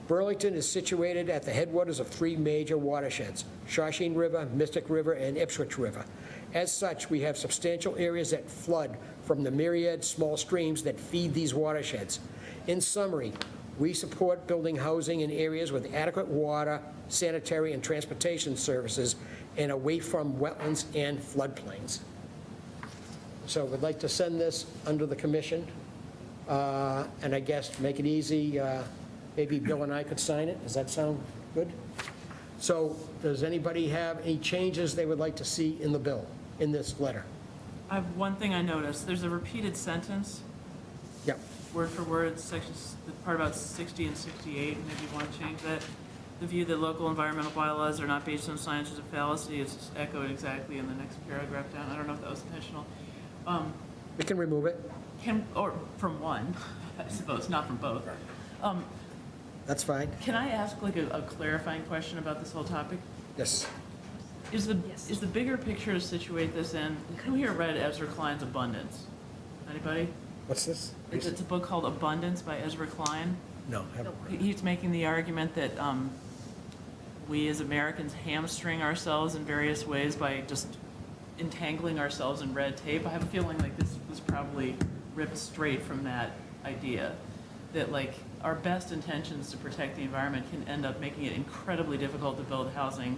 Burlington is situated at the headwaters of three major watersheds, Shawshene River, Mystic River, and Ipswich River. As such, we have substantial areas that flood from the myriad small streams that feed these watersheds. In summary, we support building housing in areas with adequate water, sanitary, and transportation services, and away from wetlands and floodplains. So we'd like to send this under the commission, and I guess make it easy, maybe Bill and I could sign it. Does that sound good? So does anybody have any changes they would like to see in the bill, in this letter? I have one thing I noticed. There's a repeated sentence Yep. word for word, sections, the part about 60 and 68, maybe you want to change that. The view that local environmental bylaws are not based on science is a fallacy is echoed exactly in the next paragraph down. I don't know if that was intentional. We can remove it. Or from one, I suppose, not from both. That's fine. Can I ask like a clarifying question about this whole topic? Yes. Is the bigger picture to situate this in, who here read Ezra Klein's Abundance? Anybody? What's this? It's a book called Abundance by Ezra Klein. No, I haven't. He's making the argument that we as Americans hamstring ourselves in various ways by just entangling ourselves in red tape. I have a feeling like this was probably ripped straight from that idea, that like our best intentions to protect the environment can end up making it incredibly difficult to build housing,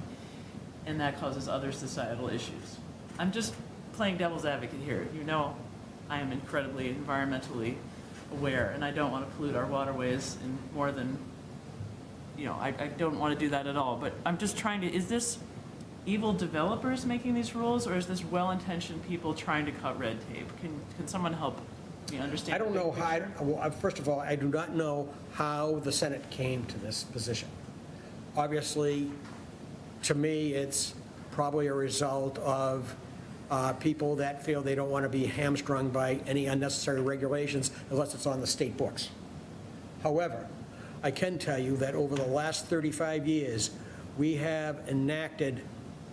and that causes other societal issues. I'm just playing devil's advocate here. You know, I am incredibly environmentally aware, and I don't want to pollute our waterways in more than, you know, I don't want to do that at all. But I'm just trying to, is this evil developers making these rules, or is this well-intentioned people trying to cut red tape? Can someone help me understand? I don't the know big how, picture? well, first of all, I do not know how the Senate came to this position. Obviously, to me, it's probably a result of people that feel they don't want to be hamstrung by any unnecessary regulations unless it's on the state books. However, I can tell you that over the last 35 years, we have enacted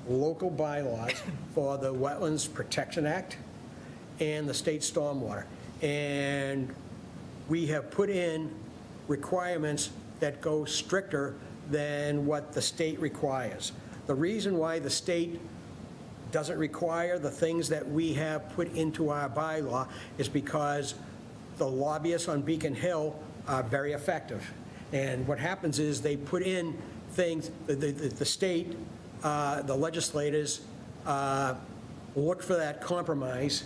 local bylaws for the Wetlands Protection Act and the state stormwater. And we have put in requirements that go stricter than what the state requires. The reason why the state doesn't require the things that we have put into our bylaw is because the lobbyists on Beacon Hill are very effective. And what happens is they put in things, the state, the legislators look for that compromise,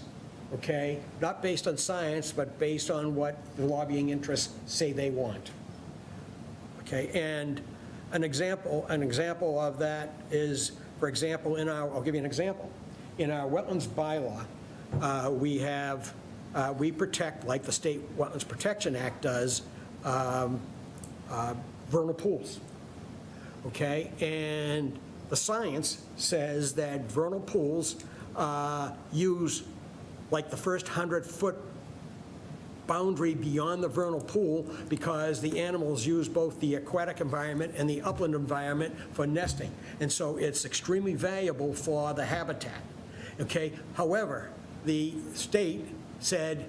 okay? Not based on science, but based on what the lobbying interests say they want. Okay, and an example of that is, for example, I'll give you an example. In our wetlands bylaw, we protect, like the State Wetlands Protection Act does, vernal pools, okay? And the science says that vernal pools use, like the first 100-foot boundary beyond the vernal pool, because the animals use both the aquatic environment and the upland environment for nesting. And so it's extremely valuable for the habitat, okay? However, the state said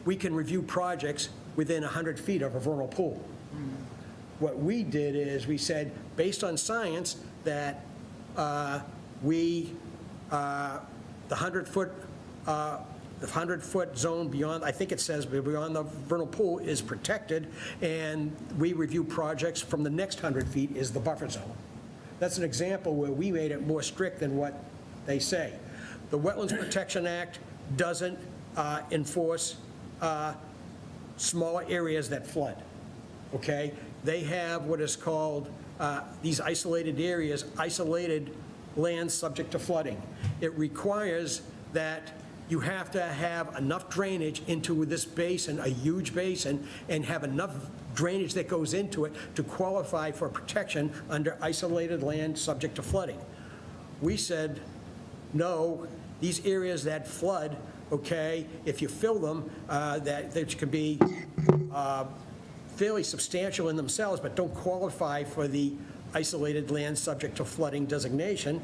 we can review projects within 100 feet of a vernal pool. What we did is we said, based on science, that the 100-foot zone beyond, I think it says beyond the vernal pool is protected, and we review projects from the next 100 feet is the buffer zone. That's an example where we made it more strict than what they say. The Wetlands Protection Act doesn't enforce smaller areas that flood, okay? They have what is called these isolated areas, isolated lands subject to flooding. It requires that you have to have enough drainage into this basin, a huge basin, and have enough drainage that goes into it to qualify for protection under isolated land subject to flooding. We said, no, these areas that flood, okay, if you fill them, that can be fairly substantial in themselves, but don't qualify for the isolated land subject to flooding designation,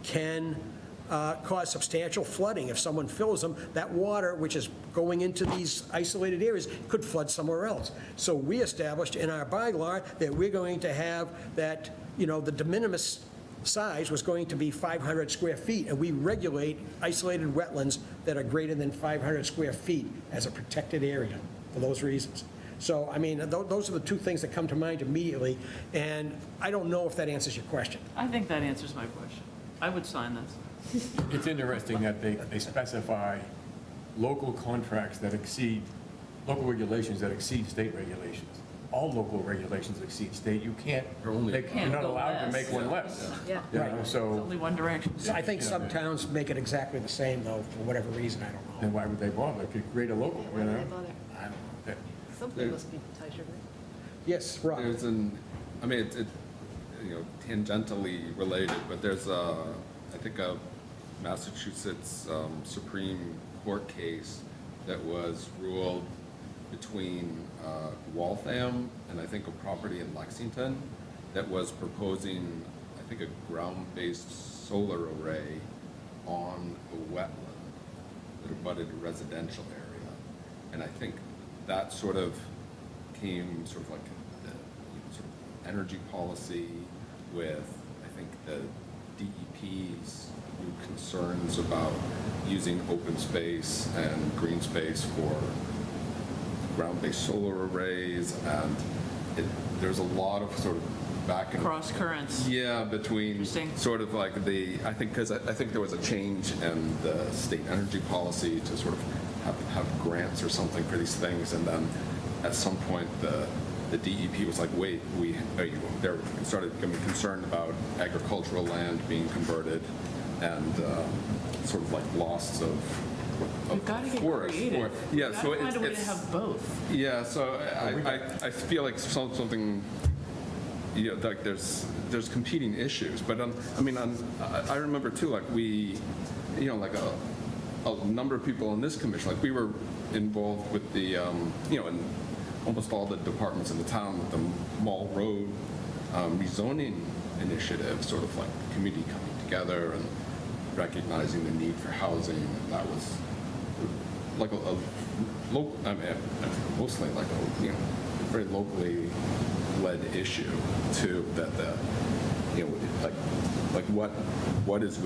can cause substantial flooding. If someone fills them, that water, which is going into these isolated areas, could flood somewhere else. So we established in our bylaw that we're going to have that, you know, the de minimis size was going to be 500 square feet, and we regulate isolated wetlands that are greater than 500 square feet as a protected area for those reasons. So, I mean, those are the two things that come to mind immediately, and I don't know if that answers your question. I think that answers my question. I would sign this. It's interesting that they specify local contracts that exceed, local regulations that exceed state regulations all local regulations exceed state. You can't, you're Can't not go allowed to less. make one less. Yeah. You know, It's so only one direction. I think some towns make it exactly the same, though, for whatever reason, I don't know. then why would they bother? If you create a local, you know? I don't know. Something must be tighter. Yes, Rob? There's I mean, it, tangentially related, but there's I think a Massachusetts Supreme Court case that was ruled between Waltham and I think a property in Lexington that was proposing, I think, a ground-based solar array on a wetland that abutted a residential area. And I think that sort of came sort of like the sort of energy policy with, I think, the DEP's new concerns about using open space and green space for ground-based solar arrays, and there's a lot of sort of back and Cross currents. yeah, between Interesting. sort of like I think there was a change in the state energy policy to sort of have grants or something for these things, and then at some point the DEP was like, wait, they started becoming concerned about agricultural land being converted and sort of like loss of We've got to get forest. creative. Yeah, We've so got to find a way to it's have both. yeah, so I feel like something, like there's competing issues, but I remember too, like we, like a number of people on this commission, like we were involved with the, in almost all the departments in the town with the Mall Road rezoning initiative, sort of like the community coming together and recognizing the need for housing, and that was like a local, mostly like a very locally led issue too, that like what is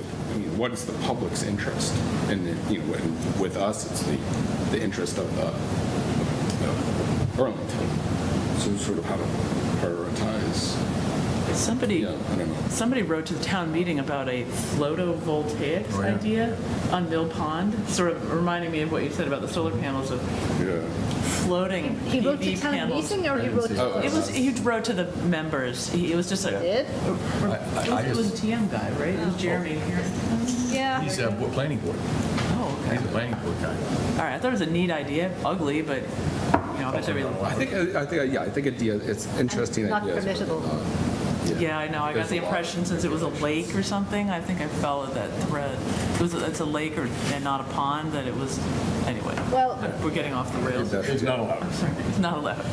the public's interest, and with us it's the interest of Burlington, so sort of how to prioritize. Somebody, Yeah, I don't know. somebody wrote to the town meeting about a photovoltaics idea on Mill Pond, sort of reminding me of what you said about the solar panels of Yeah. floating He wrote to PV town panels. meeting, or he wrote to? It was, he wrote to the members. It was just a. Did? It was a TM guy, right? It was Jeremy here. Yeah. He's a planning board. Oh, okay. He's a planning board guy. All right, I thought it was a neat idea, ugly, but, I bet they really. I think it's interesting Not ideas. but, permissible. Yeah, I know. I got There's the a lot. impression since it was a lake or something, I think I followed that thread. It's a lake and not a pond, that it was, anyway. Well, We're getting off the rails. It's not allowed. It's not allowed.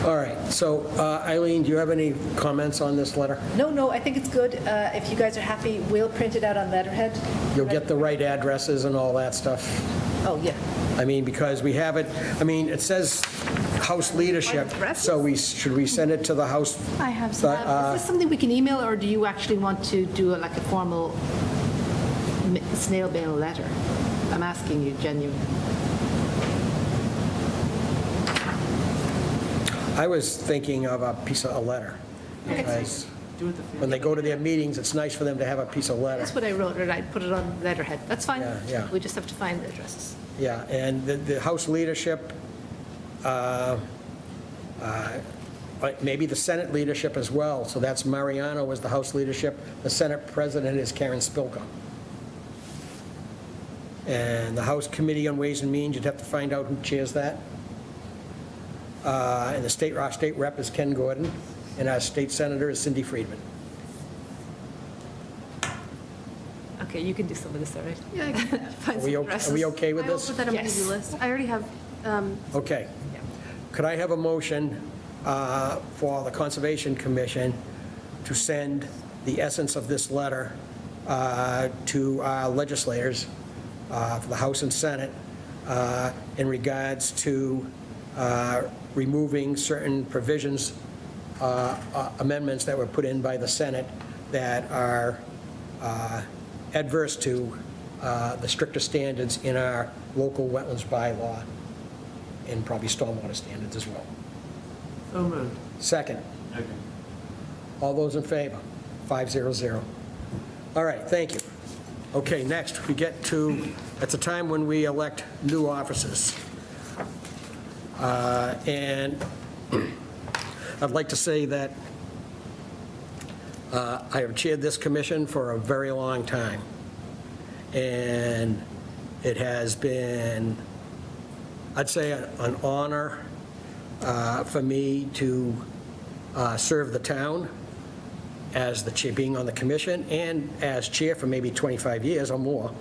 All right, so Eileen, do you have any comments on this letter? no, I think it's good. If you guys are happy, we'll print it out on letterhead. You'll get the right addresses and all that stuff? Oh, yeah. I mean, because we have it, it says House leadership, so should we send it to the House? I have some. Is this something we can email, or do you actually want to do like a formal snail mail letter? I'm asking you genuinely. I was thinking of a piece of a letter, because Do it the when they go to their meetings, it's nice for them to have a piece of letter. That's what I wrote, and I put it on letterhead. That's fine. Yeah. We just have to find the addresses. Yeah, and the House leadership, maybe the Senate leadership as well. So that's Mariano as the House leadership. The Senate president is Karen Spilka. And the House Committee on Ways and Means, you'd have to find out who chairs that. And our state rep is Ken Gordon, and our state senator is Cindy Friedman. Okay, you can do some of this, all right? Yeah, I can- Find some addresses. Are we okay with I will this? put that on my Yes. to-do list. I already have, Okay. Could I have a motion for the Conservation Commission to send the essence of this letter to our legislators, for the House and Senate, in regards to removing certain provisions, amendments that were put in by the Senate that are adverse to the stricter standards in our local wetlands bylaw, and probably stormwater standards as well. So moved. Second. All those in favor? 500. All right, thank you. Okay, next, we get to, it's a time when we elect new officers. And I'd like to say that I have chaired this commission for a very long time. And it has been, I'd say, an honor for me to serve the town as the chair, being on the commission, and as chair for maybe 25 years or more,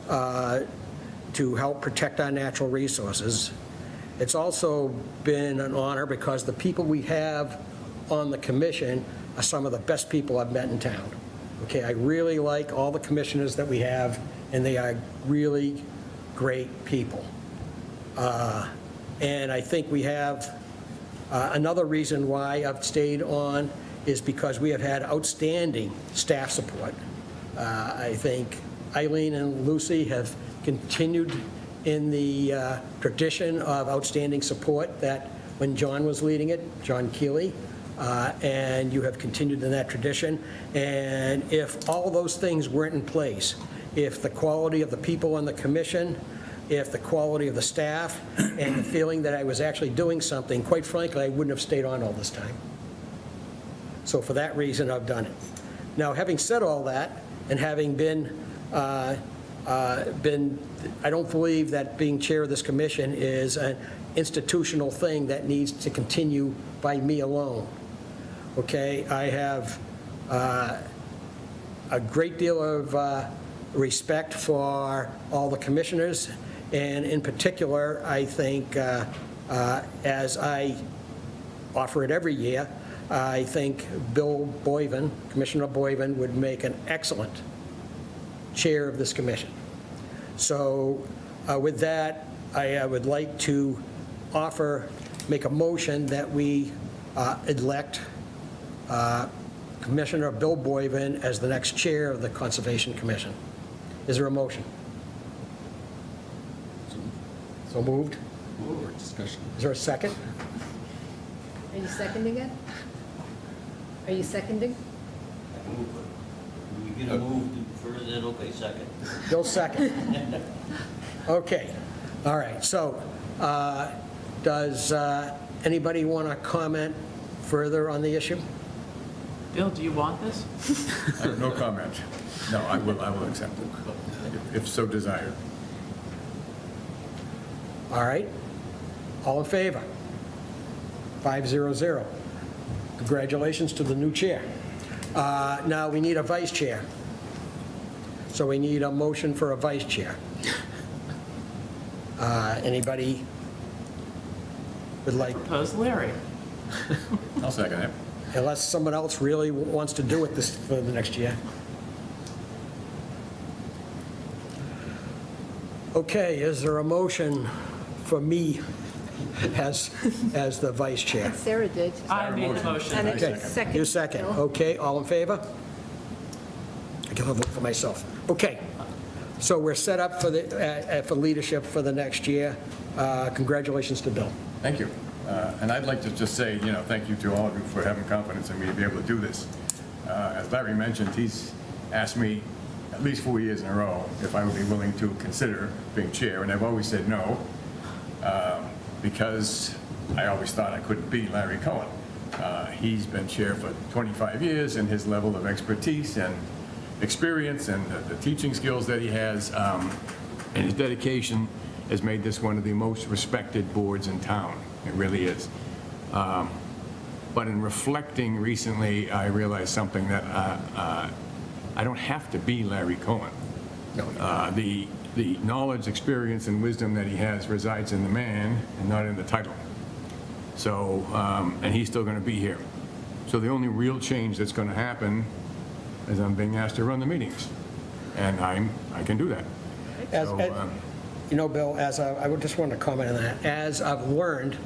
to help protect our natural resources. It's also been an honor because the people we have on the commission are some of the best people I've met in town. Okay, I really like all the commissioners that we have, and they are really great people. And I think we have, another reason why I've stayed on is because we have had outstanding staff support. I think Eileen and Lucy have continued in the tradition of outstanding support that when John was leading it, John Keeley, and you have continued in that tradition. And if all those things weren't in place, if the quality of the people on the commission, if the quality of the staff, and the feeling that I was actually doing something, quite frankly, I wouldn't have stayed on all this time. So for that reason, I've done it. Now, having said all that, and having been, I don't believe that being chair of this commission is an institutional thing that needs to continue by me alone. Okay, I have a great deal of respect for all the commissioners, and in particular, I think, as I offer it every year, I think Bill Boyven, Commissioner Boyven, would make an excellent chair of this commission. So with that, I would like to make a motion that we elect Commissioner Bill Boyven as the next chair of the Conservation Commission. Is there a motion? So moved? Or discussion? Is there a second? Are you seconding it? Are you seconding? We get a move to further that, okay, second. Bill second. Okay, all right, so does anybody want to comment further on the issue? Bill, do you want this? No comment. No, I will accept it, if so desired. All right, all in favor? 500. Congratulations to the new chair. Now, we need a vice chair. So we need a motion for a vice chair. Anybody would like, Propose Larry. I'll second it. unless someone else really wants to do it this, for the next year? Okay, is there a motion for me as the vice chair? Sarah did. I made the motion. And Okay, it's second. you second. Bill. Okay, all in favor? I can vote for myself. Okay, so we're set up for leadership for the next year. Congratulations to Bill. Thank you. And I'd like to just say, thank you to all of you for having confidence in me to be able to do this. As Larry mentioned, he's asked me at least 4 years in a row if I would be willing to consider being chair, and I've always said no, because I always thought I couldn't be Larry Cohen. He's been chair for 25 years, and his level of expertise and experience and the teaching skills that he has and his dedication has made this one of the most respected boards in town. It really is. But in reflecting recently, I realized something that I don't have to be Larry Cohen. The knowledge, experience, and wisdom that he has resides in the man and not in the title. So, and he's still going to be here. So the only real change that's going to happen is I'm being asked to run the meetings, and I can do that. Bill, I would just want to comment on that. As I've learned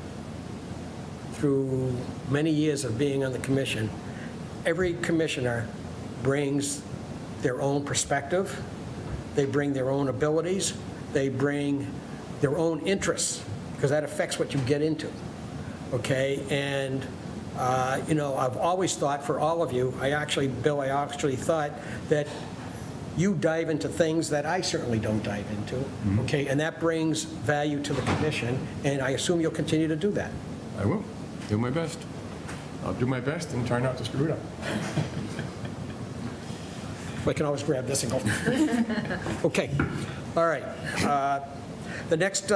through many years of being on the commission, every commissioner brings their own perspective, they bring their own abilities, they bring their own interests, because that affects what you get into, okay? And, I've always thought for all of you, Bill, I actually thought that you dive into things that I certainly don't dive into, okay? And that brings value to the commission, and I assume you'll continue to do that. I will. Do my best. I'll do my best and try not to screw it up. I can always grab this and go. Okay, all right. The next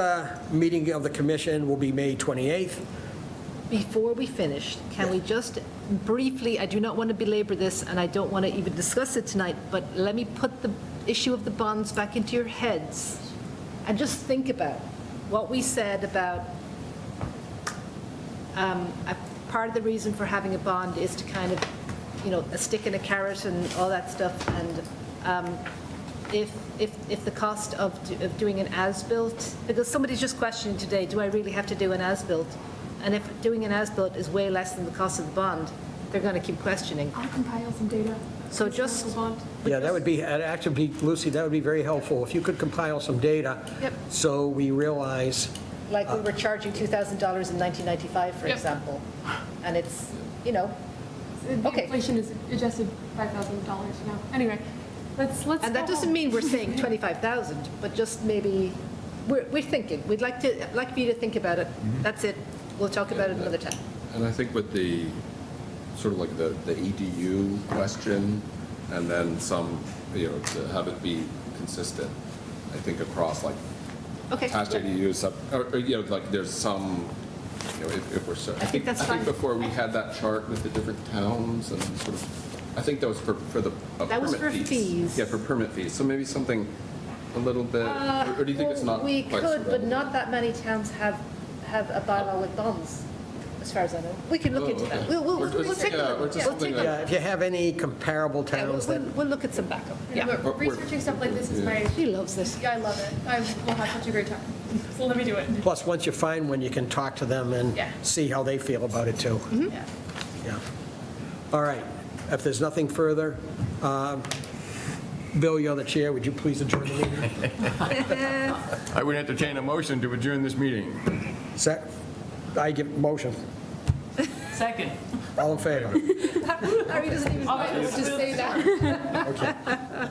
meeting of the commission will be May 28th. Before we finish, can we just briefly, I do not want to belabor this, and I don't want to even discuss it tonight, but let me put the issue of the bonds back into your heads, and just think about what we said about, part of the reason for having a bond is to kind of, a stick and a carrot and all that stuff, and if the cost of doing an as-built, because somebody's just questioning today, do I really have to do an as-built? And if doing an as-built is way less than the cost of the bond, they're going to keep questioning. I'll compile some data. So just, Yeah, that would be, actually, Lucy, that would be very helpful, if you could compile some data. Yep. So we realize, like we were charging $2,000 in 1995, for Yep. example, and it's, The Okay. inflation is adjusted $5,000 now. Anyway, let's. and that go doesn't home. mean we're saying 25,000, but just maybe, we're thinking, we'd like for you to think about it. That's it, we'll talk about it another time. And I think with the, sort of like the EDU question, and then some, to have it be consistent, I think across like Okay. attached ADUs, or, like there's some, if we're, I think that's fine. before we had that chart with the different towns and sort of, I think that was for the That was permit for fees. Yeah, for permit fees, so maybe something a little bit, or do you think it's not We quite so could, but relevant? not that many towns have a bylaw with bonds, as far as I know. We can look into that. We'll Or we'll just- take a yeah, look. or just Yeah, we'll something take a that- yeah, if you have any comparable Yeah, towns that, we'll look at some backup. Yeah. But researching stuff like this is my. She loves this. Yeah, I love it. I will have such a great time. So let me do it. plus, once you find one, you can talk to them and Yeah. see how they feel about it, too. Mm-hmm. Yeah. Yeah. All right, if there's nothing further, Bill, you're the chair, would you please adjourn the meeting? I would entertain a motion to adjourn this meeting. I give motion. Second. All in favor? Harry doesn't even, just say that. Okay.